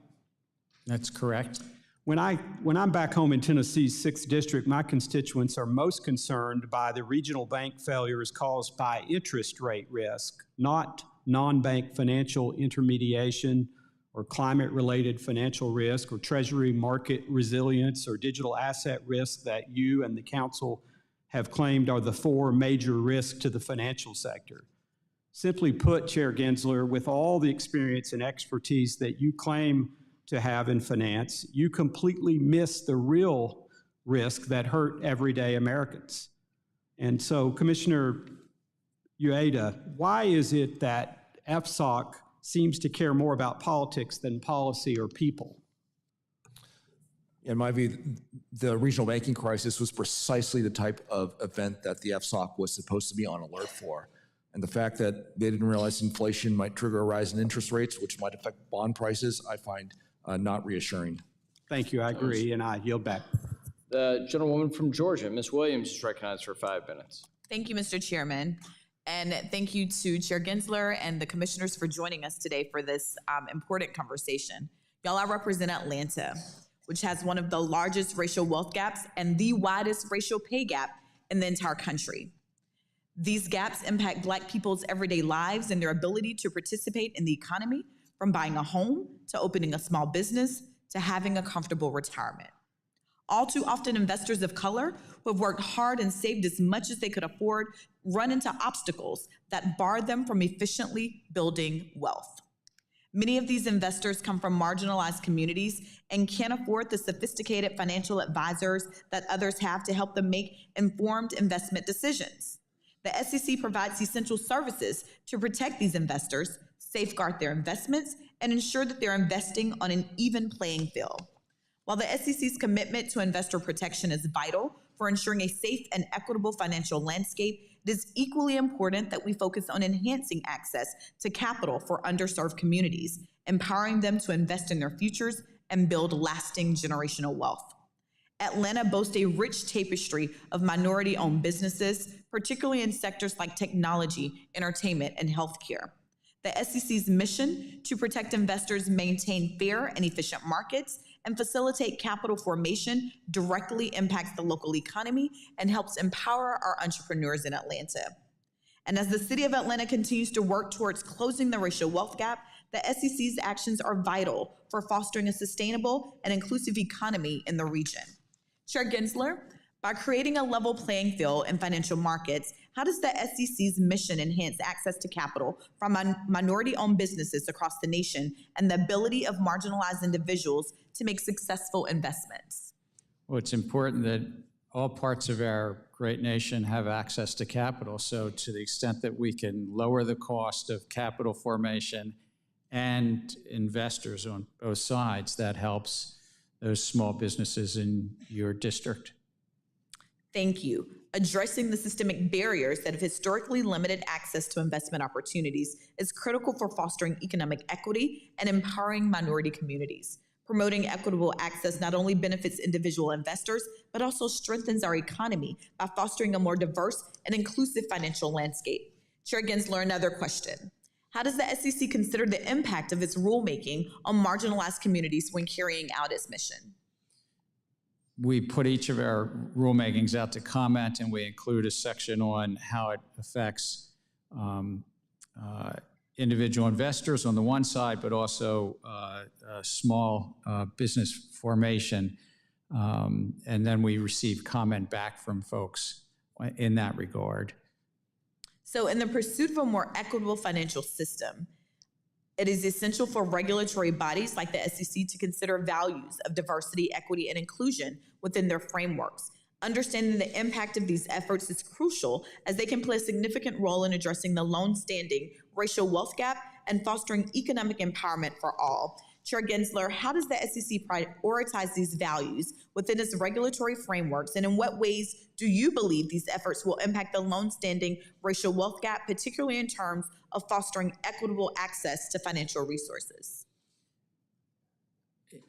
That's correct. When I'm back home in Tennessee's 6th District, my constituents are most concerned by the regional bank failures caused by interest rate risk, not non-bank financial intermediation or climate-related financial risk or treasury market resilience or digital asset risk that you and the council have claimed are the 4 major risks to the financial sector. Simply put, Chair Gensler, with all the experience and expertise that you claim to have in finance, you completely miss the real risk that hurt everyday Americans. And so, Commissioner Ueda, why is it that FSOC seems to care more about politics than policy or people? In my view, the regional banking crisis was precisely the type of event that the FSOC was supposed to be on alert for. And the fact that they didn't realize inflation might trigger a rise in interest rates, which might affect bond prices, I find not reassuring. Thank you. I agree, and I yield back. The gentlewoman from Georgia, Ms. Williams, is recognized for 5 minutes. Thank you, Mr. Chairman. And thank you to Chair Gensler and the commissioners for joining us today for this important conversation. Y'all, I represent Atlanta, which has one of the largest racial wealth gaps and the widest racial pay gap in the entire country. These gaps impact Black people's everyday lives and their ability to participate in the economy, from buying a home to opening a small business to having a comfortable retirement. All too often, investors of color who have worked hard and saved as much as they could afford run into obstacles that bar them from efficiently building wealth. Many of these investors come from marginalized communities and can't afford the sophisticated financial advisors that others have to help them make informed investment decisions. The SEC provides essential services to protect these investors, safeguard their investments, and ensure that they're investing on an even playing field. While the SEC's commitment to investor protection is vital for ensuring a safe and equitable financial landscape, it is equally important that we focus on enhancing access to capital for underserved communities, empowering them to invest in their futures and build lasting generational wealth. Atlanta boasts a rich tapestry of minority-owned businesses, particularly in sectors like technology, entertainment, and healthcare. The SEC's mission to protect investors, maintain fair and efficient markets, and facilitate capital formation directly impacts the local economy and helps empower our entrepreneurs in Atlanta. And as the city of Atlanta continues to work towards closing the racial wealth gap, the SEC's actions are vital for fostering a sustainable and inclusive economy in the region. Chair Gensler, by creating a level playing field in financial markets, how does the SEC's mission enhance access to capital from minority-owned businesses across the nation and the ability of marginalized individuals to make successful investments? Well, it's important that all parts of our great nation have access to capital. So to the extent that we can lower the cost of capital formation and investors on both sides, that helps those small businesses in your district. Thank you. Addressing the systemic barriers that have historically limited access to investment opportunities is critical for fostering economic equity and empowering minority communities. Promoting equitable access not only benefits individual investors, but also strengthens our economy by fostering a more diverse and inclusive financial landscape. Chair Gensler, another question. How does the SEC consider the impact of its rulemaking on marginalized communities when carrying out its mission? We put each of our rulemakings out to comment, and we include a section on how it affects individual investors on the one side, but also small business formation. And then we receive comment back from folks in that regard. So in the pursuit of a more equitable financial system, it is essential for regulatory bodies like the SEC to consider values of diversity, equity, and inclusion within their frameworks. Understanding the impact of these efforts is crucial as they can play a significant role in addressing the long-standing racial wealth gap and fostering economic empowerment for all. Chair Gensler, how does the SEC prioritize these values within its regulatory frameworks, and in what ways do you believe these efforts will impact the long-standing racial wealth gap, particularly in terms of fostering equitable access to financial resources?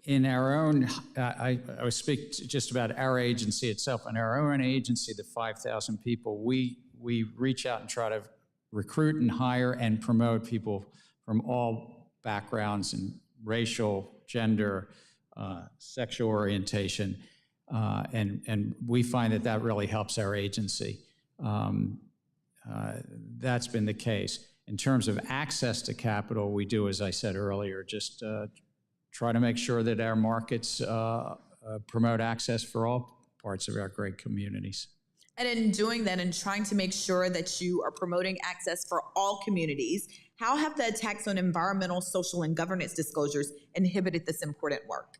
In our own, I would speak just about our agency itself. In our own agency, the 5,000 people, we reach out and try to recruit and hire and promote people from all backgrounds and racial, gender, sexual orientation, and we find that that really helps our agency. That's been the case. In terms of access to capital, we do, as I said earlier, just try to make sure that our markets promote access for all parts of our great communities. And in doing that and trying to make sure that you are promoting access for all communities, how have the attacks on environmental, social, and governance disclosures inhibited this important work?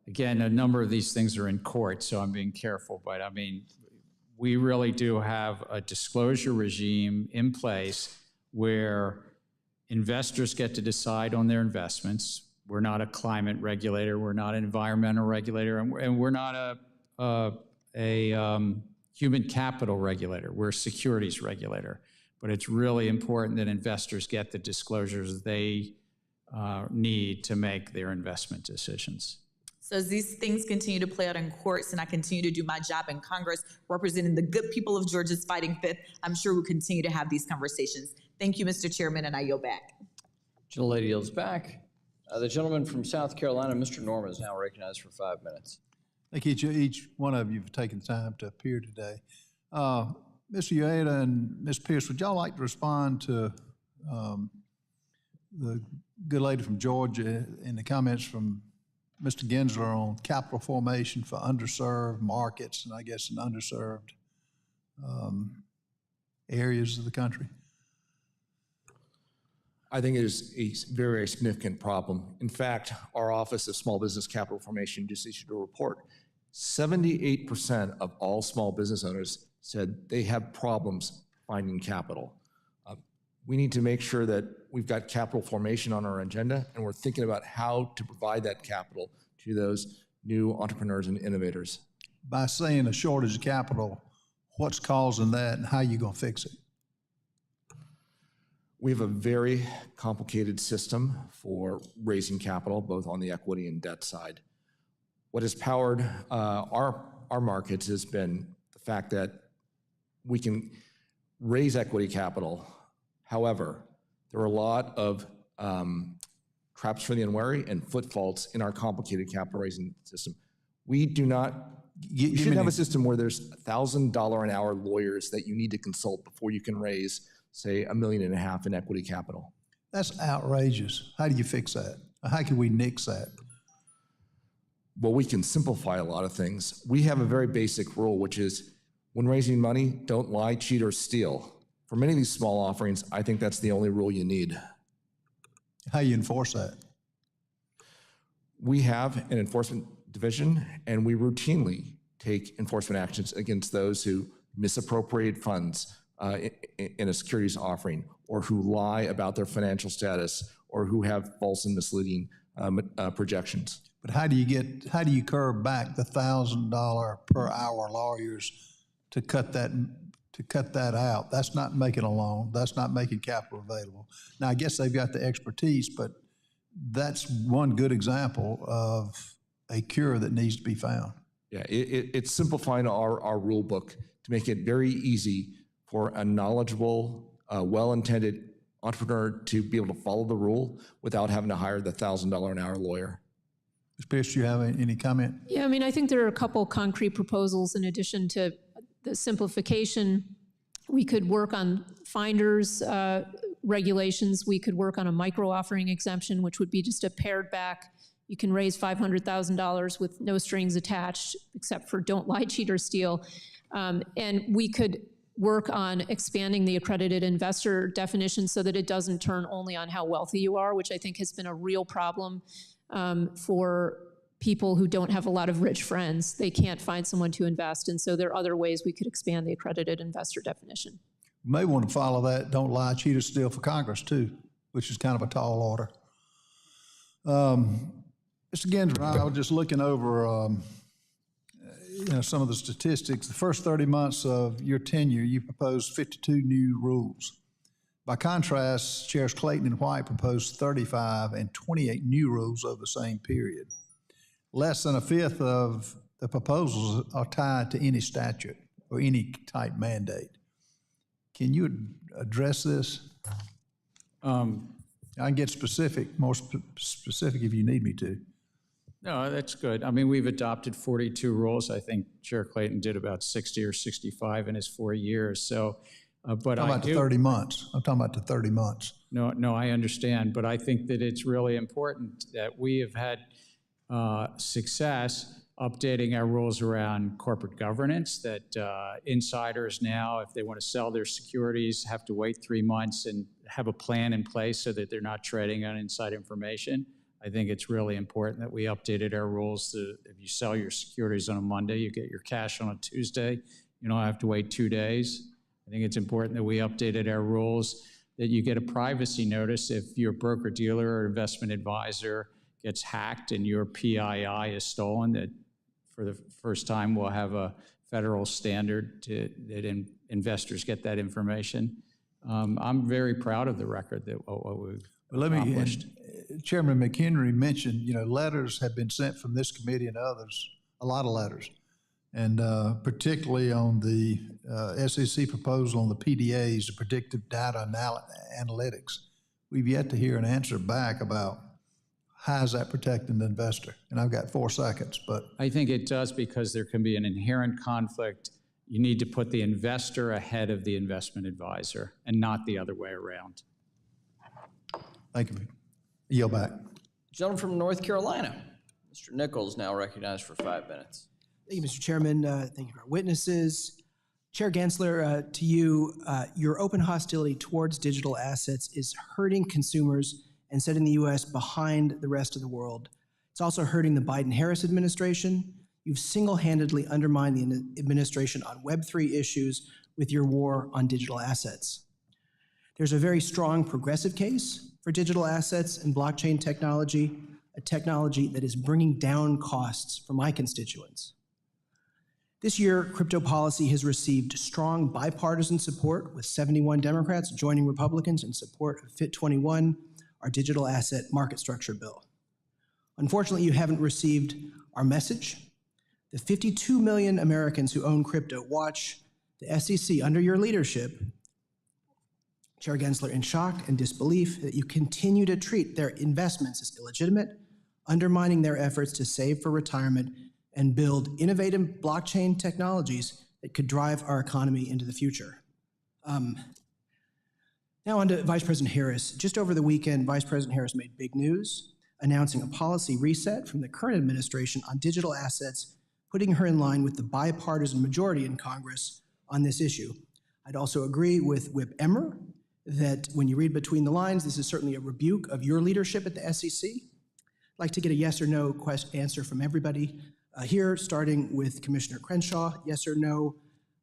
Again, a number of these things are in court, so I'm being careful, but I mean, we really do have a disclosure regime in place where investors get to decide on their investments. We're not a climate regulator, we're not an environmental regulator, and we're not a human capital regulator. We're a securities regulator. But it's really important that investors get the disclosures they need to make their investment decisions. So as these things continue to play out in courts and I continue to do my job in Congress representing the good people of Georgia's fighting fifth, I'm sure we'll continue to have these conversations. Thank you, Mr. Chairman, and I yield back. Gentlelady yields back. The gentleman from South Carolina, Mr. Norman, is now recognized for 5 minutes. Thank you, each one of you for taking time to appear today. Mr. Ueda and Ms. Pierce, would y'all like to respond to the good lady from Georgia and the comments from Mr. Gensler on capital formation for underserved markets and I guess in underserved areas of the country? I think it is a very, very significant problem. In fact, our Office of Small Business Capital Formation just issued a report. 78% of all small business owners said they have problems finding capital. We need to make sure that we've got capital formation on our agenda and we're thinking about how to provide that capital to those new entrepreneurs and innovators. by saying a shortage of capital, what's causing that and how you going to fix it? We have a very complicated system for raising capital, both on the equity and debt side. What has powered our markets has been the fact that we can raise equity capital. However, there are a lot of traps for the unwary and footfalls in our complicated capital raising system. We do not, you should have a system where there's $1,000 an hour lawyers that you need to consult before you can raise, say, $1.5 million in equity capital. That's outrageous. How do you fix that? How can we nix that? Well, we can simplify a lot of things. We have a very basic rule, which is when raising money, don't lie, cheat, or steal. For many of these small offerings, I think that's the only rule you need. How you enforce that? We have an enforcement division, and we routinely take enforcement actions against those who misappropriate funds in a securities offering, or who lie about their financial status, or who have false and misleading projections. But how do you curb back the $1,000 per hour lawyers to cut that out? That's not making a loan. That's not making capital available. Now, I guess they've got the expertise, but that's one good example of a cure that needs to be found. Yeah, it's simplifying our rule book to make it very easy for a knowledgeable, well-intended entrepreneur to be able to follow the rule without having to hire the $1,000 an hour lawyer. Ms. Pierce, do you have any comment? Yeah, I mean, I think there are a couple concrete proposals in addition to the simplification. We could work on finders regulations. We could work on a micro offering exemption, which would be just a pared back. You can raise $500,000 with no strings attached, except for don't lie, cheat, or steal. And we could work on expanding the accredited investor definition so that it doesn't turn only on how wealthy you are, which I think has been a real problem for people who don't have a lot of rich friends. They can't find someone to invest. And so there are other ways we could expand the accredited investor definition. You may want to follow that don't lie, cheat, or steal for Congress too, which is kind of a tall order. Mr. Gensler, I was just looking over some of the statistics. The first 30 months of your tenure, you proposed 52 new rules. By contrast, Chairs Clayton and White proposed 35 and 28 new rules over the same period. Less than a fifth of the proposals are tied to any statute or any type mandate. Can you address this? I can get specific, more specific if you need me to. No, that's good. I mean, we've adopted 42 rules. I think Chair Clayton did about 60 or 65 in his 4 years. So, but I'm talking about the 30 months. I'm talking about the 30 months. No, I understand. But I think that it's really important that we have had success updating our rules around corporate governance, that insiders now, if they want to sell their securities, have to wait 3 months and have a plan in place so that they're not trading on inside information. I think it's really important that we updated our rules to, if you sell your securities on a Monday, you get your cash on a Tuesday. You don't have to wait 2 days. I think it's important that we updated our rules that you get a privacy notice if your broker-dealer or investment advisor gets hacked and your PII is stolen, that for the first time we'll have a federal standard that investors get that information. I'm very proud of the record that what we've accomplished. Chairman McHenry mentioned, letters have been sent from this committee and others, a lot of letters, and particularly on the SEC proposal on the PDAs, the predictive data analytics. We've yet to hear an answer back about how is that protecting the investor? And I've got 4 seconds, but. I think it does because there can be an inherent conflict. You need to put the investor ahead of the investment advisor and not the other way around. Thank you. Yield back. Gentleman from North Carolina, Mr. Nichols, now recognized for 5 minutes. Thank you, Mr. Chairman. Thank you to our witnesses. Chair Gensler, to you, your open hostility towards digital assets is hurting consumers and setting the U.S. behind the rest of the world. It's also hurting the Biden-Harris administration. You've single-handedly undermined the administration on Web3 issues with your war on digital assets. There's a very strong progressive case for digital assets and blockchain technology, a technology that is bringing down costs for my constituents. This year, crypto policy has received strong bipartisan support, with 71 Democrats joining Republicans in support of FIT 21, our digital asset market structure bill. Unfortunately, you haven't received our message. The 52 million Americans who own crypto watch the SEC under your leadership, Chair Gensler, in shock and disbelief that you continue to treat their investments as illegitimate, undermining their efforts to save for retirement and build innovative blockchain technologies that could drive our economy into the future. Now on to Vice President Harris. Just over the weekend, Vice President Harris made big news, announcing a policy reset from the current administration on digital assets, putting her in line with the bipartisan majority in Congress on this issue. I'd also agree with Whip Emmer that when you read between the lines, this is certainly a rebuke of your leadership at the SEC. I'd like to get a yes or no answer from everybody here, starting with Commissioner Crenshaw. Yes or no?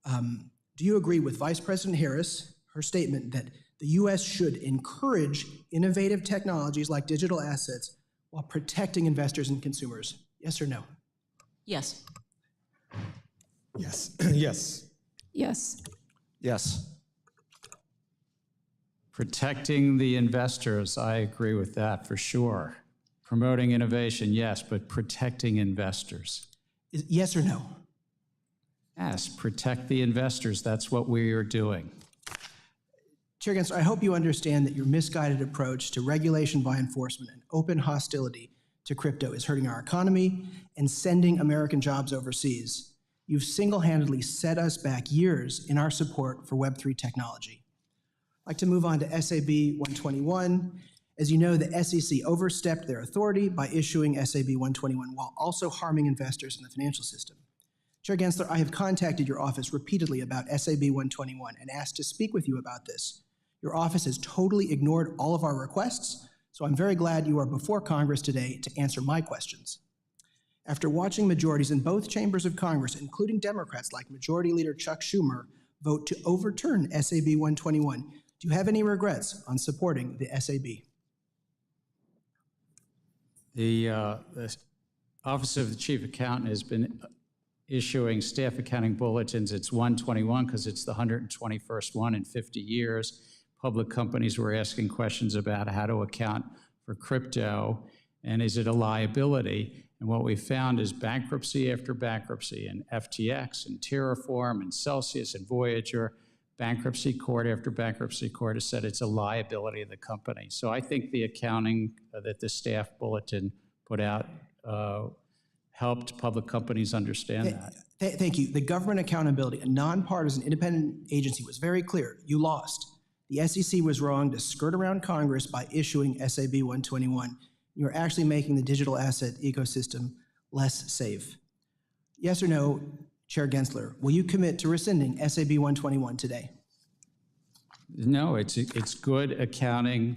Do you agree with Vice President Harris, her statement that the U.S. should encourage innovative technologies like digital assets while protecting investors and consumers? Yes or no? Yes. Yes. Yes. Yes. Yes. Protecting the investors, I agree with that for sure. Promoting innovation, yes, but protecting investors. Yes or no? Yes, protect the investors. That's what we are doing. Chair Gensler, I hope you understand that your misguided approach to regulation by enforcement and open hostility to crypto is hurting our economy and sending American jobs overseas. You've single-handedly set us back years in our support for Web3 technology. I'd like to move on to SAB 121. As you know, the SEC overstepped their authority by issuing SAB 121 while also harming investors in the financial system. Chair Gensler, I have contacted your office repeatedly about SAB 121 and asked to speak with you about this. Your office has totally ignored all of our requests, so I'm very glad you are before Congress today to answer my questions. After watching majorities in both chambers of Congress, including Democrats like Majority Leader Chuck Schumer, vote to overturn SAB 121, do you have any regrets on supporting the SAB? The Office of the Chief Accountant has been issuing staff accounting bulletins. It's 121 because it's the 121st one in 50 years. Public companies were asking questions about how to account for crypto and is it a liability? And what we found is bankruptcy after bankruptcy, and FTX and Terraform and Celsius and Voyager, bankruptcy court after bankruptcy court has said it's a liability of the company. So I think the accounting that the staff bulletin put out helped public companies understand that. Thank you. The Government Accountability, a nonpartisan independent agency, was very clear. You lost. The SEC was wrong to skirt around Congress by issuing SAB 121. You're actually making the digital asset ecosystem less safe. Yes or no, Chair Gensler, will you commit to rescinding SAB 121 today? No, it's good accounting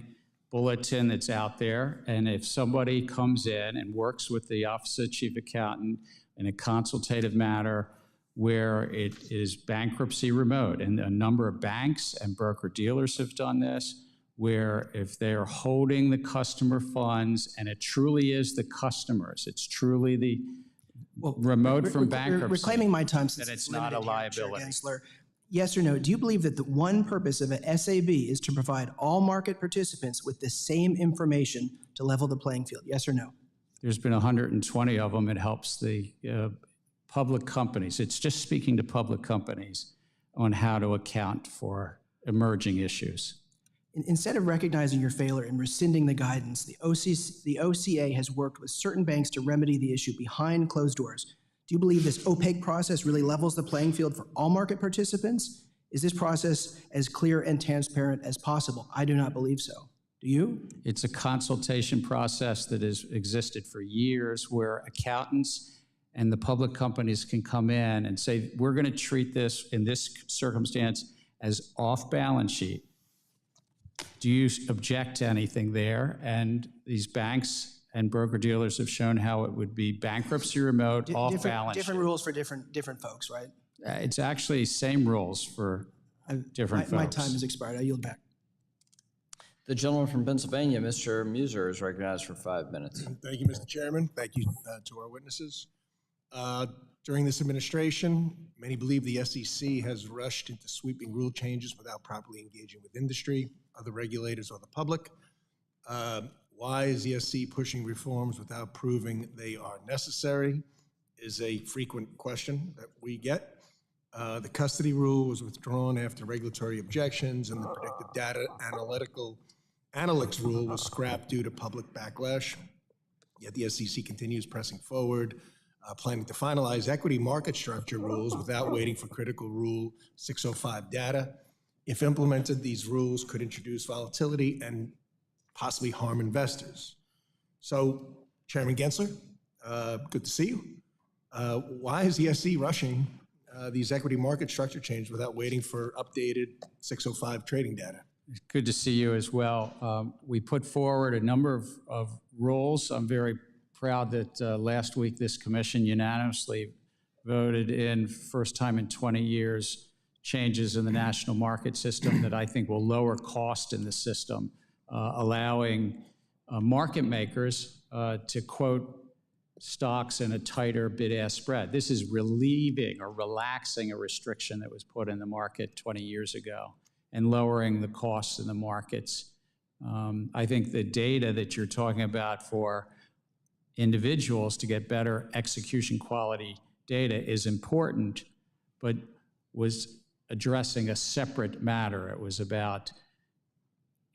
bulletin that's out there. And if somebody comes in and works with the Office of the Chief Accountant in a consultative matter where it is bankruptcy remote, and a number of banks and broker-dealers have done this, where if they're holding the customer funds and it truly is the customers, it's truly the remote from bankruptcy. Reclaiming my time since it's not a liability. Gensler, yes or no, do you believe that the one purpose of an SAB is to provide all market participants with the same information to level the playing field? Yes or no? There's been 120 of them. It helps the public companies. It's just speaking to public companies on how to account for emerging issues. Instead of recognizing your failure and rescinding the guidance, the OCA has worked with certain banks to remedy the issue behind closed doors. Do you believe this opaque process really levels the playing field for all market participants? Is this process as clear and transparent as possible? I do not believe so. Do you? It's a consultation process that has existed for years where accountants and the public companies can come in and say, we're going to treat this in this circumstance as off balance sheet. Do you object to anything there? And these banks and broker-dealers have shown how it would be bankruptcy remote, off balance sheet. Different rules for different folks, right? It's actually same rules for different folks. My time has expired. I yield back. The gentleman from Pennsylvania, Mr. Muser, is recognized for 5 minutes. Thank you, Mr. Chairman. Thank you to our witnesses. Chair During this administration, many believe the SEC has rushed into sweeping rule changes without properly engaging with industry, other regulators, or the public. Why is the SEC pushing reforms without proving they are necessary is a frequent question that we get. The custody rule was withdrawn after regulatory objections, and the predictive data analytics rule was scrapped due to public backlash. Yet the SEC continues pressing forward, planning to finalize equity market structure rules without waiting for critical Rule 605 data. If implemented, these rules could introduce volatility and possibly harm investors. So, Chairman Gensler, good to see you. Why is the SEC rushing these equity market structure changes without waiting for updated 605 trading data? Good to see you as well. We put forward a number of rules. I'm very proud that last week this commission unanimously voted in, first time in 20 years, changes in the national market system that I think will lower cost in the system, allowing market makers to quote stocks in a tighter bid-ask spread. This is relieving or relaxing a restriction that was put in the market 20 years ago and lowering the costs in the markets. I think the data that you're talking about for individuals to get better execution quality data is important, but was addressing a separate matter. It was about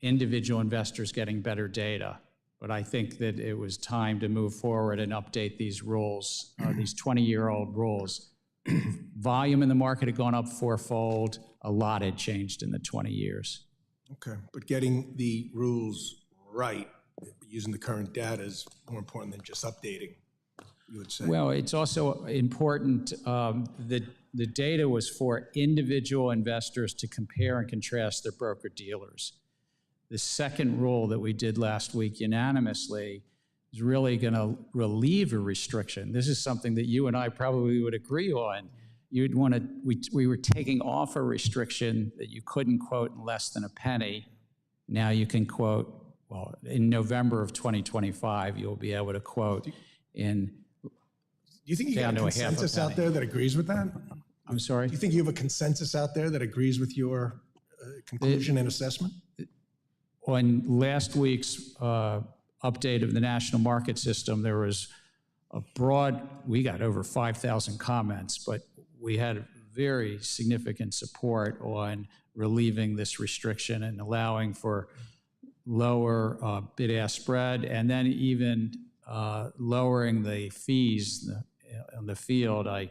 individual investors getting better data. But I think that it was time to move forward and update these rules, these 20-year-old rules. Volume in the market had gone up fourfold. A lot had changed in the 20 years. Okay, but getting the rules right, using the current data, is more important than just updating, you would say. Well, it's also important that the data was for individual investors to compare and contrast their broker-dealers. The second rule that we did last week unanimously is really going to relieve a restriction. This is something that you and I probably would agree on. You'd want to, we were taking off a restriction that you couldn't quote in less than a penny. Now you can quote, well, in November of 2025, you'll be able to quote in Do you think you got a consensus out there that agrees with that? I'm sorry? Do you think you have a consensus out there that agrees with your conclusion and assessment? On last week's update of the national market system, there was a broad, we got over 5,000 comments, but we had very significant support on relieving this restriction and allowing for lower bid-ask spread, and then even lowering the fees on the field. I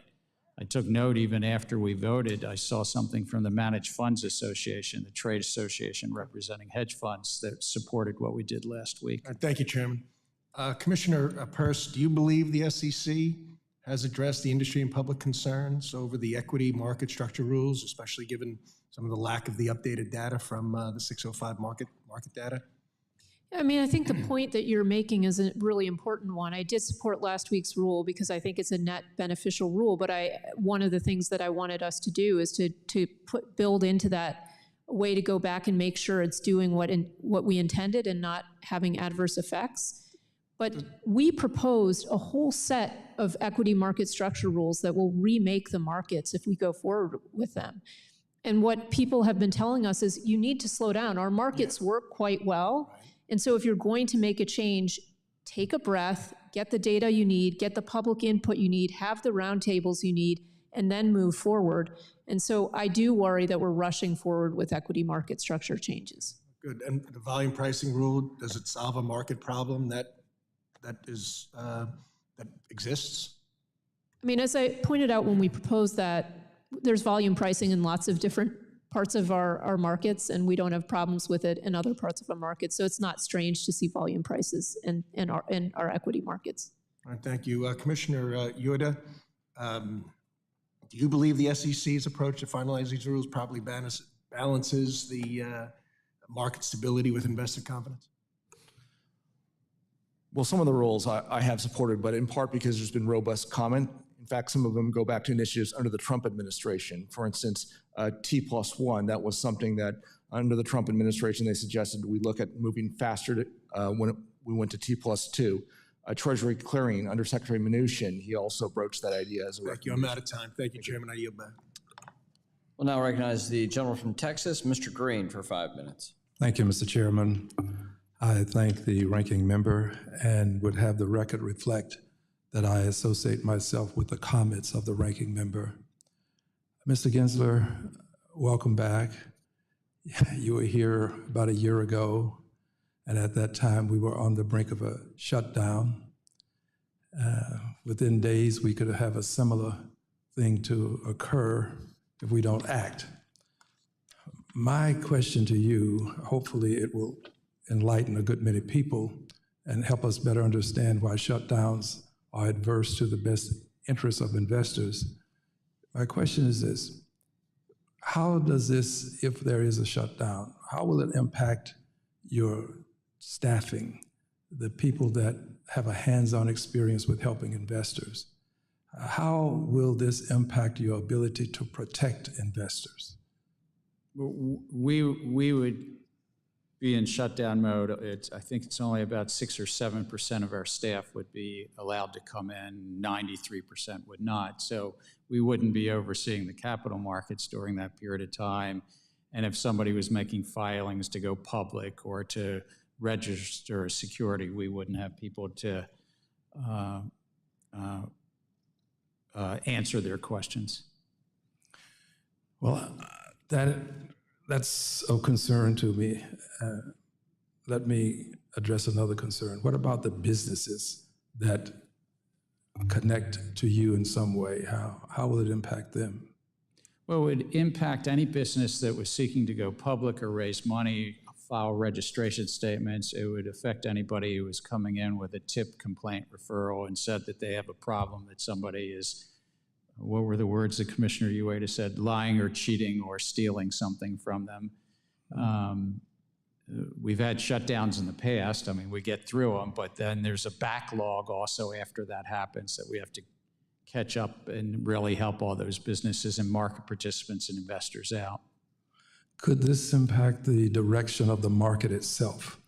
took note even after we voted. I saw something from the Managed Funds Association, the trade association representing hedge funds, that supported what we did last week. Thank you, Chairman. Commissioner Peirce, do you believe the SEC has addressed the industry and public concerns over the equity market structure rules, especially given some of the lack of the updated data from the 605 market data? I mean, I think the point that you're making is a really important one. I did support last week's rule because I think it's a net beneficial rule, but one of the things that I wanted us to do is to build into that a way to go back and make sure it's doing what we intended and not having adverse effects. But we proposed a whole set of equity market structure rules that will remake the markets if we go forward with them. And what people have been telling us is you need to slow down. Our markets work quite well. And so if you're going to make a change, take a breath, get the data you need, get the public input you need, have the roundtables you need, and then move forward. And so I do worry that we're rushing forward with equity market structure changes. Good. And the volume pricing rule, does it solve a market problem that exists? I mean, as I pointed out when we proposed that, there's volume pricing in lots of different parts of our markets, and we don't have problems with it in other parts of our markets. So it's not strange to see volume prices in our equity markets. All right, thank you. Commissioner Ueda, do you believe the SEC's approach to finalize these rules properly balances the market stability with investor confidence? Well, some of the rules I have supported, but in part because there's been robust comment. In fact, some of them go back to initiatives under the Trump administration. For instance, T+1, that was something that under the Trump administration, they suggested we look at moving faster when we went to T+2. Treasury clearing under Secretary Mnuchin, he also broached that idea as a Thank you. I'm out of time. Thank you, Chairman. I yield back. We'll now recognize the gentleman from Texas, Mr. Green, for 5 minutes. Thank you, Mr. Chairman. I thank the ranking member and would have the record reflect that I associate myself with the comments of the ranking member. Mr. Gensler, welcome back. You were here about a year ago, and at that time we were on the brink of a shutdown. Within days, we could have a similar thing to occur if we don't act. My question to you, hopefully it will enlighten a good many people and help us better understand why shutdowns are adverse to the best interests of investors. My question is this: how does this, if there is a shutdown, how will it impact your staffing, the people that have a hands-on experience with helping investors? How will this impact your ability to protect investors? We would be in shutdown mode. I think it's only about 6 or 7% of our staff would be allowed to come in, 93% would not. So we wouldn't be overseeing the capital markets during that period of time. And if somebody was making filings to go public or to register a security, we wouldn't have people to answer their questions. Well, that's of concern to me. Let me address another concern. What about the businesses that connect to you in some way? How will it impact them? Well, it would impact any business that was seeking to go public or raise money, file registration statements. It would affect anybody who was coming in with a tip, complaint, referral, and said that they have a problem, that somebody is, what were the words that Commissioner Ueda said, lying or cheating or stealing something from them. We've had shutdowns in the past. I mean, we get through them, but then there's a backlog also after that happens that we have to catch up and really help all those businesses and market participants and investors out. Could this impact the direction of the market itself?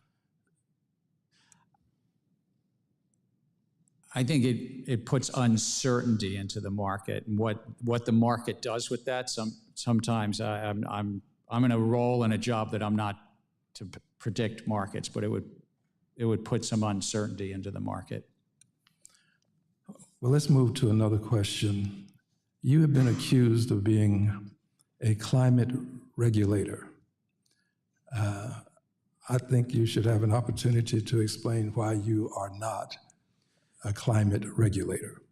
I think it puts uncertainty into the market, and what the market does with that. Sometimes I'm in a role in a job that I'm not to predict markets, but it would put some uncertainty into the market. Well, let's move to another question. You have been accused of being a climate regulator. I think you should have an opportunity to explain why you are not a climate regulator.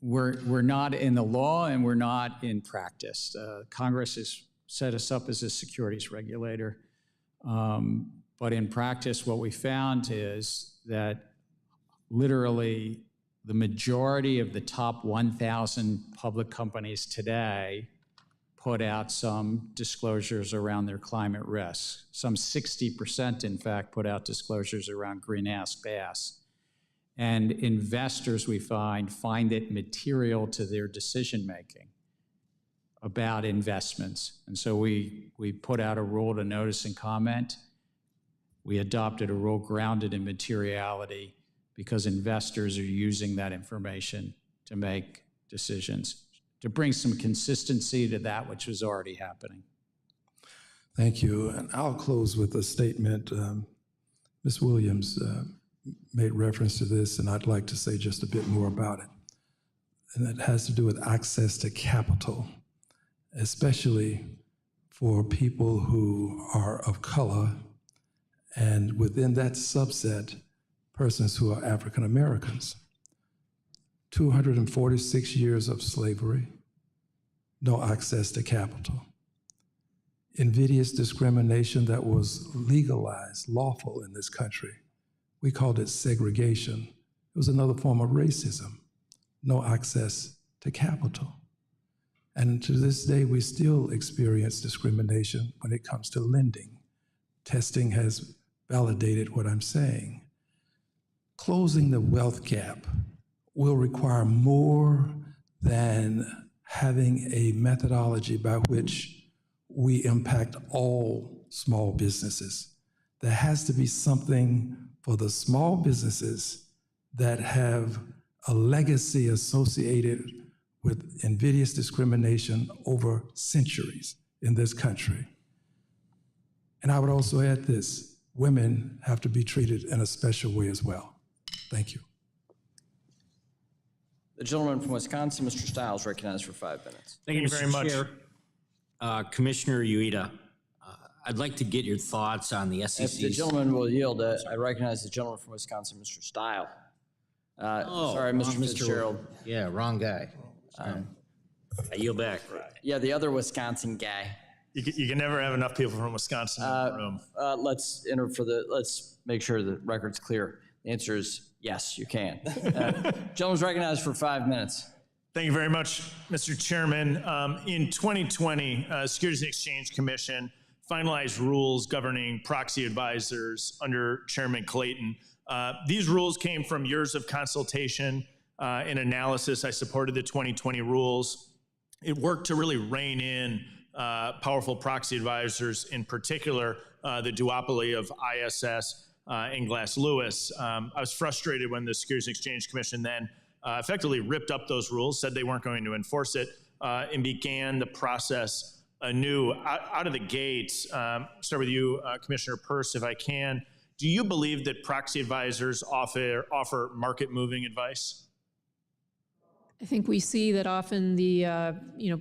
We're not in the law and we're not in practice. Congress has set us up as a securities regulator. But in practice, what we found is that literally the majority of the top 1,000 public companies today put out some disclosures around their climate risks. Some 60%, in fact, put out disclosures around greenhouse gas. And investors, we find it material to their decision-making about investments. And so we put out a rule to notice and comment. We adopted a rule grounded in materiality because investors are using that information to make decisions, to bring some consistency to that which was already happening. Thank you. And I'll close with a statement. Ms. Williams made reference to this, and I'd like to say just a bit more about it. And that has to do with access to capital, especially for people who are of color, and within that subset, persons who are African Americans. 246 years of slavery, no access to capital. Invidious discrimination that was legalized, lawful in this country. We called it segregation. It was another form of racism. No access to capital. And to this day, we still experience discrimination when it comes to lending. Testing has validated what I'm saying. Closing the wealth gap will require more than having a methodology by which we impact all small businesses. There has to be something for the small businesses that have a legacy associated with invidious discrimination over centuries in this country. And I would also add this, women have to be treated in a special way as well. Thank you. The gentleman from Wisconsin, Mr. Stiles, recognized for 5 minutes. Thank you very much. Chair. Commissioner Ueda, I'd like to get your thoughts on the SEC. If the gentleman will yield, I recognize the gentleman from Wisconsin, Mr. Stiles. Sorry, Mr. Fitzgerald. Yeah, wrong guy. I yield back. Yeah, the other Wisconsin guy. You can never have enough people from Wisconsin in the room. Let's make sure the record's clear. The answer is yes, you can. Gentleman's recognized for 5 minutes. Thank you very much, Mr. Chairman. In 2020, Securities and Exchange Commission finalized rules governing proxy advisors under Chairman Clayton. These rules came from years of consultation and analysis. I supported the 2020 rules. It worked to really rein in powerful proxy advisors, in particular, the duopoly of ISS and Glass Lewis. I was frustrated when the Securities and Exchange Commission then effectively ripped up those rules, said they weren't going to enforce it, and began the process anew. Out of the gates, start with you, Commissioner Peirce, if I can. Do you believe that proxy advisors offer market-moving advice? I think we see that often the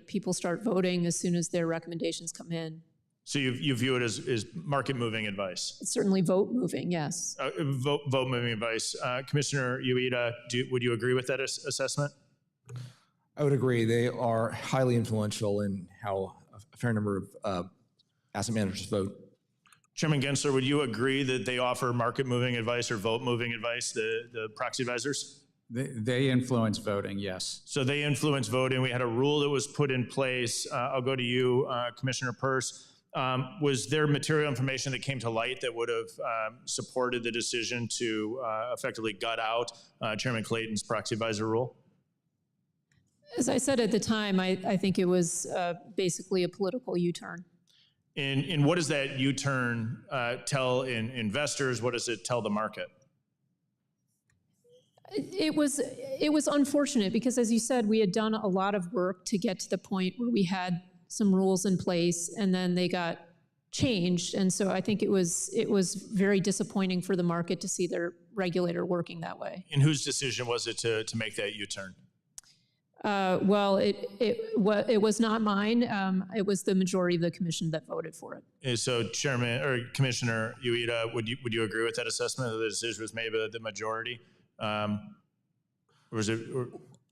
people start voting as soon as their recommendations come in. So you view it as market-moving advice? It's certainly vote-moving, yes. Vote-moving advice. Commissioner Ueda, would you agree with that assessment? I would agree. They are highly influential in how a fair number of asset managers vote. Chairman Gensler, would you agree that they offer market-moving advice or vote-moving advice, the proxy advisors? They influence voting, yes. So they influence voting. We had a rule that was put in place. I'll go to you, Commissioner Peirce. Was there material information that came to light that would have supported the decision to effectively gut out Chairman Clayton's proxy advisor rule? As I said at the time, I think it was basically a political U-turn. And what does that U-turn tell investors? What does it tell the market? It was unfortunate because, as you said, we had done a lot of work to get to the point where we had some rules in place, and then they got changed. And so I think it was very disappointing for the market to see their regulator working that way. And whose decision was it to make that U-turn? Well, it was not mine. It was the majority of the commission that voted for it. And so, Chairman or Commissioner Ueda, would you agree with that assessment that the decision was made by the majority? Or was it?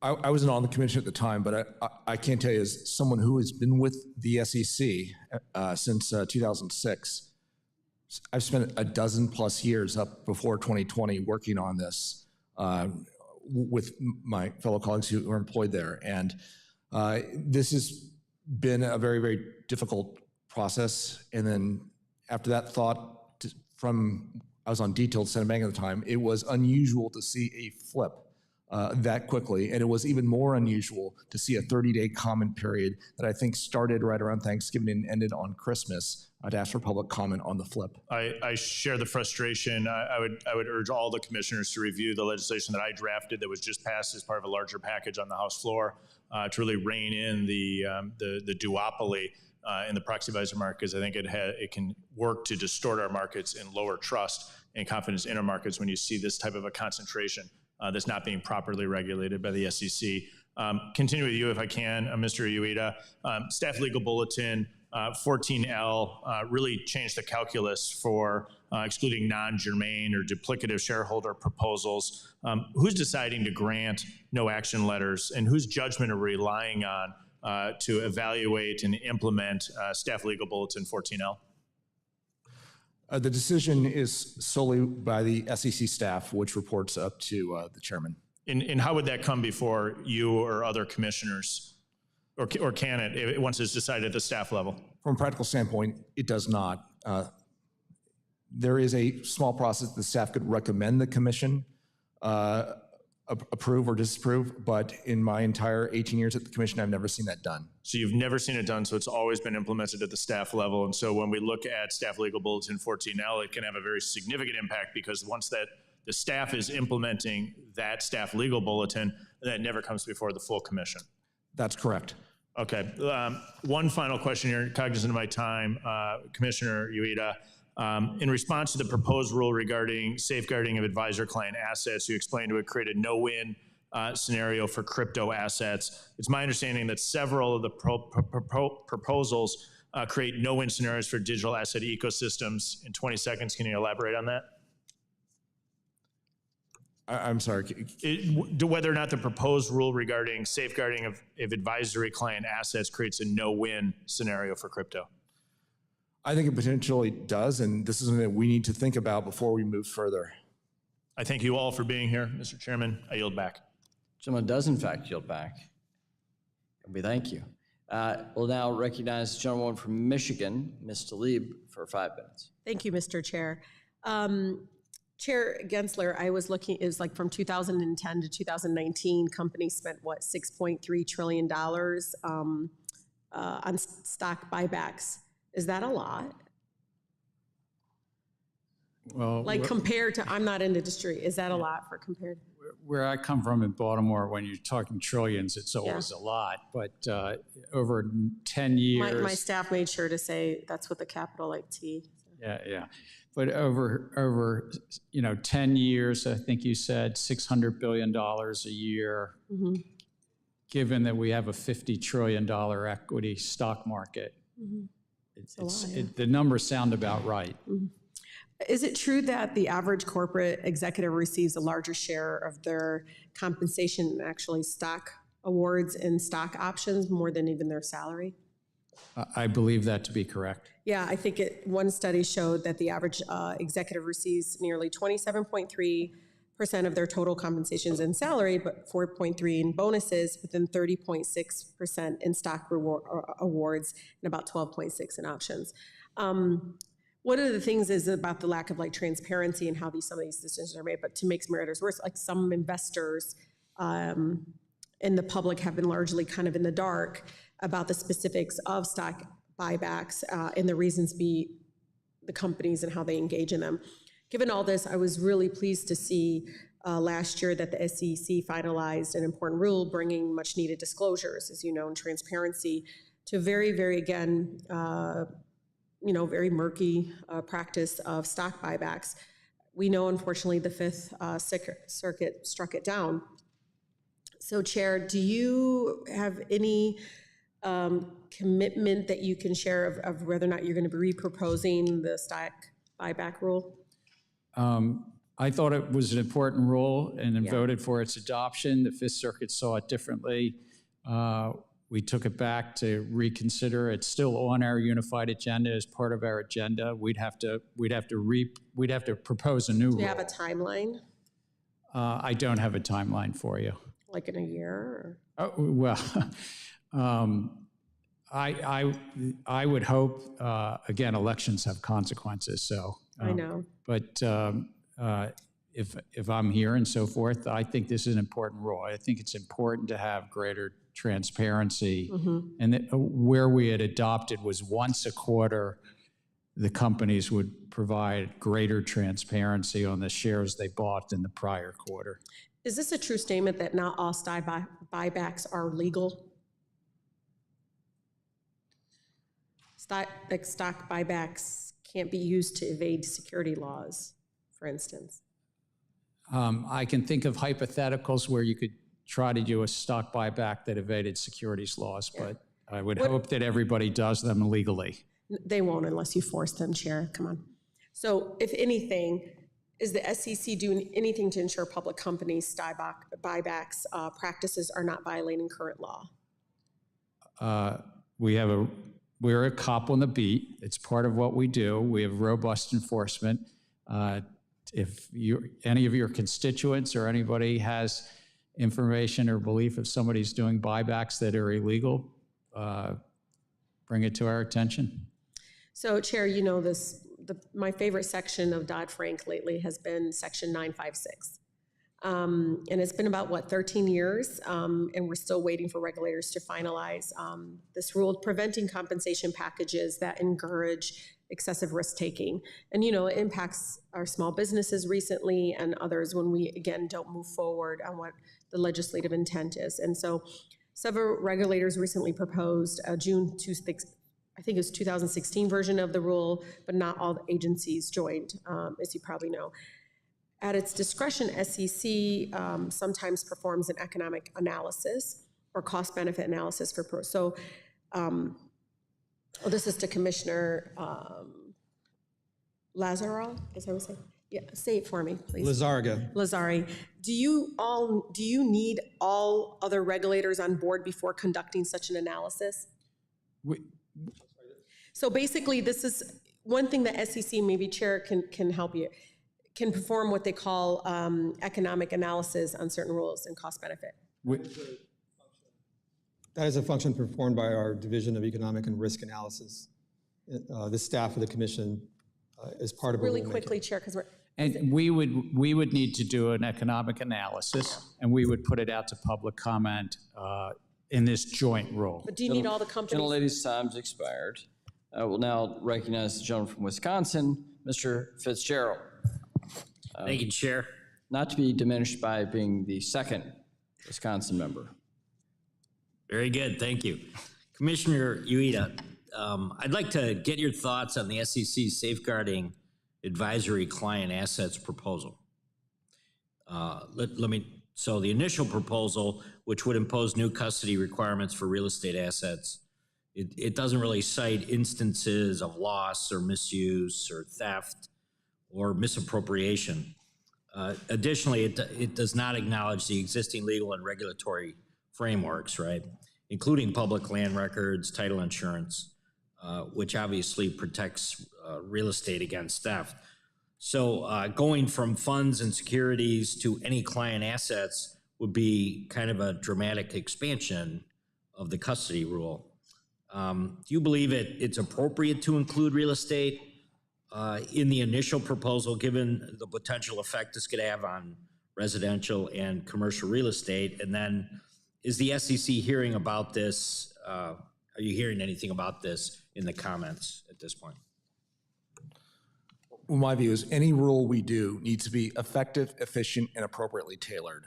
I wasn't on the commission at the time, but I can tell you, as someone who has been with the SEC since 2006, I've spent a dozen plus years up before 2020 working on this with my fellow colleagues who are employed there. And this has been a very, very difficult process. And then after that thought I was on detailed Senate banking at the time, it was unusual to see a flip that quickly. And it was even more unusual to see a 30-day comment period that I think started right around Thanksgiving and ended on Christmas to ask for public comment on the flip. I share the frustration. I would urge all the commissioners to review the legislation that I drafted that was just passed as part of a larger package on the House floor to really rein in the duopoly in the proxy advisor market, because I think it can work to distort our markets and lower trust and confidence in our markets when you see this type of a concentration that's not being properly regulated by the SEC. Continue with you if I can, Mr. Ueda. Staff Legal Bulletin 14L really changed the calculus for excluding non-germane or duplicative shareholder proposals. Who's deciding to grant no action letters, and whose judgment are we relying on to evaluate and implement Staff Legal Bulletin 14L? The decision is solely by the SEC staff, which reports up to the chairman. And how would that come before you or other commissioners? Or can it, once it's decided at the staff level? From a practical standpoint, it does not. There is a small process the staff could recommend the commission approve or disapprove, but in my entire 18 years at the commission, I've never seen that done. So you've never seen it done, so it's always been implemented at the staff level. And so when we look at Staff Legal Bulletin 14L, it can have a very significant impact, because once that the staff is implementing that staff legal bulletin, and that never comes before the full commission. That's correct. Okay. One final question here, cognizant of my time, Commissioner Ueda. In response to the proposed rule regarding safeguarding of advisor-client assets, you explained it would create a no-win scenario for crypto assets. It's my understanding that several of the proposals create no-win scenarios for digital asset ecosystems. In 20 seconds, can you elaborate on that? I'm sorry. Whether or not the proposed rule regarding safeguarding of advisory client assets creates a no-win scenario for crypto. I think it potentially does, and this is something that we need to think about before we move further. I thank you all for being here, Mr. Chairman. I yield back. Gentleman does in fact yield back. And we thank you. We'll now recognize the gentlewoman from Michigan, Ms. Tlaib, for 5 minutes. Thank you, Mr. Chair. Chair Gensler, I was looking, it was like from 2010 to 2019, companies spent what, $6.3 trillion on stock buybacks. Is that a lot? Well, like compared to, I'm not in the industry, is that a lot for compared? Where I come from in Baltimore, when you're talking trillions, it's always a lot. But over 10 years, my staff made sure to say that's what the capital like T. Yeah. But over 10 years, I think you said $600 billion a year. Mm-hmm. Given that we have a $50 trillion equity stock market, mm-hmm. The numbers sound about right. Mm-hmm. Is it true that the average corporate executive receives a larger share of their compensation in actually stock awards and stock options more than even their salary? I believe that to be correct. Yeah, I think one study showed that the average executive receives nearly 27.3% of their total compensations in salary, but 4.3% in bonuses, within 30.6% in stock awards, and about 12.6% in options. One of the things is about the lack of transparency and how some of these decisions are made, but to make matters worse, some investors and the public have been largely kind of in the dark about the specifics of stock buybacks and the reasons be the companies and how they engage in them. Given all this, I was really pleased to see last year that the SEC finalized an important rule bringing much needed disclosures, as you know, and transparency to very, very, again, very murky practice of stock buybacks. We know, unfortunately, the Fifth Circuit struck it down. So, Chair, do you have any commitment that you can share of whether or not you're going to be reproposing the stock buyback rule? I thought it was an important rule and voted for its adoption. The Fifth Circuit saw it differently. We took it back to reconsider. It's still on our unified agenda as part of our agenda. We'd have to propose a new rule. Do you have a timeline? I don't have a timeline for you. Like in a year? Or? Oh, well, I would hope. Again, elections have consequences. So I know. But if I'm here and so forth, I think this is an important rule. I think it's important to have greater transparency. Mm-hmm. And where we had adopted was once a quarter, the companies would provide greater transparency on the shares they bought in the prior quarter. Is this a true statement that not all stock buybacks are legal? Stock buybacks can't be used to evade security laws, for instance. I can think of hypotheticals where you could try to do a stock buyback that evaded securities laws, but I would hope that everybody does them legally. They won't unless you force them, Chair. Come on. So if anything, is the SEC doing anything to ensure public companies' stock buybacks practices are not violating current law? We're a cop on the beat. It's part of what we do. We have robust enforcement. If any of your constituents or anybody has information or belief if somebody's doing buybacks that are illegal, bring it to our attention. So, Chair, you know this. My favorite section of Dodd-Frank lately has been Section 956. And it's been about, 13 years, and we're still waiting for regulators to finalize this rule preventing compensation packages that encourage excessive risk-taking. And, it impacts our small businesses recently and others when we, again, don't move forward on what the legislative intent is. And so several regulators recently proposed a June 2016 version of the rule, but not all the agencies joined, as you probably know. At its discretion, SEC sometimes performs an economic analysis or cost-benefit analysis for this is to Commissioner Lazaro, is that what I'm saying? Yeah, say it for me, please. Lazari. Do you need all other regulators on board before conducting such an analysis? So basically, this is one thing that SEC, maybe Chair can help you, can perform what they call economic analysis on certain rules and cost benefit. That is a function performed by our Division of Economic and Risk Analysis. The staff of the commission is part of really quickly, Chair, because we're. And we would need to do an economic analysis, and we would put it out to public comment in this joint rule. But do you need all the companies? Gentlelady's time's expired. I will now recognize the gentleman from Wisconsin, Mr. Fitzgerald. Thank you, Chair. Not to be diminished by being the second Wisconsin member. Very good, thank you. Commissioner Ueda, I'd like to get your thoughts on the SEC's safeguarding advisory client assets proposal. So the initial proposal, which would impose new custody requirements for real estate assets, it doesn't really cite instances of loss or misuse or theft or misappropriation. Additionally, it does not acknowledge the existing legal and regulatory frameworks, right? Including public land records, title insurance, which obviously protects real estate against theft. So going from funds and securities to any client assets would be kind of a dramatic expansion of the custody rule. Do you believe it's appropriate to include real estate in the initial proposal, given the potential effect this could have on residential and commercial real estate? And then is the SEC hearing about this? Are you hearing anything about this in the comments at this point? Well, my view is any rule we do needs to be effective, efficient, and appropriately tailored.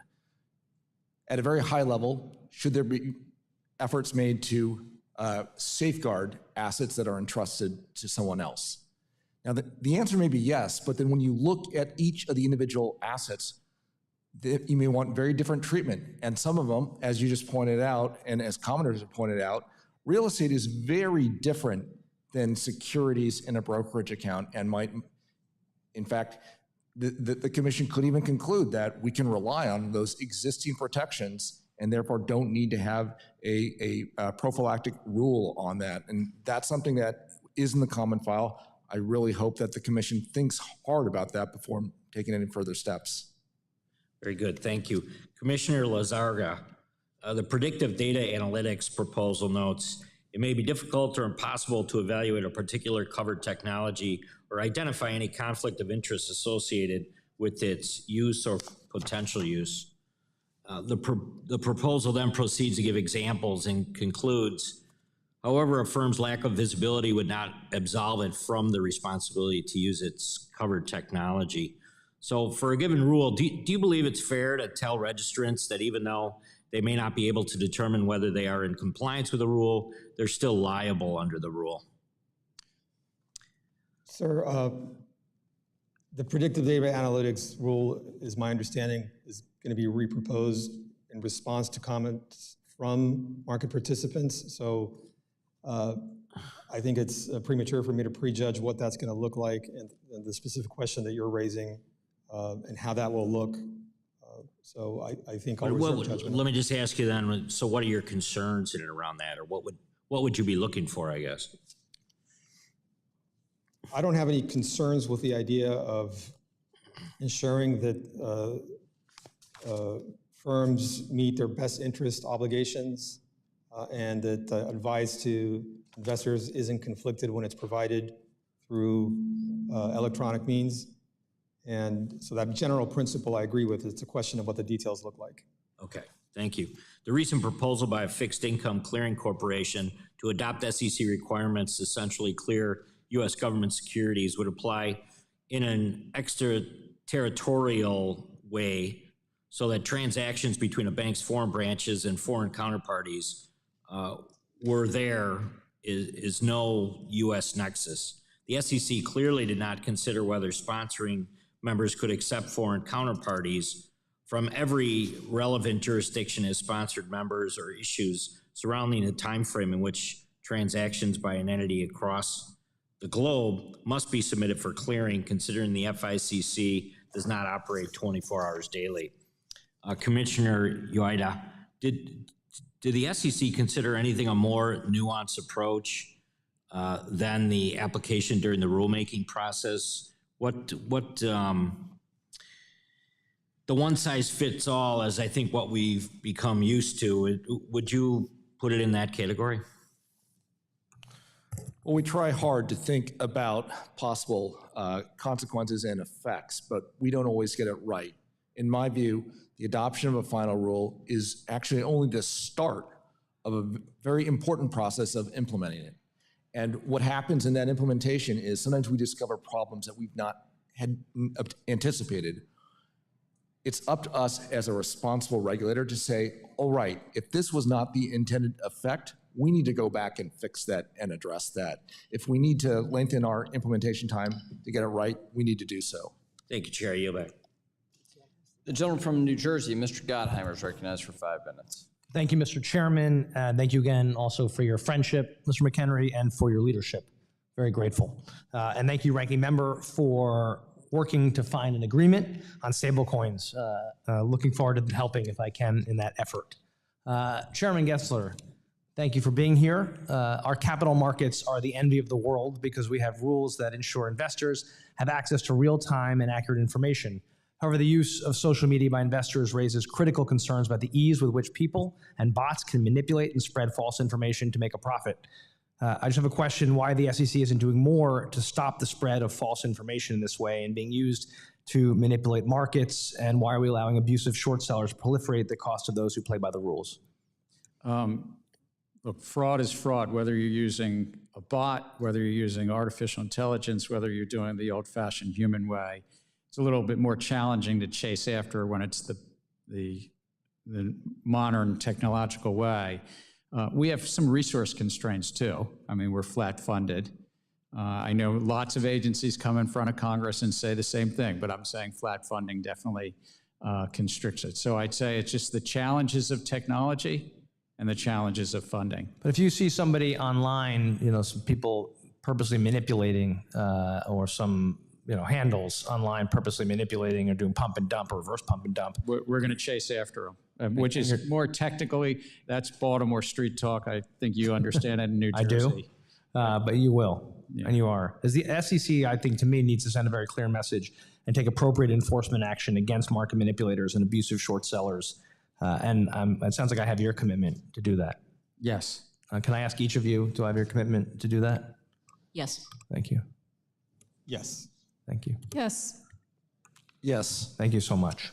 At a very high level, should there be efforts made to safeguard assets that are entrusted to someone else? Now, the answer may be yes, but then when you look at each of the individual assets, you may want very different treatment. And some of them, as you just pointed out, and as commenters have pointed out, real estate is very different than securities in a brokerage account and might, in fact, the commission could even conclude that we can rely on those existing protections and therefore don't need to have a prophylactic rule on that. And that's something that is in the common file. I really hope that the commission thinks hard about that before taking any further steps. Very good, thank you. Commissioner Lazarga, the predictive data analytics proposal notes, it may be difficult or impossible to evaluate a particular covered technology or identify any conflict of interest associated with its use or potential use. The proposal then proceeds to give examples and concludes, however, a firm's lack of visibility would not absolve it from the responsibility to use its covered technology. So for a given rule, do you believe it's fair to tell registrants that even though they may not be able to determine whether they are in compliance with the rule, they're still liable under the rule? Sir, the predictive data analytics rule, is my understanding, is going to be reproposed in response to comments from market participants. So I think it's premature for me to prejudge what that's going to look like and the specific question that you're raising and how that will look. So I think I'll reserve judgment. Let me just ask you then, so what are your concerns in and around that, or what would you be looking for, I guess? I don't have any concerns with the idea of ensuring that firms meet their best interest obligations and that advice to investors isn't conflicted when it's provided through electronic means. And so that general principle I agree with. It's a question of what the details look like. Okay, thank you. The recent proposal by a fixed income clearing corporation to adopt SEC requirements to essentially clear U.S. government securities would apply in an extraterritorial way so that transactions between a bank's foreign branches and foreign counterparties were there is no U.S. nexus. The SEC clearly did not consider whether sponsoring members could accept foreign counterparties from every relevant jurisdiction as sponsored members or issues surrounding the time frame in which transactions by an entity across the globe must be submitted for clearing, considering the FICC does not operate 24 hours daily. Commissioner Ueda, did the SEC consider anything a more nuanced approach than the application during the rulemaking process? The one size fits all, as I think what we've become used to, would you put it in that category? Well, we try hard to think about possible consequences and effects, but we don't always get it right. In my view, the adoption of a final rule is actually only the start of a very important process of implementing it. And what happens in that implementation is sometimes we discover problems that we've not had anticipated. It's up to us as a responsible regulator to say, all right, if this was not the intended effect, we need to go back and fix that and address that. If we need to lengthen our implementation time to get it right, we need to do so. Thank you, Chair. Yield back. The gentleman from New Jersey, Mr. Gottheimer, is recognized for 5 minutes. Thank you, Mr. Chairman. Thank you again also for your friendship, Mr. McHenry, and for your leadership. Very grateful. And thank you, Ranking Member, for working to find an agreement on stablecoins. Looking forward to helping, if I can, in that effort. Chairman Gensler, thank you for being here. Our capital markets are the envy of the world because we have rules that ensure investors have access to real-time and accurate information. However, the use of social media by investors raises critical concerns about the ease with which people and bots can manipulate and spread false information to make a profit. I just have a question why the SEC isn't doing more to stop the spread of false information in this way and being used to manipulate markets, and why are we allowing abusive short sellers proliferate at the cost of those who play by the rules? Look, fraud is fraud, whether you're using a bot, whether you're using artificial intelligence, whether you're doing the old-fashioned human way. It's a little bit more challenging to chase after when it's the modern technological way. We have some resource constraints too. I mean, we're flat funded. I know lots of agencies come in front of Congress and say the same thing, but I'm saying flat funding definitely constricts it. So I'd say it's just the challenges of technology and the challenges of funding. But if you see somebody online, some people purposely manipulating or some handles online purposely manipulating or doing pump and dump or reverse pump and dump. We're going to chase after them, which is more technically, that's Baltimore street talk. I think you understand it in New Jersey. I do, but you will, and you are. As the SEC, I think, to me, needs to send a very clear message and take appropriate enforcement action against market manipulators and abusive short sellers. And it sounds like I have your commitment to do that. Yes. Can I ask each of you, do I have your commitment to do that? Yes. Thank you. Yes. Thank you. Yes. Yes. Thank you so much.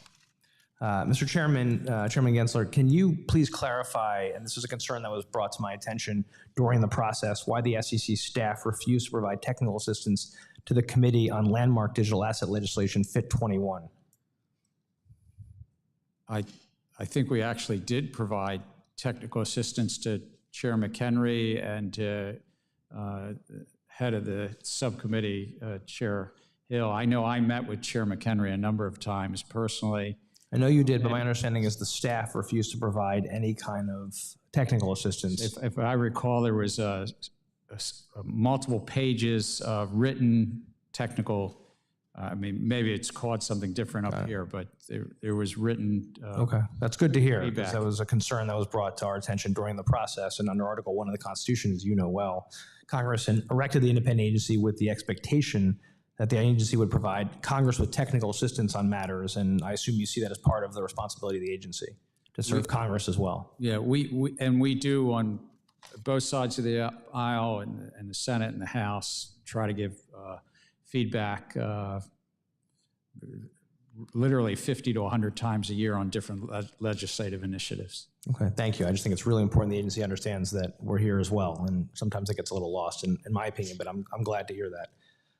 Mr. Chairman, Chairman Gensler, can you please clarify, and this is a concern that was brought to my attention during the process, why the SEC staff refused to provide technical assistance to the Committee on Landmark Digital Asset Legislation, FIT 21? I think we actually did provide technical assistance to Chair McHenry and to head of the subcommittee, Chair Hill. I know I met with Chair McHenry a number of times personally. I know you did, but my understanding is the staff refused to provide any kind of technical assistance. If I recall, there was multiple pages of written technical. I mean, maybe it's called something different up here, but there was written. Okay, that's good to hear, feedback. because that was a concern that was brought to our attention during the process. And under Article 1 of the Constitution, as you know well, Congress erected the independent agency with the expectation that the agency would provide Congress with technical assistance on matters, and I assume you see that as part of the responsibility of the agency to serve Congress as well. Yeah, we do on both sides of the aisle, and the Senate and the House, try to give feedback literally 50 to 100 times a year on different legislative initiatives. Okay, thank you. I just think it's really important the agency understands that we're here as well, and sometimes it gets a little lost in my opinion, but I'm glad to hear that.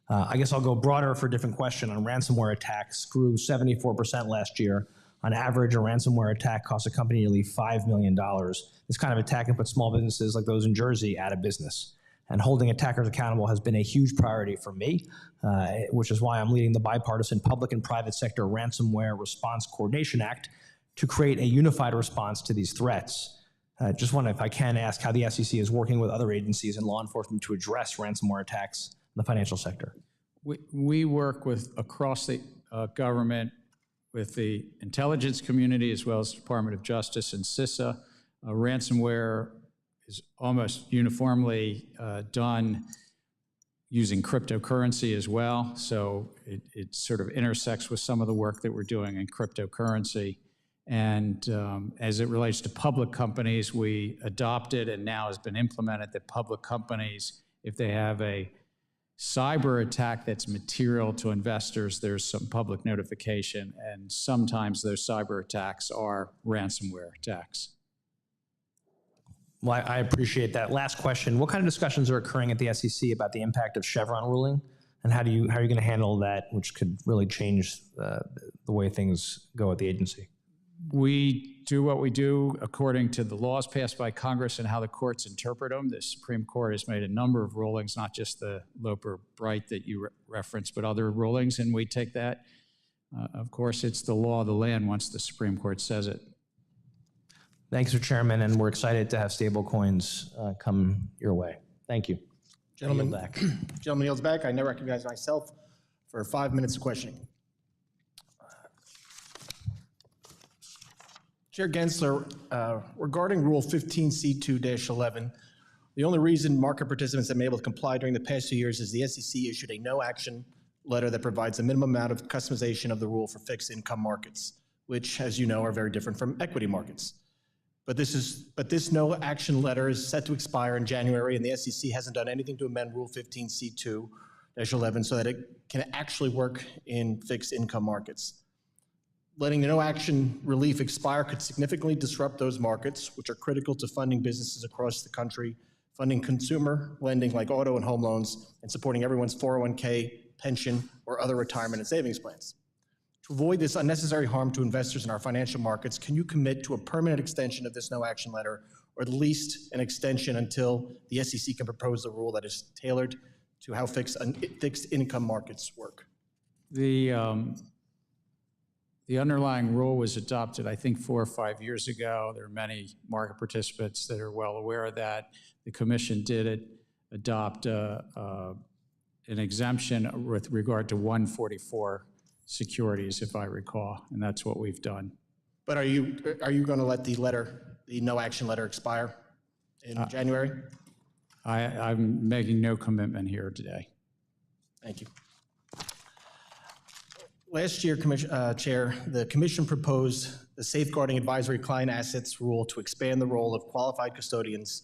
I guess I'll go broader for a different question on ransomware attacks. Grew 74% last year. On average, a ransomware attack costs a company nearly $5 million. This kind of attack can put small businesses like those in Jersey out of business. And holding attackers accountable has been a huge priority for me, which is why I'm leading the bipartisan public and private sector Ransomware Response Coordination Act to create a unified response to these threats. Just want to, if I can, ask how the SEC is working with other agencies and law enforcement to address ransomware attacks in the financial sector. We work with across the government, with the intelligence community, as well as the Department of Justice and CISA. Ransomware is almost uniformly done using cryptocurrency as well. So it sort of intersects with some of the work that we're doing in cryptocurrency. And as it relates to public companies, we adopted and now has been implemented that public companies, if they have a cyber attack that's material to investors, there's some public notification, and sometimes those cyber attacks are ransomware attacks. Well, I appreciate that. Last question. What kind of discussions are occurring at the SEC about the impact of Chevron ruling? And how are you going to handle that, which could really change the way things go at the agency? We do what we do according to the laws passed by Congress and how the courts interpret them. The Supreme Court has made a number of rulings, not just the Loper-Bright that you referenced, but other rulings, and we take that. Of course, it's the law of the land once the Supreme Court says it. Thanks, Mr. Chairman, and we're excited to have stable coins come your way. Thank you. Gentleman yields back. I now recognize myself for 5 minutes of questioning. Chair Gensler, regarding Rule 15C2-11, the only reason market participants have been able to comply during the past 2 years is the SEC issued a no-action letter that provides a minimum amount of customization of the rule for fixed income markets, which, as you know, are very different from equity markets. But this no-action letter is set to expire in January, and the SEC hasn't done anything to amend Rule 15C2-11 so that it can actually work in fixed income markets. Letting the no-action relief expire could significantly disrupt those markets, which are critical to funding businesses across the country, funding consumer lending like auto and home loans, and supporting everyone's 401k, pension, or other retirement and savings plans. To avoid this unnecessary harm to investors in our financial markets, can you commit to a permanent extension of this no-action letter, or at least an extension until the SEC can propose a rule that is tailored to how fixed income markets work? The underlying rule was adopted, I think, 4 or 5 years ago. There are many market participants that are well aware of that. The Commission did adopt an exemption with regard to 144 securities, if I recall, and that's what we've done. But are you going to let the no-action letter expire in January? I'm making no commitment here today. Thank you. Last year, Chair, the Commission proposed the Safeguarding Advisory Client Assets rule to expand the role of qualified custodians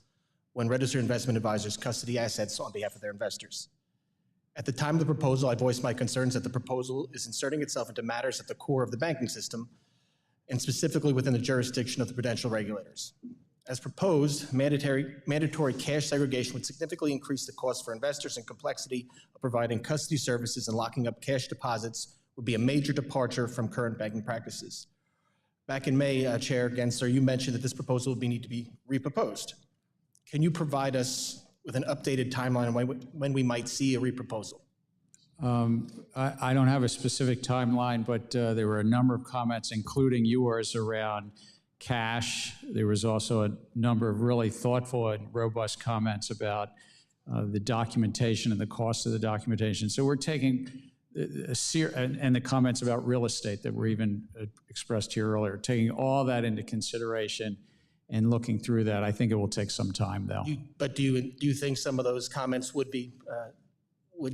when registered investment advisors custody assets on behalf of their investors. At the time of the proposal, I voiced my concerns that the proposal is inserting itself into matters at the core of the banking system, and specifically within the jurisdiction of the prudential regulators. As proposed, mandatory cash segregation would significantly increase the cost for investors and complexity of providing custody services and locking up cash deposits would be a major departure from current banking practices. Back in May, Chair Gensler, you mentioned that this proposal would need to be reproposed. Can you provide us with an updated timeline on when we might see a reproposal? I don't have a specific timeline, but there were a number of comments, including yours, around cash. There was also a number of really thoughtful and robust comments about the documentation and the cost of the documentation. So we're taking and the comments about real estate that were even expressed here earlier, taking all that into consideration and looking through that. I think it will take some time, though. But do you think some of those comments would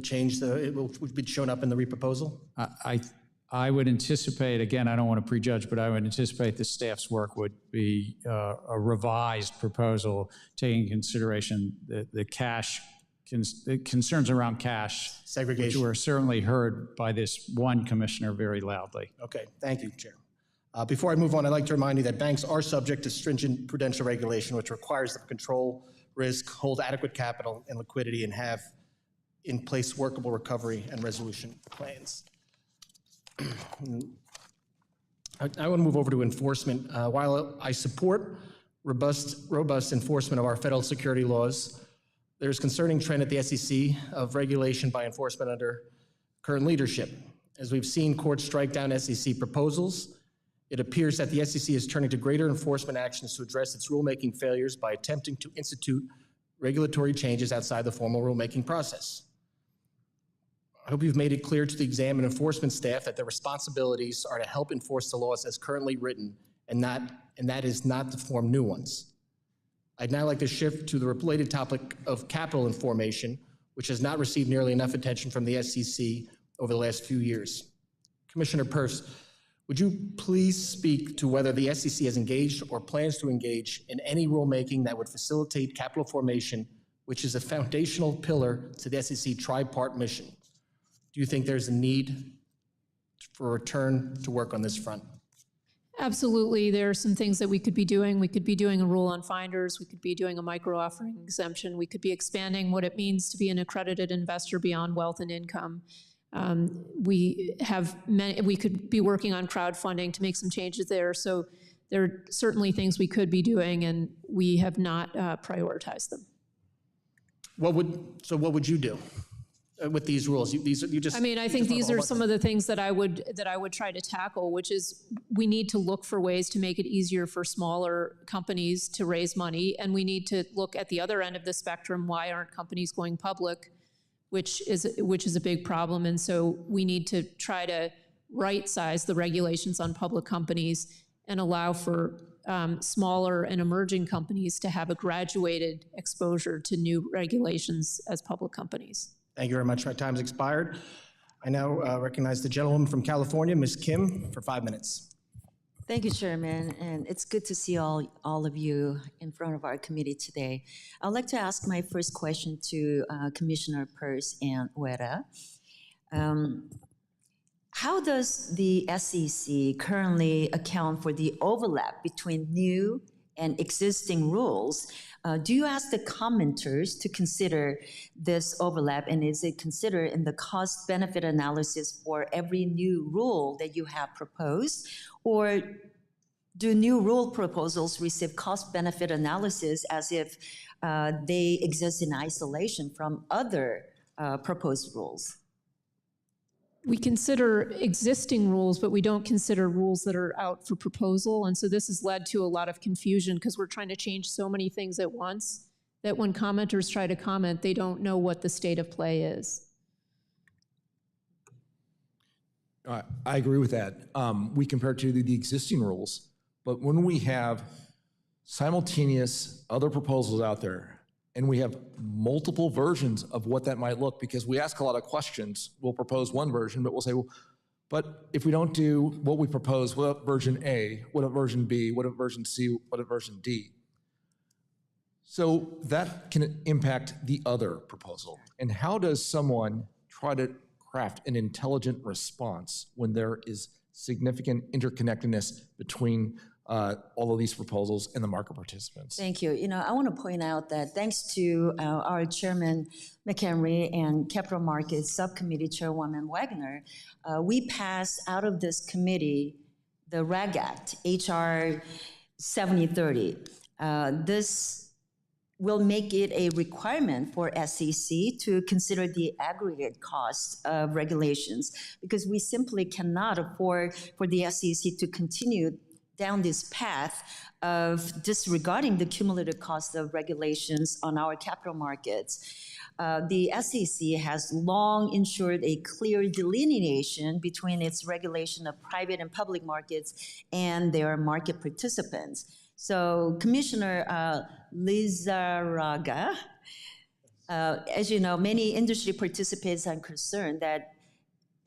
change would be shown up in the reproposal? I would anticipate, again, I don't want to prejudge, but I would anticipate the staff's work would be a revised proposal taking into consideration the cash concerns around cash segregation, which were certainly heard by this one commissioner very loudly. Okay, thank you, Chair. Before I move on, I'd like to remind you that banks are subject to stringent prudential regulation, which requires them to control risk, hold adequate capital and liquidity, and have in place workable recovery and resolution plans. I want to move over to enforcement. While I support robust enforcement of our federal security laws, there's concerning trend at the SEC of regulation by enforcement under current leadership. As we've seen courts strike down SEC proposals, it appears that the SEC is turning to greater enforcement actions to address its rulemaking failures by attempting to institute regulatory changes outside the formal rulemaking process. I hope you've made it clear to the exam and enforcement staff that their responsibilities are to help enforce the laws as currently written, and that is not to form new ones. I'd now like to shift to the related topic of capital information, which has not received nearly enough attention from the SEC over the last few years. Commissioner Peirce, would you please speak to whether the SEC has engaged or plans to engage in any rulemaking that would facilitate capital formation, which is a foundational pillar to the SEC tri-part mission? Do you think there's a need for a return to work on this front? Absolutely. There are some things that we could be doing. We could be doing a rule on finders. We could be doing a micro offering exemption. We could be expanding what it means to be an accredited investor beyond wealth and income. We could be working on crowdfunding to make some changes there. So there are certainly things we could be doing, and we have not prioritized them. What would you do with these rules? I mean, I think these are some of the things that I would try to tackle, which is we need to look for ways to make it easier for smaller companies to raise money, and we need to look at the other end of the spectrum. Why aren't companies going public? Which is a big problem, and so we need to try to right-size the regulations on public companies and allow for smaller and emerging companies to have a graduated exposure to new regulations as public companies. Thank you very much. My time's expired. I now recognize the gentlewoman from California, Ms. Kim, for 5 minutes. Thank you, Chairman, and it's good to see all of you in front of our committee today. I'd like to ask my first question to Commissioner Peirce and Weta. How does the SEC currently account for the overlap between new and existing rules? Do you ask the commenters to consider this overlap, and is it considered in the cost-benefit analysis for every new rule that you have proposed? Or do new rule proposals receive cost-benefit analysis as if they exist in isolation from other proposed rules? We consider existing rules, but we don't consider rules that are out for proposal. And so this has led to a lot of confusion because we're trying to change so many things at once that when commenters try to comment, they don't know what the state of play is. I agree with that. We compare to the existing rules, but when we have simultaneous other proposals out there, and we have multiple versions of what that might look, because we ask a lot of questions. We'll propose one version, but we'll say, well, but if we don't do what we propose, what about version A? What about version B? What about version C? What about version D? So that can impact the other proposal. And how does someone try to craft an intelligent response when there is significant interconnectedness between all of these proposals and the market participants? Thank you. You know, I want to point out that thanks to our Chairman McHenry and Capital Markets Subcommittee Chairwoman Wagner, we passed out of this committee the REG Act, HR 7030. This will make it a requirement for SEC to consider the aggregate costs of regulations, because we simply cannot afford for the SEC to continue down this path of disregarding the cumulative cost of regulations on our capital markets. The SEC has long ensured a clear delineation between its regulation of private and public markets and their market participants. So Commissioner Lizarraga, as you know, many industry participants are concerned that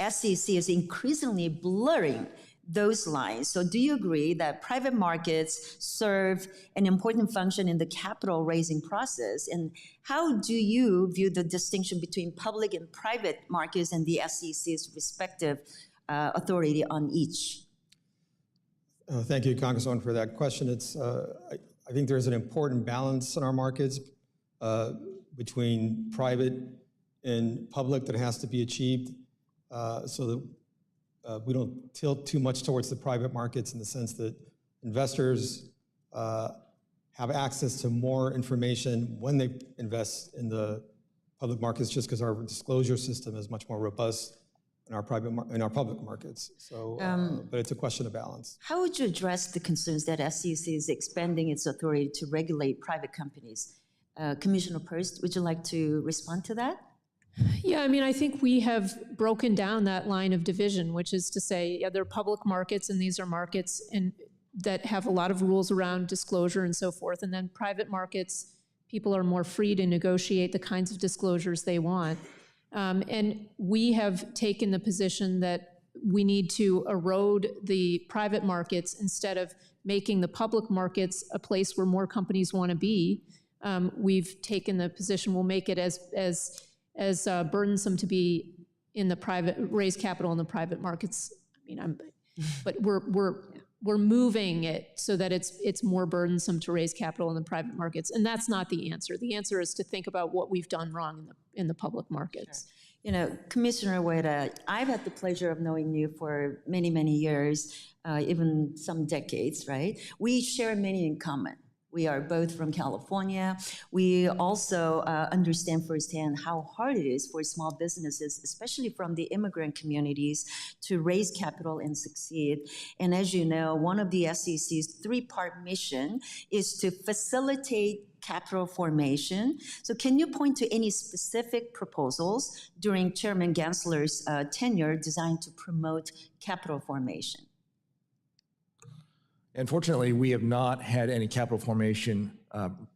SEC is increasingly blurring those lines. So do you agree that private markets serve an important function in the capital raising process? And how do you view the distinction between public and private markets and the SEC's respective authority on each? Thank you, Congresswoman, for that question. I think there's an important balance in our markets between private and public that has to be achieved so that we don't tilt too much towards the private markets in the sense that investors have access to more information when they invest in the public markets, just because our disclosure system is much more robust in our public markets. So, but it's a question of balance. How would you address the concerns that SEC is expanding its authority to regulate private companies? Commissioner Peirce, would you like to respond to that? Yeah, I mean, I think we have broken down that line of division, which is to say, yeah, there are public markets, and these are markets that have a lot of rules around disclosure and so forth. And then private markets, people are more free to negotiate the kinds of disclosures they want. And we have taken the position that we need to erode the private markets instead of making the public markets a place where more companies want to be. We've taken the position we'll make it as burdensome to be in the raise capital in the private markets. I mean, but we're moving it so that it's more burdensome to raise capital in the private markets, and that's not the answer. The answer is to think about what we've done wrong in the public markets. Sure. You know, Commissioner Ueda, I've had the pleasure of knowing you for many, many years, even some decades, right? We share many in common. We are both from California. We also understand firsthand how hard it is for small businesses, especially from the immigrant communities, to raise capital and succeed. And as you know, one of the SEC's three-part mission is to facilitate capital formation. So can you point to any specific proposals during Chairman Gensler's tenure designed to promote capital formation? Unfortunately, we have not had any capital formation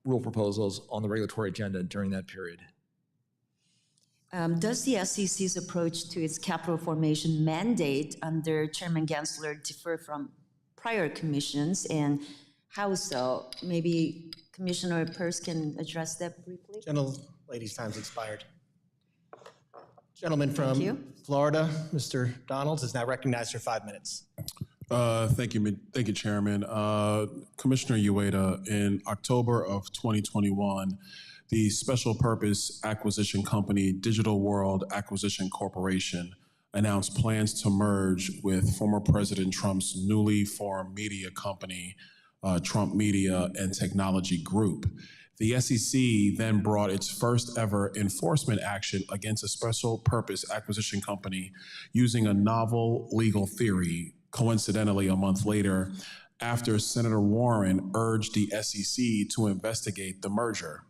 rule proposals on the regulatory agenda during that period. Does the SEC's approach to its capital formation mandate under Chairman Gensler differ from prior commissions, and how so? Maybe Commissioner Peirce can address that briefly. Ladies' time's expired. Gentleman from Florida, Mr. Donalds, is now recognized for 5 minutes. Thank you, Chairman. Commissioner Ueda, in October of 2021, the special purpose acquisition company Digital World Acquisition Corporation announced plans to merge with former President Trump's newly formed media company, Trump Media and Technology Group. The SEC then brought its first ever enforcement action against a special purpose acquisition company using a novel legal theory, coincidentally a month later, after Senator Warren urged the SEC to investigate the merger.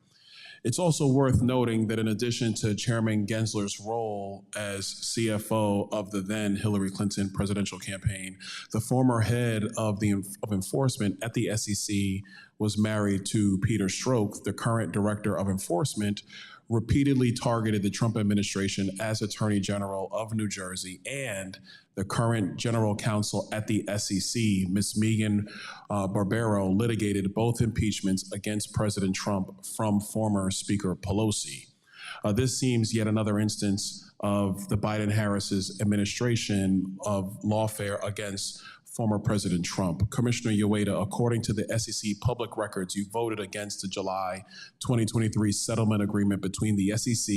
It's also worth noting that in addition to Chairman Gensler's role as CFO of the then Hillary Clinton presidential campaign, the former head of enforcement at the SEC was married to Peter Strzok, the current director of enforcement, repeatedly targeted the Trump administration as Attorney General of New Jersey, and the current general counsel at the SEC, Ms. Megan Barbero, litigated both impeachments against President Trump from former Speaker Pelosi. This seems yet another instance of the Biden-Harris's administration of lawfare against former President Trump. Commissioner Ueda, according to the SEC public records, you voted against the July 2023 settlement agreement between the SEC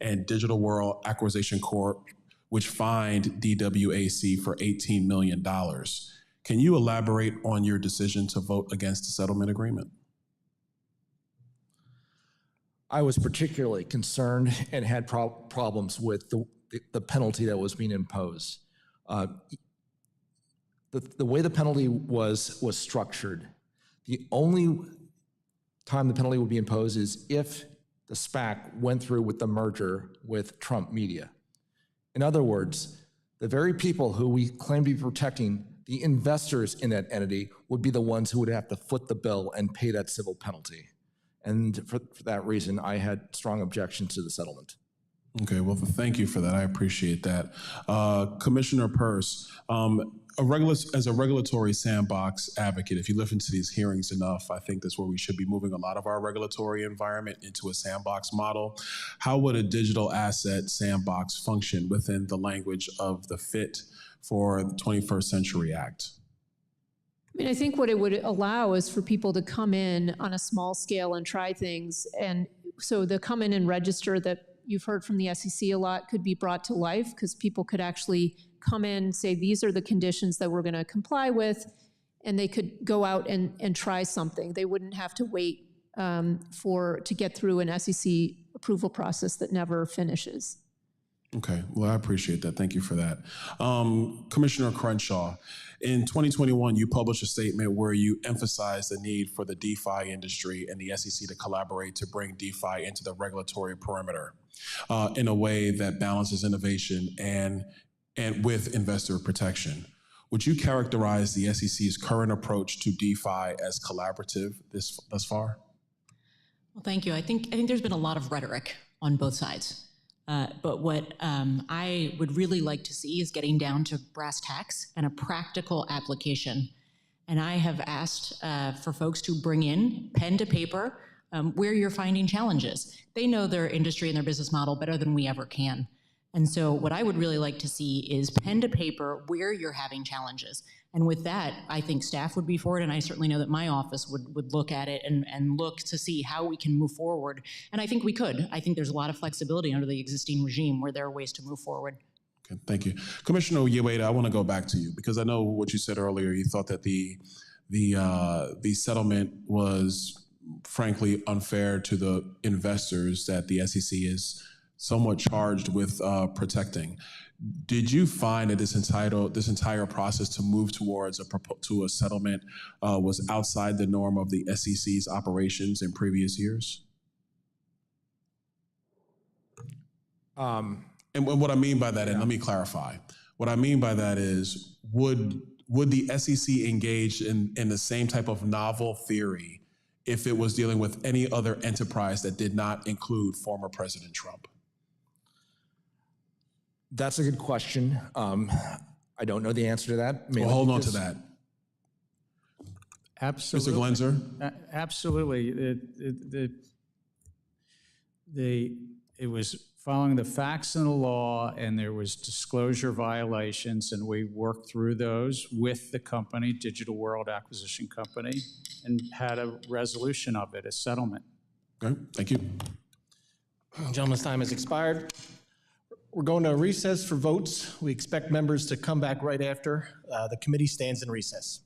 and Digital World Acquisition Corp., which fined DWAC for $18 million. Can you elaborate on your decision to vote against the settlement agreement? I was particularly concerned and had problems with the penalty that was being imposed. The way the penalty was structured, the only time the penalty would be imposed is if the SPAC went through with the merger with Trump Media. In other words, the very people who we claim to be protecting, the investors in that entity, would be the ones who would have to foot the bill and pay that civil penalty. And for that reason, I had strong objections to the settlement. Okay, well, thank you for that. I appreciate that. Commissioner Peirce, as a regulatory sandbox advocate, if you listen to these hearings enough, I think that's where we should be moving a lot of our regulatory environment into a sandbox model. How would a digital asset sandbox function within the language of the Fit for the 21st Century Act? I mean, I think what it would allow is for people to come in on a small scale and try things. And so the come in and register that you've heard from the SEC a lot could be brought to life, because people could actually come in, say, these are the conditions that we're going to comply with, and they could go out and try something. They wouldn't have to wait to get through an SEC approval process that never finishes. Okay, well, I appreciate that. Thank you for that. Commissioner Crenshaw, in 2021, you published a statement where you emphasized the need for the DeFi industry and the SEC to collaborate to bring DeFi into the regulatory perimeter in a way that balances innovation and with investor protection. Would you characterize the SEC's current approach to DeFi as collaborative thus far? Well, thank you. I think there's been a lot of rhetoric on both sides. But what I would really like to see is getting down to brass tacks and a practical application. And I have asked for folks to bring in pen to paper where you're finding challenges. They know their industry and their business model better than we ever can. And so what I would really like to see is pen to paper where you're having challenges. And with that, I think staff would be for it, and I certainly know that my office would look at it and look to see how we can move forward. And I think we could. I think there's a lot of flexibility under the existing regime where there are ways to move forward. Okay, thank you. Commissioner Ueda, I want to go back to you because I know what you said earlier. You thought that the settlement was frankly unfair to the investors that the SEC is somewhat charged with protecting. Did you find that this entire process to move towards a settlement was outside the norm of the SEC's operations in previous years? And what I mean by that, and let me clarify, what I mean by that is, would the SEC engage in the same type of novel theory if it was dealing with any other enterprise that did not include former President Trump? That's a good question. I don't know the answer to that. Well, hold on to that. Absolutely. Mr. Gensler? Absolutely. It was following the facts and the law, and there was disclosure violations, and we worked through those with the company, Digital World Acquisition Company, and had a resolution of it, a settlement. Okay, thank you. Gentleman's time has expired. We're going to recess for votes. We expect members to come back right after. The committee stands in recess.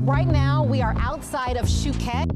Right now, we are outside of Phuket.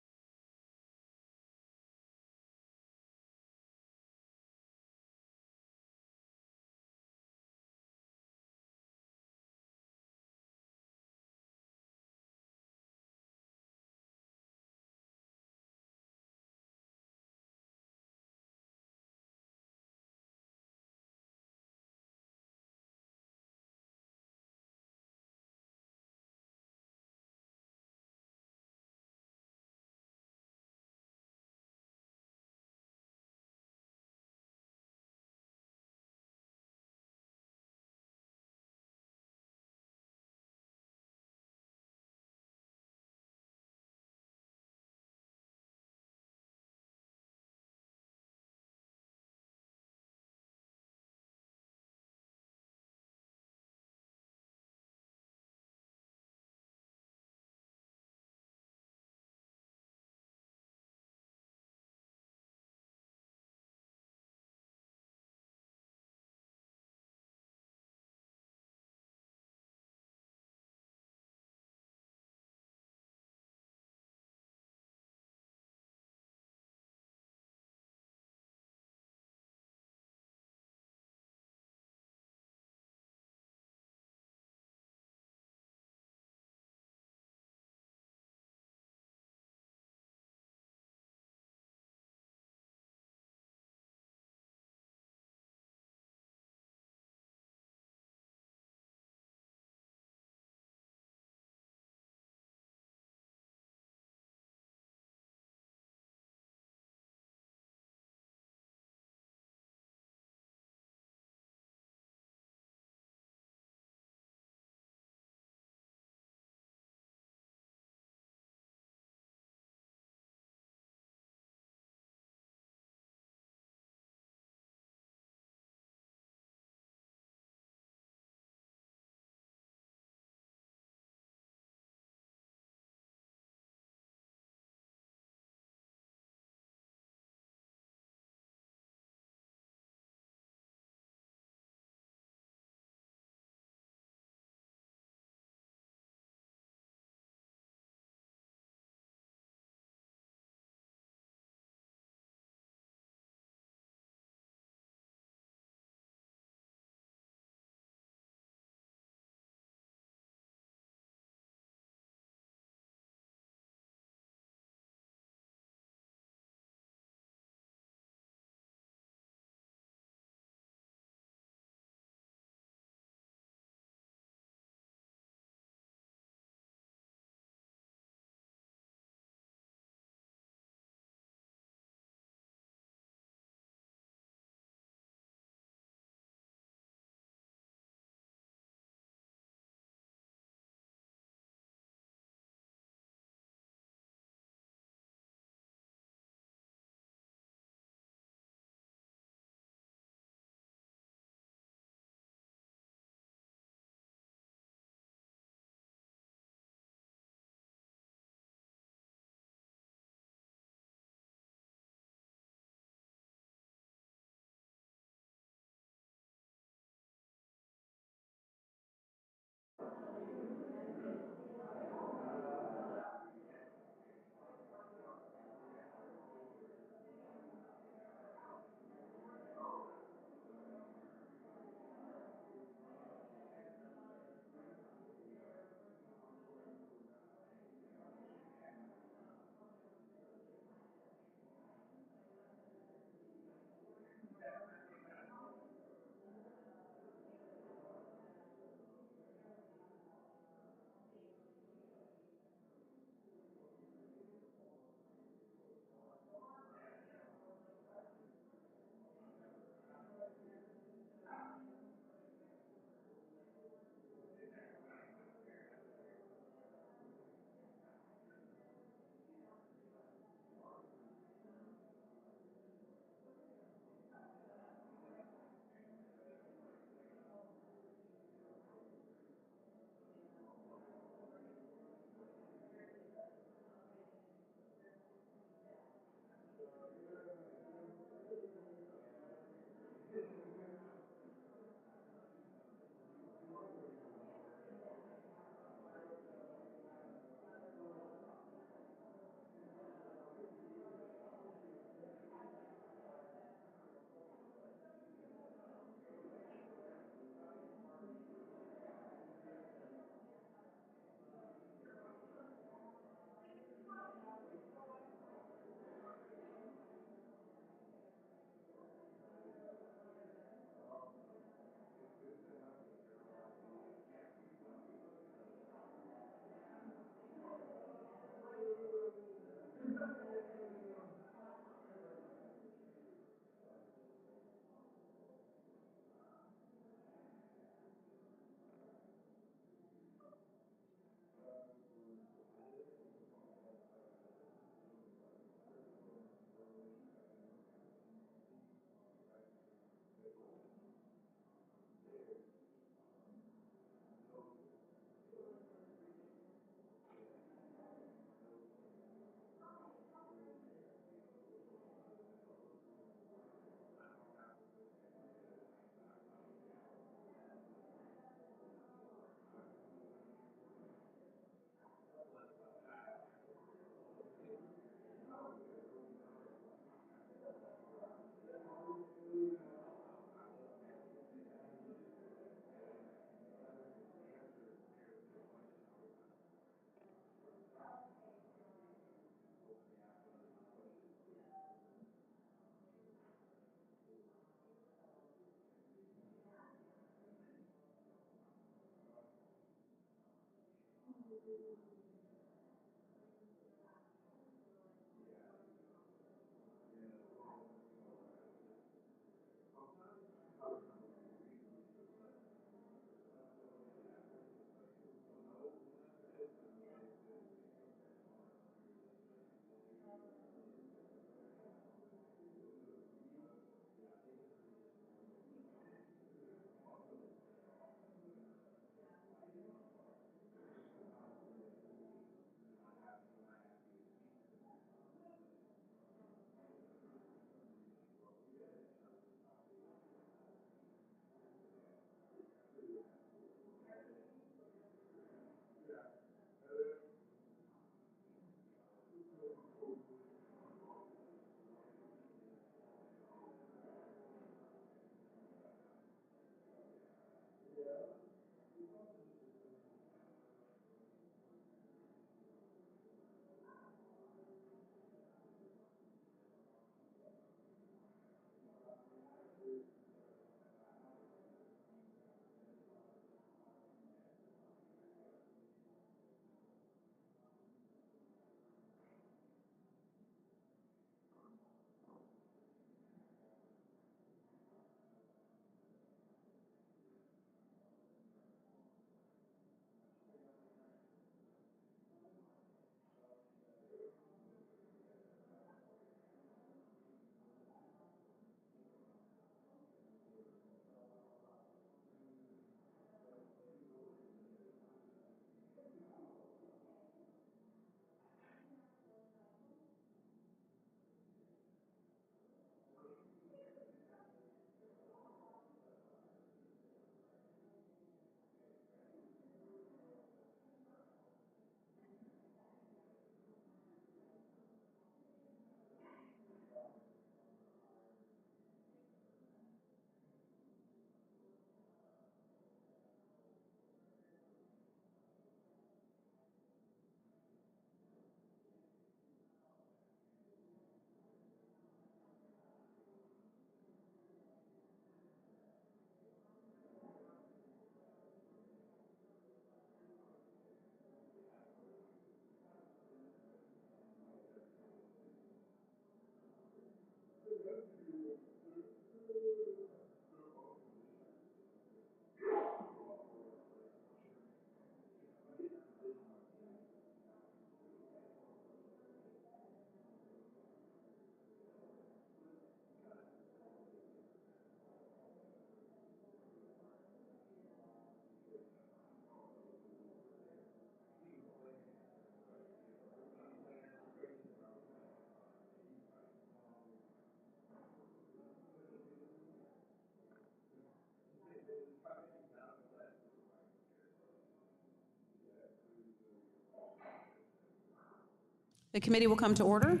The committee will come to order.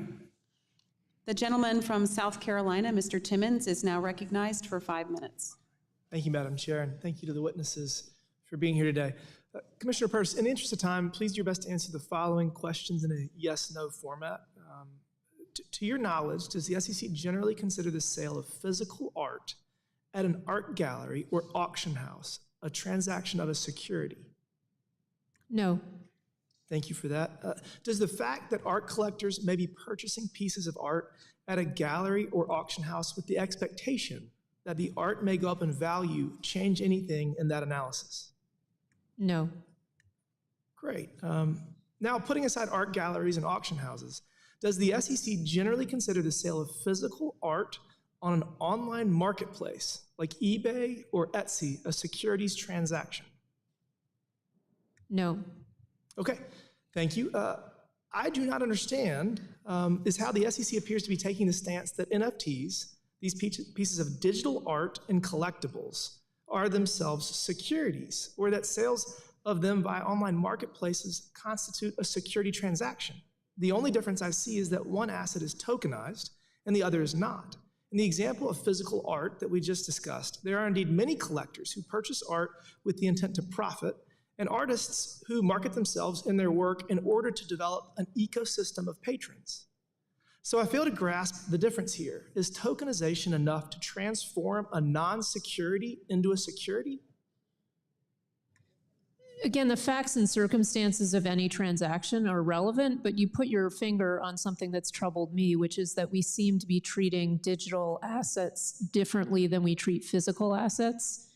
The gentleman from South Carolina, Mr. Timmons, is now recognized for 5 minutes. Thank you, Madam Chair, and thank you to the witnesses for being here today. Commissioner Purse, in the interest of time, please do your best to answer the following questions in a yes-no format. To your knowledge, does the SEC generally consider the sale of physical art at an art gallery or auction house a transaction of a security? No. Thank you for that. Does the fact that art collectors may be purchasing pieces of art at a gallery or auction house with the expectation that the art may go up in value change anything in that analysis? No. Great. Now, putting aside art galleries and auction houses, does the SEC generally consider the sale of physical art on an online marketplace like eBay or Etsy a securities transaction? No. Okay, thank you. I do not understand is how the SEC appears to be taking the stance that NFTs, these pieces of digital art and collectibles, are themselves securities, or that sales of them via online marketplaces constitute a security transaction. The only difference I see is that one asset is tokenized and the other is not. In the example of physical art that we just discussed, there are indeed many collectors who purchase art with the intent to profit, and artists who market themselves and their work in order to develop an ecosystem of patrons. So I fail to grasp the difference here. Is tokenization enough to transform a non-security into a security? again, the facts and circumstances of any transaction are relevant, but you put your finger on something that's troubled me, which is that we seem to be treating digital assets differently than we treat physical assets.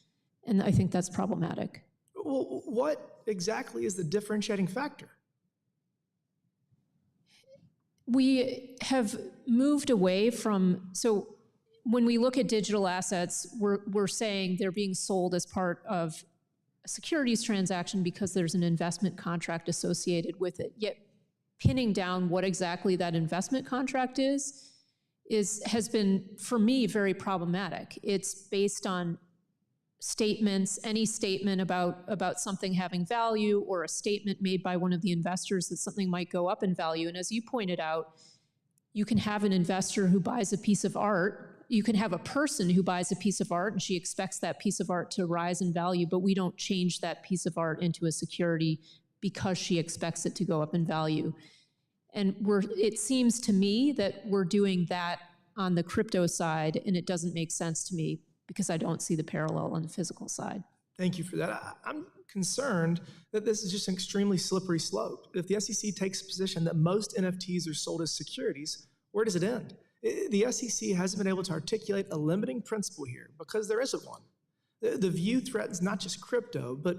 And I think that's problematic. Well, what exactly is the differentiating factor? We have moved away from, so when we look at digital assets, we're saying they're being sold as part of a securities transaction because there's an investment contract associated with it. Yet pinning down what exactly that investment contract has been, for me, very problematic. It's based on statements, any statement about something having value, or a statement made by one of the investors that something might go up in value. And as you pointed out, you can have an investor who buys a piece of art. You can have a person who buys a piece of art and she expects that piece of art to rise in value, but we don't change that piece of art into a security because she expects it to go up in value. And it seems to me that we're doing that on the crypto side, and it doesn't make sense to me because I don't see the parallel on the physical side. Thank you for that. I'm concerned that this is just an extremely slippery slope. If the SEC takes a position that most NFTs are sold as securities, where does it end? The SEC hasn't been able to articulate a limiting principle here because there isn't one. The view threatens not just crypto, but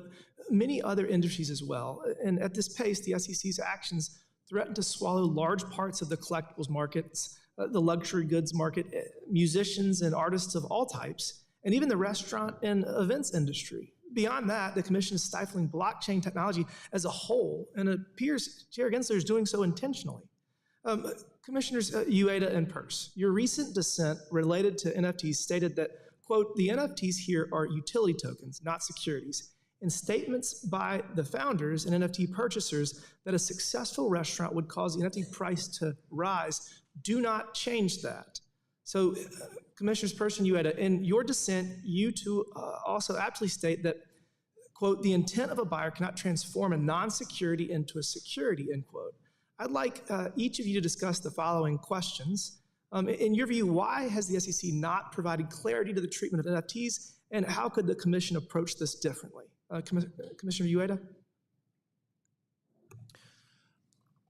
many other industries as well. And at this pace, the SEC's actions threaten to swallow large parts of the collectibles markets, the luxury goods market, musicians and artists of all types, and even the restaurant and events industry. Beyond that, the Commission is stifling blockchain technology as a whole, and it appears Chair Gensler is doing so intentionally. Commissioners Ueda and Peirce, your recent dissent related to NFTs stated that, quote, the NFTs here are utility tokens, not securities, and statements by the founders and NFT purchasers that a successful restaurant would cause the NFT price to rise do not change that. So, Commissioners Peirce and Ueda, in your dissent, you two also aptly state that, quote, the intent of a buyer cannot transform a non-security into a security, end quote. I'd like each of you to discuss the following questions. In your view, why has the SEC not provided clarity to the treatment of NFTs, and how could the Commission approach this differently? Commissioner Ueda?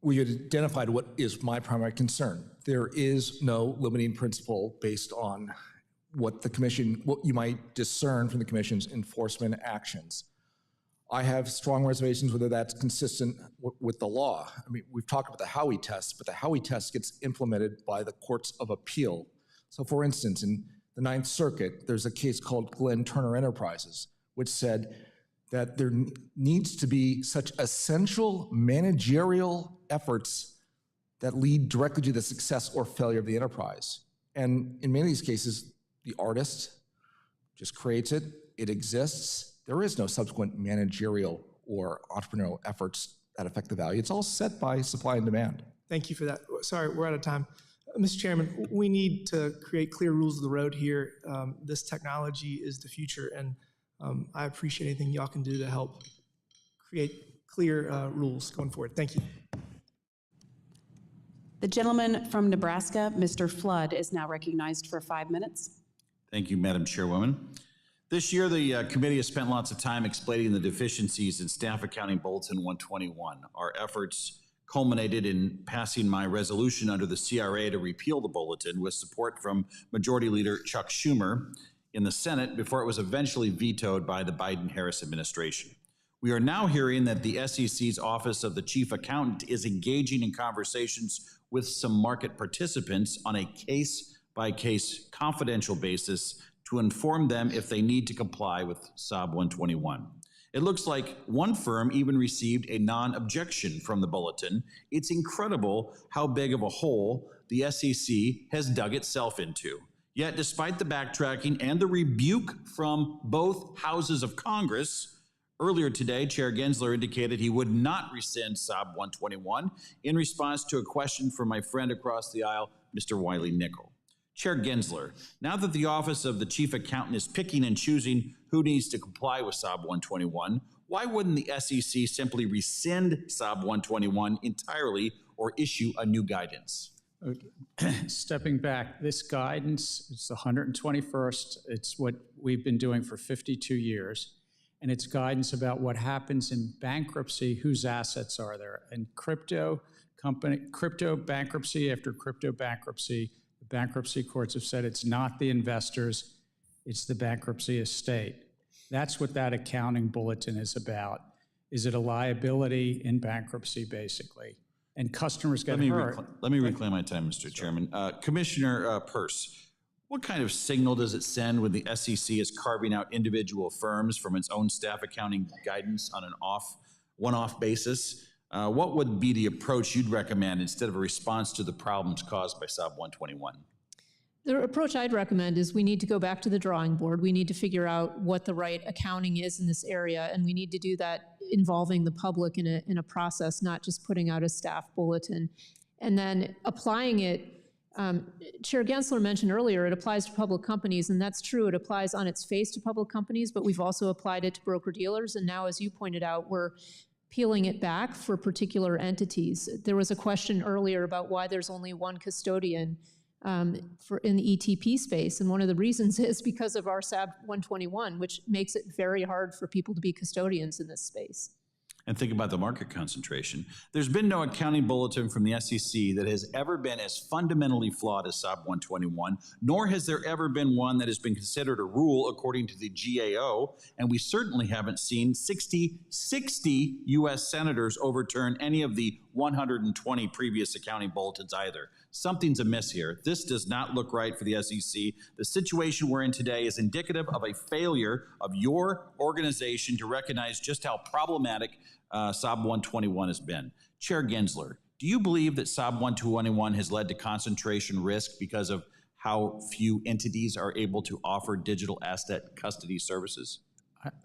We had identified what is my primary concern. There is no limiting principle based on what you might discern from the Commission's enforcement actions. I have strong reservations whether that's consistent with the law. I mean, we've talked about the Howey test, but the Howey test gets implemented by the courts of appeal. So for instance, in the Ninth Circuit, there's a case called Glenn Turner Enterprises, which said that there needs to be such essential managerial efforts that lead directly to the success or failure of the enterprise. And in many of these cases, the artist just creates it, it exists. There is no subsequent managerial or entrepreneurial efforts that affect the value. It's all set by supply and demand. Thank you for that. Sorry, we're out of time. Mr. Chairman, we need to create clear rules of the road here. This technology is the future, and I appreciate anything y'all can do to help create clear rules going forward. Thank you. The gentleman from Nebraska, Mr. Flood, is now recognized for 5 minutes. Thank you, Madam Chairwoman. This year, the committee has spent lots of time explaining the deficiencies in Staff Accounting Bulletin 121. Our efforts culminated in passing my resolution under the CRA to repeal the bulletin with support from Majority Leader Chuck Schumer in the Senate before it was eventually vetoed by the Biden-Harris administration. We are now hearing that the SEC's Office of the Chief Accountant is engaging in conversations with some market participants on a case-by-case confidential basis to inform them if they need to comply with SOB 121. It looks like one firm even received a non-objection from the bulletin. It's incredible how big of a hole the SEC has dug itself into. Yet, despite the backtracking and the rebuke from both houses of Congress, earlier today, Chair Gensler indicated he would not rescind SOB 121 in response to a question from my friend across the aisle, Mr. Wiley Nickel. Chair Gensler, now that the Office of the Chief Accountant is picking and choosing who needs to comply with SOB 121, why wouldn't the SEC simply rescind SOB 121 entirely or issue a new guidance? Okay. Stepping back, this guidance, it's the 121st. It's what we've been doing for 52 years. and it's guidance about what happens in bankruptcy, whose assets are there. And crypto bankruptcy after crypto bankruptcy, the bankruptcy courts have said it's not the investors, it's the bankruptcy estate. That's what that accounting bulletin is about. Is it a liability in bankruptcy, basically? And customers get hurt. Let me reclaim my time, Mr. Chairman. Commissioner Peirce, what kind of signal does it send when the SEC is carving out individual firms from its own staff accounting guidance on an one-off basis? What would be the approach you'd recommend instead of a response to the problems caused by SOB 121? The approach I'd recommend is we need to go back to the drawing board. We need to figure out what the right accounting is in this area, and we need to do that involving the public in a process, not just putting out a staff bulletin. And then applying it, Chair Gensler mentioned earlier, it applies to public companies, and that's true. It applies on its face to public companies, but we've also applied it to broker-dealers, and now, as you pointed out, we're peeling it back for particular entities. There was a question earlier about why there's only one custodian in the ETP space. And one of the reasons is because of our SAB 121, which makes it very hard for people to be custodians in this space. And think about the market concentration. There's been no accounting bulletin from the SEC that has ever been as fundamentally flawed as SOB 121, nor has there ever been one that has been considered a rule according to the GAO, and we certainly haven't seen 60 U.S. senators overturn any of the 120 previous accounting bulletins either. Something's amiss here. This does not look right for the SEC. The situation we're in today is indicative of a failure of your organization to recognize just how problematic SOB 121 has been. Chair Gensler, do you believe that SOB 121 has led to concentration risk because of how few entities are able to offer digital asset custody services?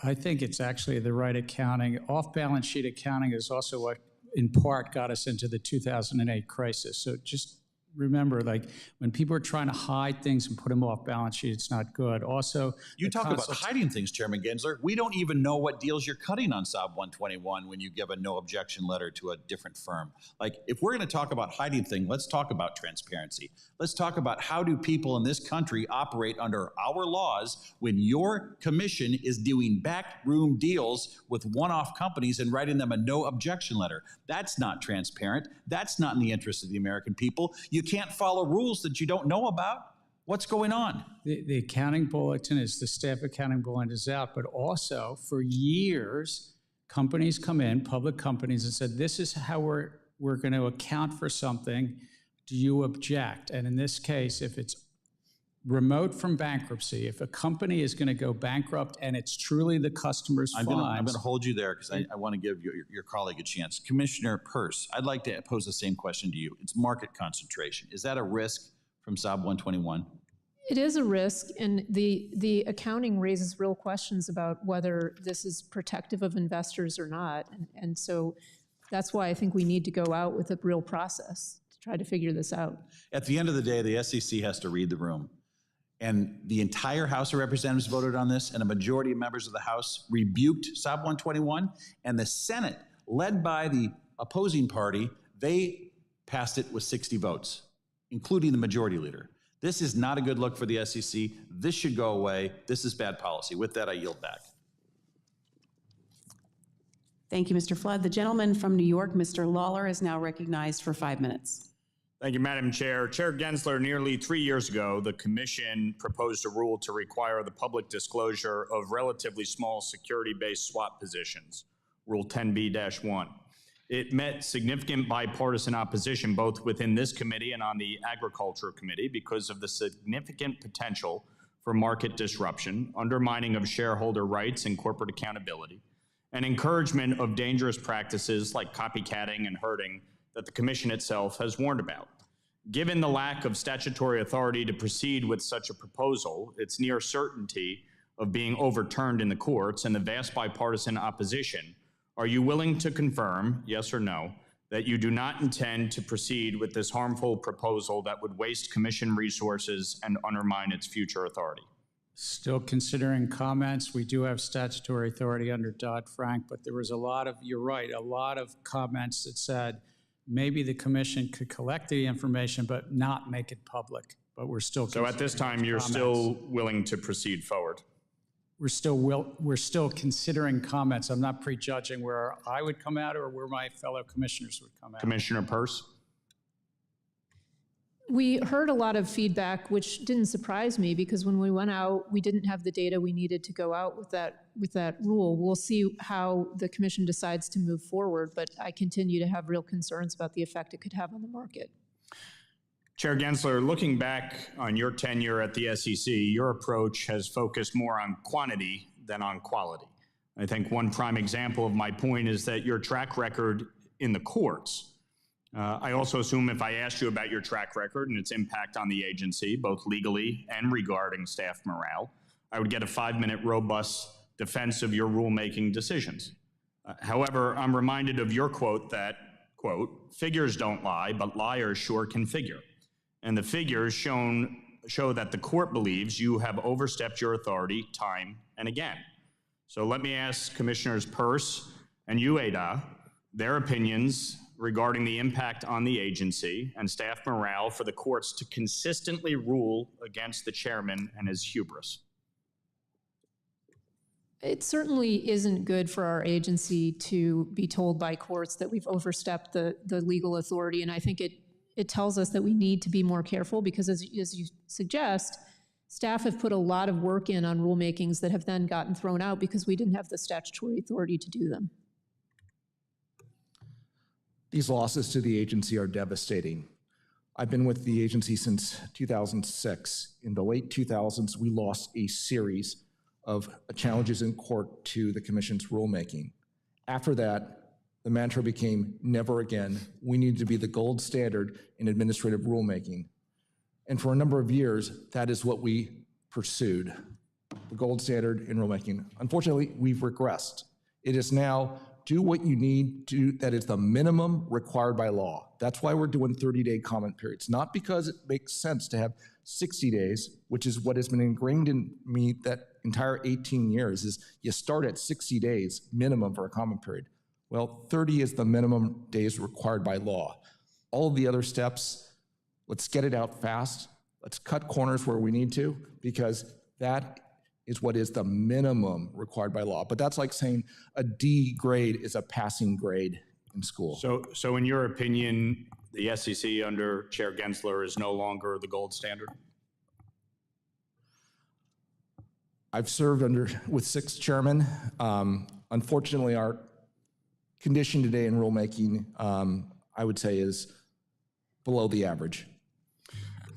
I think it's actually the right accounting. Off-balance sheet accounting is also what, in part, got us into the 2008 crisis. So just remember, like, when people are trying to hide things and put them off balance sheet, it's not good. Also, you talk about hiding things, Chairman Gensler. We don't even know what deals you're cutting on SOB 121 when you give a no objection letter to a different firm. Like, if we're going to talk about hiding things, let's talk about transparency. Let's talk about how do people in this country operate under our laws when your commission is doing backroom deals with one-off companies and writing them a no objection letter. That's not transparent. That's not in the interest of the American people. You can't follow rules that you don't know about. What's going on? The accounting bulletin is the staff accounting bulletin is out, but also for years, companies come in, public companies, and said, this is how we're going to account for something. Do you object? And in this case, if it's remote from bankruptcy, if a company is going to go bankrupt and it's truly the customer's I'm funds. going to hold you there because I want to give your colleague a chance. Commissioner Peirce, I'd like to pose the same question to you. It's market concentration. Is that a risk from SOB 121? It is a risk, and the accounting raises real questions about whether this is protective of investors or not. And so that's why I think we need to go out with a real process to try to figure this out. At the end of the day, the SEC has to read the room. And the entire House of Representatives voted on this, and a majority of members of the House rebuked SOB 121, and the Senate, led by the opposing party, they passed it with 60 votes, including the majority leader. This is not a good look for the SEC. This should go away. This is bad policy. With that, I yield back. Thank you, Mr. Flood. The gentleman from New York, Mr. Lawler, is now recognized for 5 minutes. Thank you, Madam Chair. Chair Gensler, nearly 3 years ago, the Commission proposed a rule to require the public disclosure of relatively small security-based swap positions, Rule 10b-1. It met significant bipartisan opposition both within this committee and on the Agriculture Committee because of the significant potential for market disruption, undermining of shareholder rights and corporate accountability, and encouragement of dangerous practices like copycatting and herding that the Commission itself has warned about. Given the lack of statutory authority to proceed with such a proposal, its near certainty of being overturned in the courts, and the vast bipartisan opposition, are you willing to confirm, yes or no, that you do not intend to proceed with this harmful proposal that would waste Commission resources and undermine its future authority? Still considering comments. We do have statutory authority under Dodd-Frank, but there was a lot of, you're right, a lot of comments that said, maybe the Commission could collect the information but not make it public, but we're still. So at this time, you're still willing to proceed forward? we're still considering comments. I'm not prejudging where I would come out or where my fellow commissioners would come out. Commissioner Peirce? We heard a lot of feedback, which didn't surprise me because when we went out, we didn't have the data we needed to go out with that rule. We'll see how the commission decides to move forward, but I continue to have real concerns about the effect it could have on the market. Chair Gensler, looking back on your tenure at the SEC, your approach has focused more on quantity than on quality. I think one prime example of my point is that your track record in the courts. I also assume if I asked you about your track record and its impact on the agency, both legally and regarding staff morale, I would get a 5-minute robust defense of your rulemaking decisions. However, I'm reminded of your quote that, quote, "Figures don't lie, but liars sure can figure." And the figures show that the court believes you have overstepped your authority time and again. So let me ask Commissioners Peirce and Ueda their opinions regarding the impact on the agency and staff morale for the courts to consistently rule against the chairman and his hubris. It certainly isn't good for our agency to be told by courts that we've overstepped the legal authority, and I think it tells us that we need to be more careful because as you suggest, staff have put a lot of work in on rulemakings that have then gotten thrown out because we didn't have the statutory authority to do them. These losses to the agency are devastating. I've been with the agency since 2006. In the late 2000s, we lost a series of challenges in court to the commission's rulemaking. After that, the mantra became never again. We need to be the gold standard in administrative rulemaking. And for a number of years, that is what we pursued, the gold standard in rulemaking. Unfortunately, we've regressed. It is now do what you need to, that is the minimum required by law. That's why we're doing 30-day comment periods, not because it makes sense to have 60 days, which is what has been ingrained in me that entire 18 years is you start at 60 days minimum for a comment period. Well, 30 is the minimum days required by law. All of the other steps, let's get it out fast. Let's cut corners where we need to, because that is what is the minimum required by law. But that's like saying a D grade is a passing grade in school. So in your opinion, the SEC under Chair Gensler is no longer the gold standard? I've served with 6 chairmen. Unfortunately, our condition today in rulemaking, I would say, is below the average.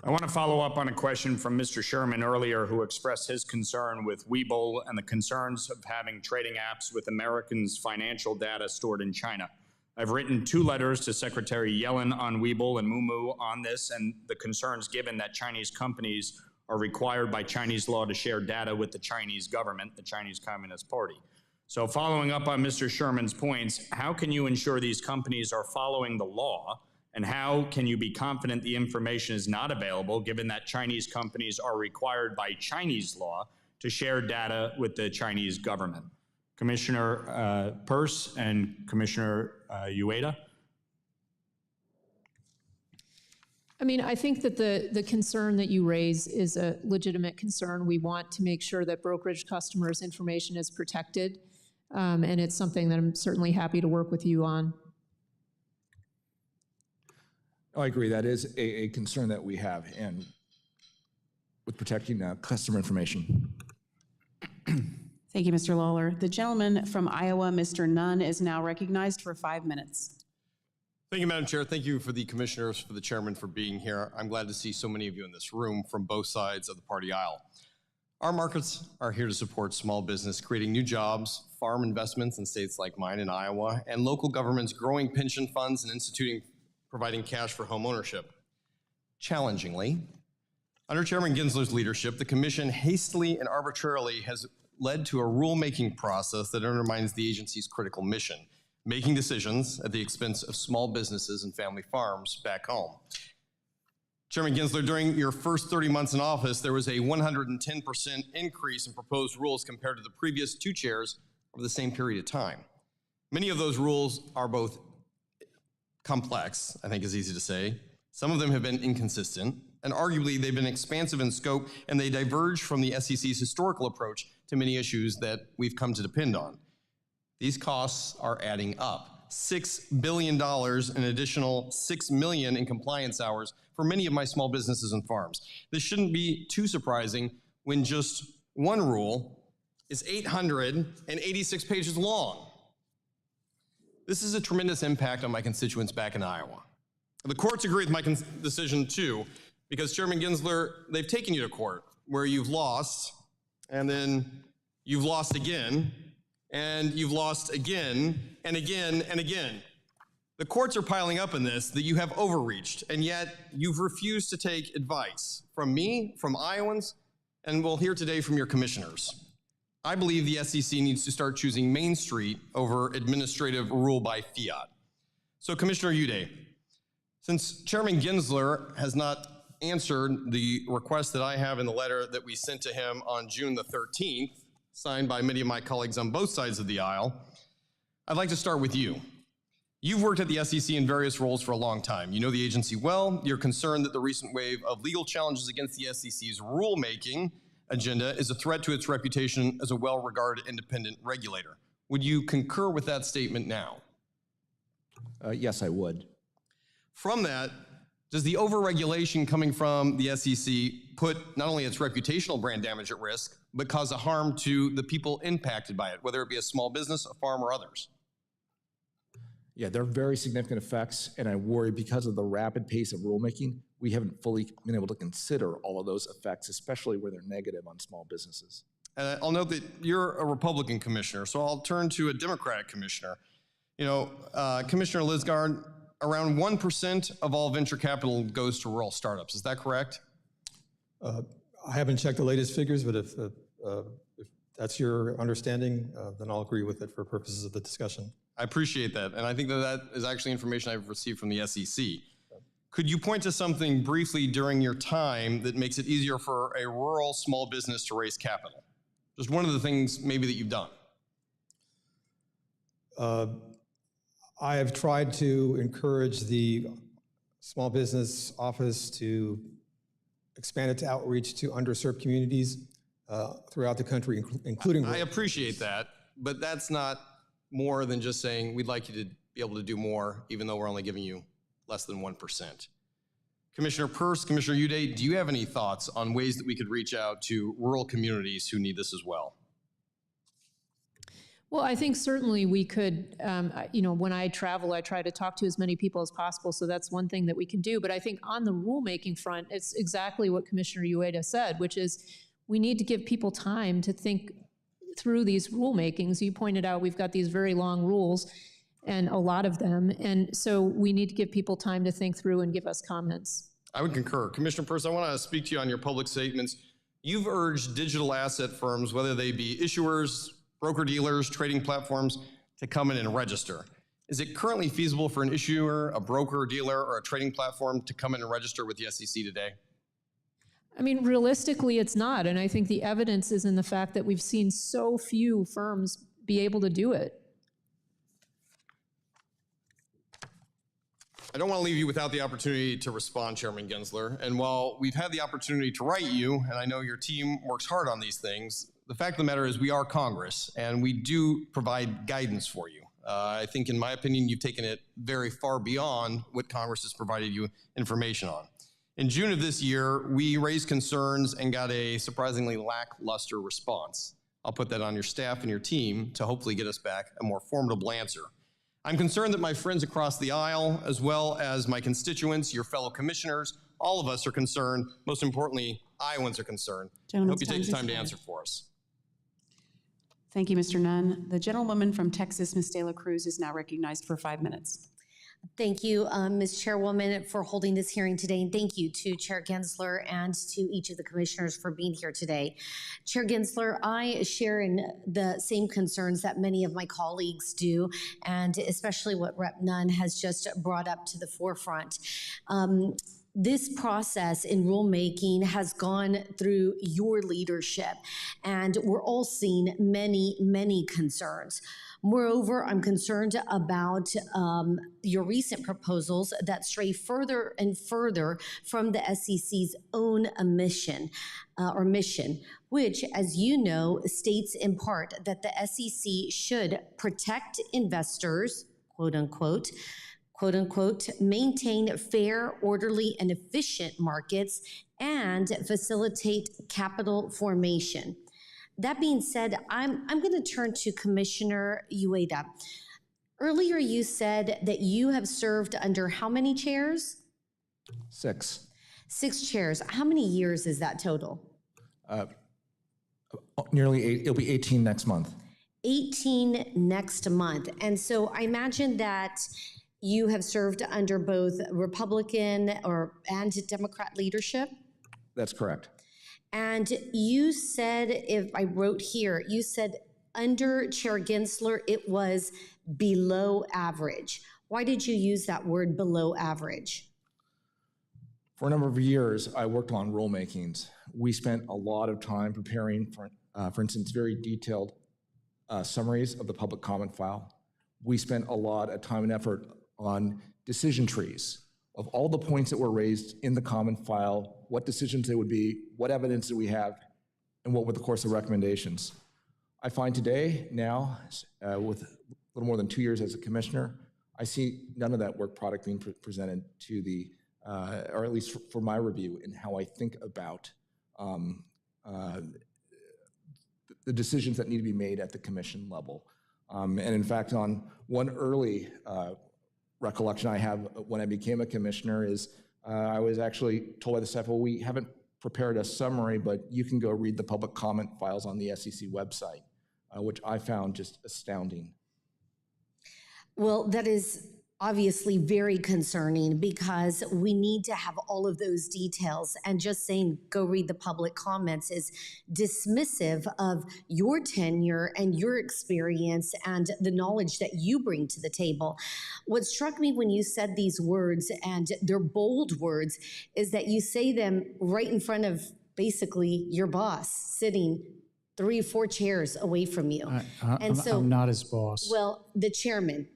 I want to follow up on a question from Mr. Sherman earlier, who expressed his concern with Webull and the concerns of having trading apps with Americans' financial data stored in China. I've written 2 letters to Secretary Yellen on Webull and Mumu on this, and the concerns given that Chinese companies are required by Chinese law to share data with the Chinese government, the Chinese Communist Party. So following up on Mr. Sherman's points, how can you ensure these companies are following the law? And how can you be confident the information is not available, given that Chinese companies are required by Chinese law to share data with the Chinese government? Commissioner Peirce and Commissioner Ueda? I mean, I think that the concern that you raise is a legitimate concern. We want to make sure that brokerage customers' information is protected, and it's something that I'm certainly happy to work with you on. I agree. That is a concern that we have, and with protecting customer information. Thank you, Mr. Lawler. The gentleman from Iowa, Mr. Nunn, is now recognized for 5 minutes. Thank you, Madam Chair. Thank you for the commissioners, for the chairman for being here. I'm glad to see so many of you in this room from both sides of the party aisle. Our markets are here to support small business, creating new jobs, farm investments in states like mine in Iowa, and local governments growing pension funds and providing cash for home ownership. Challengingly, under Chairman Gensler's leadership, the commission hastily and arbitrarily has led to a rulemaking process that undermines the agency's critical mission, making decisions at the expense of small businesses and family farms back home. Chairman Gensler, during your first 30 months in office, there was a 110% increase in proposed rules compared to the previous 2 chairs over the same period of time. Many of those rules are both complex, I think is easy to say, Some of them have been inconsistent, and arguably they've been expansive in scope, and they diverge from the SEC's historical approach to many issues that we've come to depend on. These costs are adding up. $6 billion, an additional $6 million in compliance hours for many of my small businesses and farms. This shouldn't be too surprising when just one rule is 886 pages long. This is a tremendous impact on my constituents back in Iowa. The courts agree with my decision too, because Chairman Gensler, they've taken you to court where you've lost, and then you've lost again, and you've lost again, and again, and again. The courts are piling up in this that you have overreached, and yet you've refused to take advice from me, from Iowans, and we'll hear today from your commissioners. I believe the SEC needs to start choosing Main Street over administrative rule by fiat. So Commissioner Uday, since Chairman Gensler has not answered the request that I have in the letter that we sent to him on June the 13th, signed by many of my colleagues on both sides of the aisle, I'd like to start with you. You've worked at the SEC in various roles for a long time. You know the agency well. You're concerned that the recent wave of legal challenges against the SEC's rulemaking agenda is a threat to its reputation as a well-regarded independent regulator. Would you concur with that statement now? Yes, I would. From that, does the overregulation coming from the SEC put not only its reputational brand damage at risk, but cause a harm to the people impacted by it, whether it be a small business, a farm, or others? Yeah, there are very significant effects, and I worry because of the rapid pace of rulemaking, we haven't fully been able to consider all of those effects, especially where they're negative on small businesses. And I'll note that you're a Republican commissioner, so I'll turn to a Democratic commissioner. You know, Commissioner Lisgard, around 1% of all venture capital goes to rural startups. Is that correct? I haven't checked the latest figures, but if that's your understanding, then I'll agree with it for purposes of the discussion. I appreciate that, and I think that that is actually information I've received from the SEC. Could you point to something briefly during your time that makes it easier for a rural small business to raise capital? Just one of the things maybe that you've done. I have tried to encourage the small business office to expand its outreach to underserved communities throughout the country, including. I appreciate that, but that's not more than just saying we'd like you to be able to do more, even though we're only giving you less than 1%. Commissioner Peirce, Commissioner Uday, do you have any thoughts on ways that we could reach out to rural communities who need this as well? Well, I think certainly we could, you know, when I travel, I try to talk to as many people as possible. So that's one thing that we can do. But I think on the rulemaking front, it's exactly what Commissioner Ueda said, which is we need to give people time to think through these rulemakings. You pointed out we've got these very long rules and a lot of them. And so we need to give people time to think through and give us comments. I would concur. Commissioner Peirce, I want to speak to you on your public statements. You've urged digital asset firms, whether they be issuers, broker-dealers, trading platforms, to come in and register. Is it currently feasible for an issuer, a broker-dealer, or a trading platform to come in and register with the SEC today? I mean, realistically, it's not. And I think the evidence is in the fact that we've seen so few firms be able to do it. I don't want to leave you without the opportunity to respond, Chairman Gensler. And while we've had the opportunity to write you, and I know your team works hard on these things, the fact of the matter is we are Congress, and we do provide guidance for you. I think, in my opinion, you've taken it very far beyond what Congress has provided you information on. In June of this year, we raised concerns and got a surprisingly lackluster response. I'll put that on your staff and your team to hopefully get us back a more formidable answer. I'm concerned that my friends across the aisle, as well as my constituents, your fellow commissioners, all of us are concerned. Most importantly, Iowans are concerned. I hope you take the time to answer for us. Thank you, Mr. Nunn. The gentlewoman from Texas, Ms. De La Cruz, is now recognized for 5 minutes. Thank you, Ms. Chairwoman, for holding this hearing today, and thank you to Chair Gensler and to each of the commissioners for being here today. Chair Gensler, I share in the same concerns that many of my colleagues do, and especially what Rep. Nunn has just brought up to the forefront. this process in rulemaking has gone through your leadership, and we're all seeing many, many concerns. Moreover, I'm concerned about your recent proposals that stray further and further from the SEC's own mission, which, as you know, states in part that the SEC should protect investors, quote unquote, maintain fair, orderly, and efficient markets, and facilitate capital formation. That being said, I'm going to turn to Commissioner Ueda. Earlier, you said that you have served under how many chairs? 6. 6 chairs. How many years is that total? Nearly 8. It'll be 18 next month. 18 next month. And so I imagine that you have served under both Republican and Democrat leadership? That's correct. And you said, if I wrote here, you said under Chair Gensler, it was below average. Why did you use that word below average? For a number of years, I worked on rulemakings. We spent a lot of time preparing, for instance, very detailed summaries of the public comment file. We spent a lot of time and effort on decision trees of all the points that were raised in the comment file, what decisions they would be, what evidence do we have, and what were the course of recommendations. I find today, now, with a little more than 2 years as a commissioner, I see none of that work product being presented to the, or at least for my review in how I think about the decisions that need to be made at the commission level. And in fact, on one early recollection I have when I became a commissioner is I was actually told by the staff, well, we haven't prepared a summary, but you can go read the public comment files on the SEC website, which I found just astounding. Well, that is obviously very concerning because we need to have all of those details, and just saying go read the public comments is dismissive of your tenure and your experience and the knowledge that you bring to the table. What struck me when you said these words, and they're bold words, is that you say them right in front of basically your boss sitting 3 or 4 chairs away from you. I'm not his boss. Well, the chairman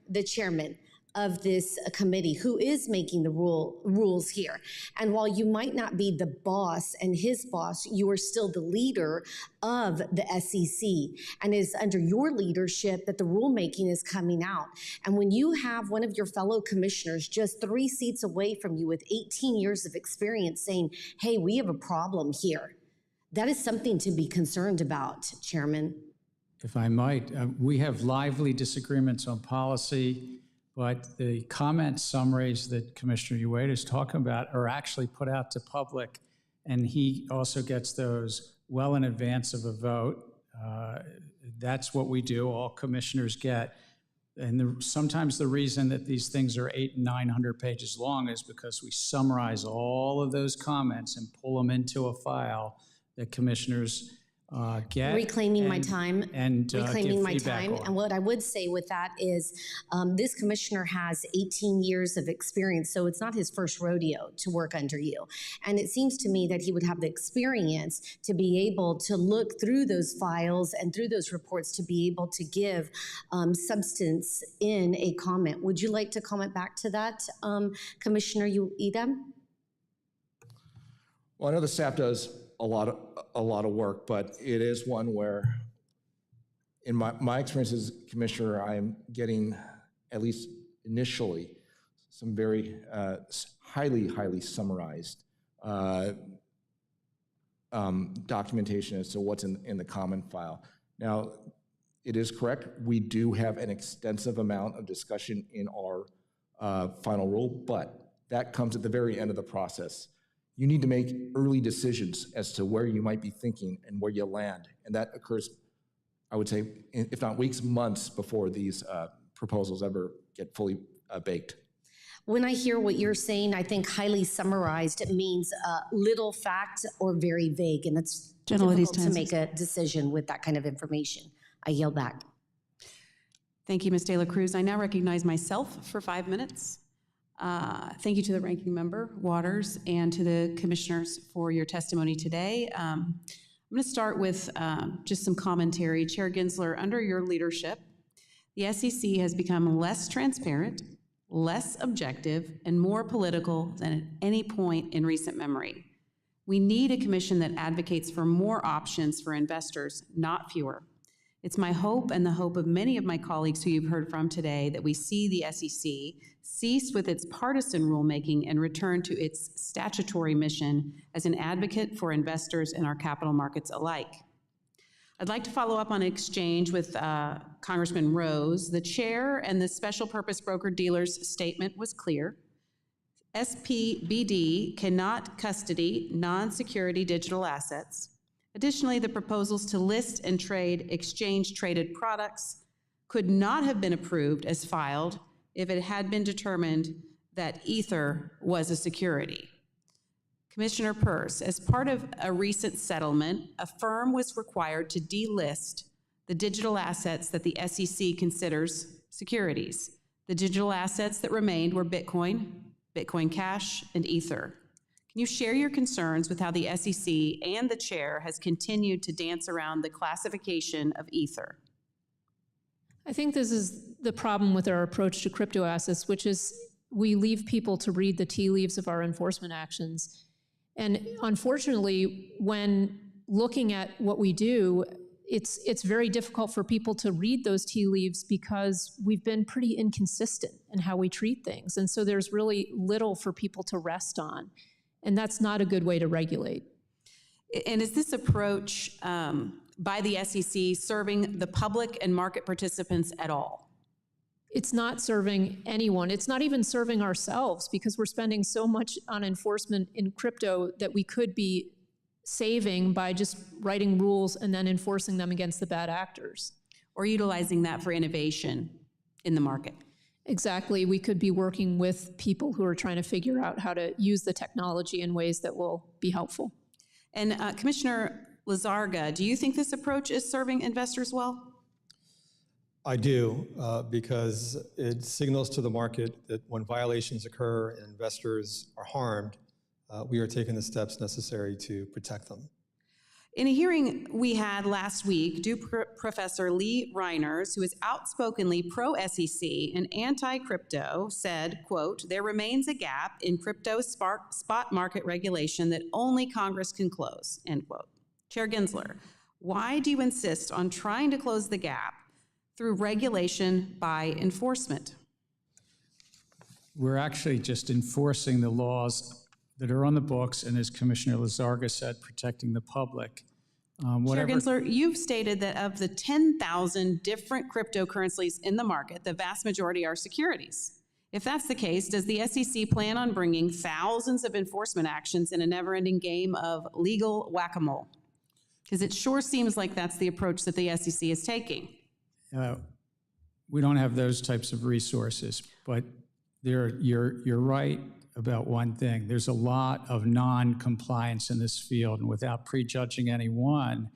of this committee who is making the rules here. And while you might not be the boss and his boss, you are still the leader of the SEC. And it is under your leadership that the rulemaking is coming out. And when you have one of your fellow commissioners just 3 seats away from you with 18 years of experience saying, hey, we have a problem here, that is something to be concerned about, Chairman. If I might, we have lively disagreements on policy, but the comment summaries that Commissioner Ueda is talking about are actually put out to public, and he also gets those well in advance of a vote. That's what we do, all commissioners get. And sometimes the reason that these things are 800 and 900 pages long is because we summarize all of those comments and pull them into a file that commissioners get. Reclaiming my time. And reclaiming my time. on. And what I would say with that is this commissioner has 18 years of experience, so it's not his first rodeo to work under you. And it seems to me that he would have the experience to be able to look through those files and through those reports to be able to give substance in a comment. Would you like to comment back to that, Commissioner Ueda? Well, I know the staff does a lot of work, but it is one where, in my experience as commissioner, I am getting, at least initially, some very highly summarized documentation as to what's in the common file. Now, it is correct, we do have an extensive amount of discussion in our final rule, but that comes at the very end of the process. You need to make early decisions as to where you might be thinking and where you land. And that occurs, I would say, if not weeks, months before these proposals ever get fully baked. When I hear what you're saying, I think highly summarized means little fact or very vague, and it's difficult to make a decision with that kind of information. I yield back. Thank you, Ms. De La Cruz. I now recognize myself for 5 minutes. Thank you to the ranking member, Waters, and to the commissioners for your testimony today. I'm going to start with just some commentary. Chair Gensler, under your leadership, the SEC has become less transparent, less objective, and more political than at any point in recent memory. We need a commission that advocates for more options for investors, not fewer. It's my hope and the hope of many of my colleagues who you've heard from today that we see the SEC cease with its partisan rulemaking and return to its statutory mission as an advocate for investors and our capital markets alike. I'd like to follow up on an exchange with Congressman Rose. The chair and the special purpose broker-dealer's statement was clear. SPBD cannot custody non-security digital assets. Additionally, the proposals to list and trade exchange-traded products could not have been approved as filed if it had been determined that Ether was a security. Commissioner Peirce, as part of a recent settlement, a firm was required to delist the digital assets that the SEC considers securities. The digital assets that remained were Bitcoin, Bitcoin Cash, and Ether. Can you share your concerns with how the SEC and the chair has continued to dance around the classification of Ether? I think this is the problem with our approach to crypto assets, which is we leave people to read the tea leaves of our enforcement actions. And unfortunately, when looking at what we do, it's very difficult for people to read those tea leaves because we've been pretty inconsistent in how we treat things. And so there's really little for people to rest on. And that's not a good way to regulate. And is this approach by the SEC serving the public and market participants at all? It's not serving anyone. It's not even serving ourselves because we're spending so much on enforcement in crypto that we could be saving by just writing rules and then enforcing them against the bad actors. Or utilizing that for innovation in the market. Exactly. We could be working with people who are trying to figure out how to use the technology in ways that will be helpful. And Commissioner Lizarga, do you think this approach is serving investors well? I do, because it signals to the market that when violations occur and investors are harmed, we are taking the steps necessary to protect them. In a hearing we had last week, Professor Lee Reiners, who is outspokenly pro-SEC and anti-crypto, said, quote, "There remains a gap in crypto spot market regulation that only Congress can close," end quote. Chair Gensler, why do you insist on trying to close the gap through regulation by enforcement? We're actually just enforcing the laws that are on the books, and as Commissioner Lizarga said, protecting the public. Chair Gensler, you've stated that of the 10,000 different cryptocurrencies in the market, the vast majority are securities. If that's the case, does the SEC plan on bringing thousands of enforcement actions in a never-ending game of legal whack-a-mole? Because it sure seems like that's the approach that the SEC is taking. We don't have those types of resources, but you're right about one thing. There's a lot of non-compliance in this field, and without prejudging anyone,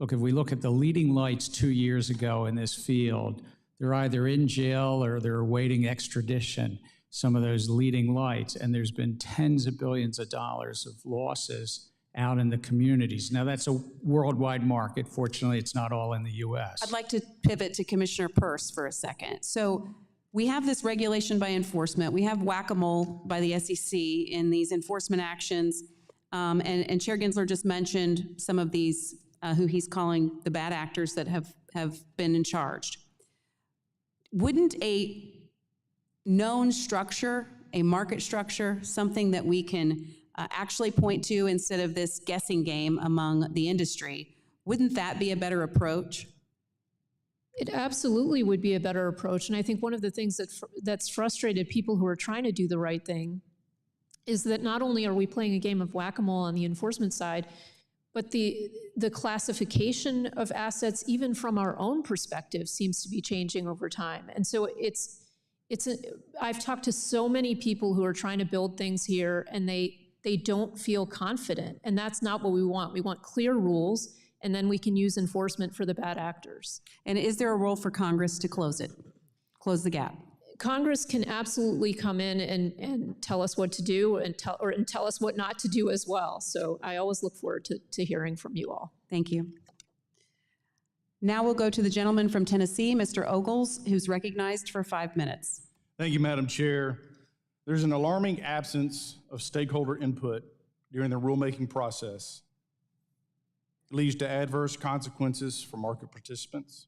look, if we look at the leading lights 2 years ago in this field, they're either in jail or they're awaiting extradition, some of those leading lights, and there's been tens of billions of dollars of losses out in the communities. Now, that's a worldwide market. Fortunately, it's not all in the US. I'd like to pivot to Commissioner Peirce for a second. So we have this regulation by enforcement. We have whack-a-mole by the SEC in these enforcement actions. And Chair Gensler just mentioned some of these, who he's calling the bad actors that have been in charge. Wouldn't a known structure, a market structure, something that we can actually point to instead of this guessing game among the industry, wouldn't that be a better approach? It absolutely would be a better approach. And I think one of the things that's frustrated people who are trying to do the right thing is that not only are we playing a game of whack-a-mole on the enforcement side, but the classification of assets, even from our own perspective, seems to be changing over time. And so I've talked to so many people who are trying to build things here, and they don't feel confident. And that's not what we want. We want clear rules, and then we can use enforcement for the bad actors. And is there a role for Congress to close the gap? Congress can absolutely come in and tell us what to do and tell us what not to do as well. So I always look forward to hearing from you all. Thank you. Now we'll go to the gentleman from Tennessee, Mr. Ogles, who's recognized for 5 minutes. Thank you, Madam Chair. There's an alarming absence of stakeholder input during the rulemaking process. It leads to adverse consequences for market participants.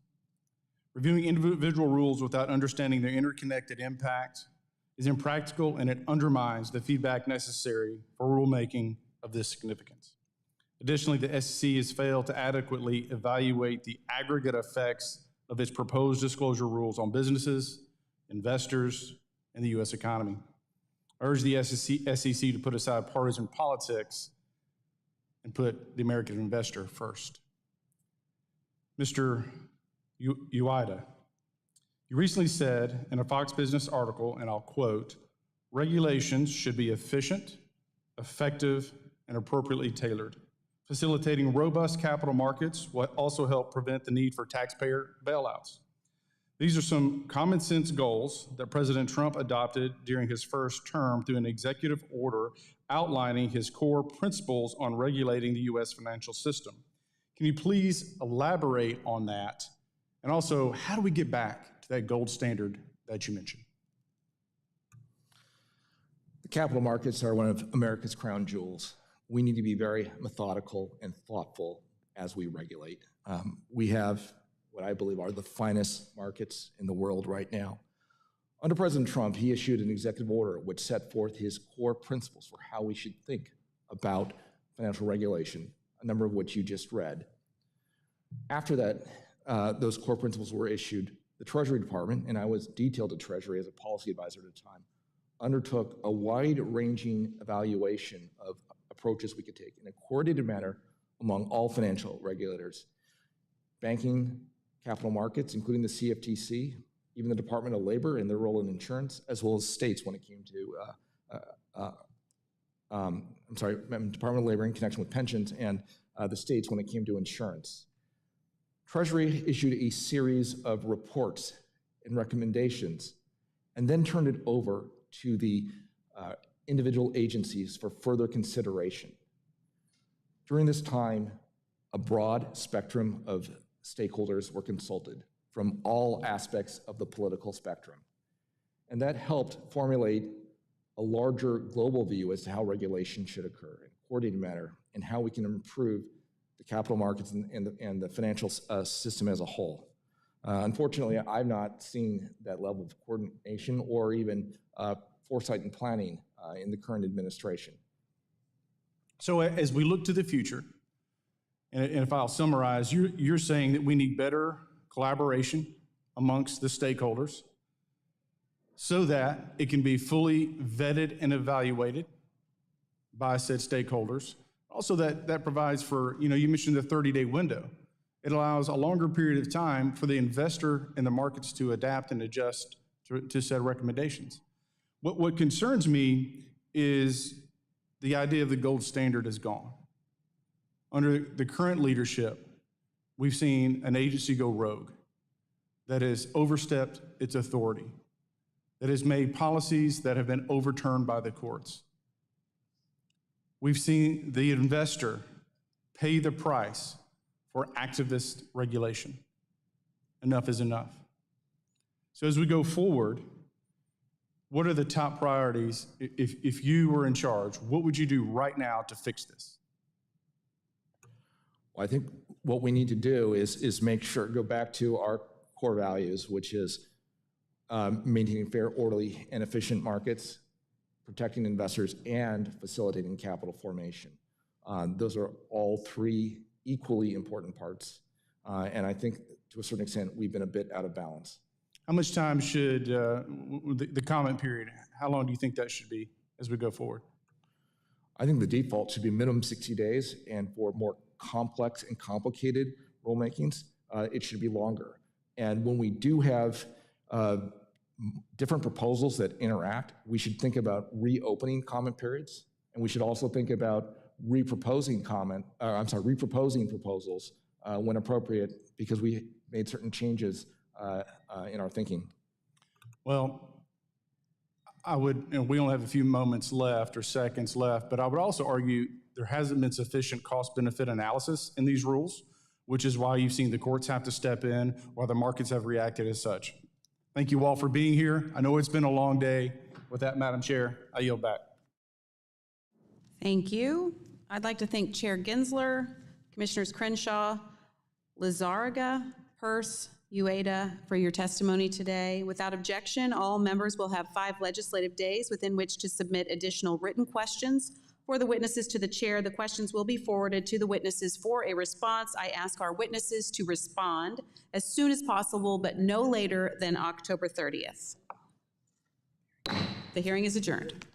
Reviewing individual rules without understanding their interconnected impact is impractical, and it undermines the feedback necessary for rulemaking of this significance. Additionally, the SEC has failed to adequately evaluate the aggregate effects of its proposed disclosure rules on businesses, investors, and the U.S. economy. I urge the SEC to put aside partisan politics and put the American investor first. Mr. Ueda, you recently said in a Fox Business article, and I'll quote, "Regulations should be efficient, effective, and appropriately tailored. Facilitating robust capital markets will also help prevent the need for taxpayer bailouts." These are some common sense goals that President Trump adopted during his first term through an executive order outlining his core principles on regulating the U.S. financial system. Can you please elaborate on that? And also, how do we get back to that gold standard that you mentioned? The capital markets are one of America's crown jewels. We need to be very methodical and thoughtful as we regulate. We have what I believe are the finest markets in the world right now. Under President Trump, he issued an executive order which set forth his core principles for how we should think about financial regulation, a number of which you just read. After that, those core principles were issued, the Treasury Department, and I was detailed to Treasury as a policy advisor at the time, undertook a wide-ranging evaluation of approaches we could take in a coordinated manner among all financial regulators, banking, capital markets, including the CFTC, even the Department of Labor and their role in insurance, as well as states when it came to, Department of Labor in connection with pensions, and the states when it came to insurance. Treasury issued a series of reports and recommendations and then turned it over to the individual agencies for further consideration. During this time, a broad spectrum of stakeholders were consulted from all aspects of the political spectrum. And that helped formulate a larger global view as to how regulation should occur in a coordinated manner and how we can improve the capital markets and the financial system as a whole. Unfortunately, I've not seen that level of coordination or even foresight and planning in the current administration. So as we look to the future, and if I'll summarize, you're saying that we need better collaboration amongst the stakeholders so that it can be fully vetted and evaluated by said stakeholders. Also that provides for, you mentioned the 30-day window. It allows a longer period of time for the investor and the markets to adapt and adjust to said recommendations. What concerns me is the idea of the gold standard is gone. Under the current leadership, we've seen an agency go rogue that has overstepped its authority, that has made policies that have been overturned by the courts. We've seen the investor pay the price for activist regulation. Enough is enough. So as we go forward, what are the top priorities? If you were in charge, what would you do right now to fix this? Well, I think what we need to do is make sure, go back to our core values, which is maintaining fair, orderly, and efficient markets, protecting investors, and facilitating capital formation. Those are all three equally important parts. And I think to a certain extent, we've been a bit out of balance. How much time should the comment period, how long do you think that should be as we go forward? I think the default should be minimum 60 days, and for more complex and complicated rulemakings, it should be longer. And when we do have different proposals that interact, we should think about reopening comment periods, and we should also think about reproposing proposals when appropriate, because we made certain changes in our thinking. Well, I would, and we only have a few moments left or seconds left, but I would also argue there hasn't been sufficient cost-benefit analysis in these rules, which is why you've seen the courts have to step in, while the markets have reacted as such. Thank you all for being here. I know it's been a long day. With that, Madam Chair, I yield back. Thank you. I'd like to thank Chair Gensler, Commissioners Crenshaw, Lizarraga, Peirce, Ueda for your testimony today. Without objection, all members will have 5 legislative days within which to submit additional written questions for the witnesses to the chair. The questions will be forwarded to the witnesses for a response. I ask our witnesses to respond as soon as possible, but no later than October 30th. The hearing is adjourned.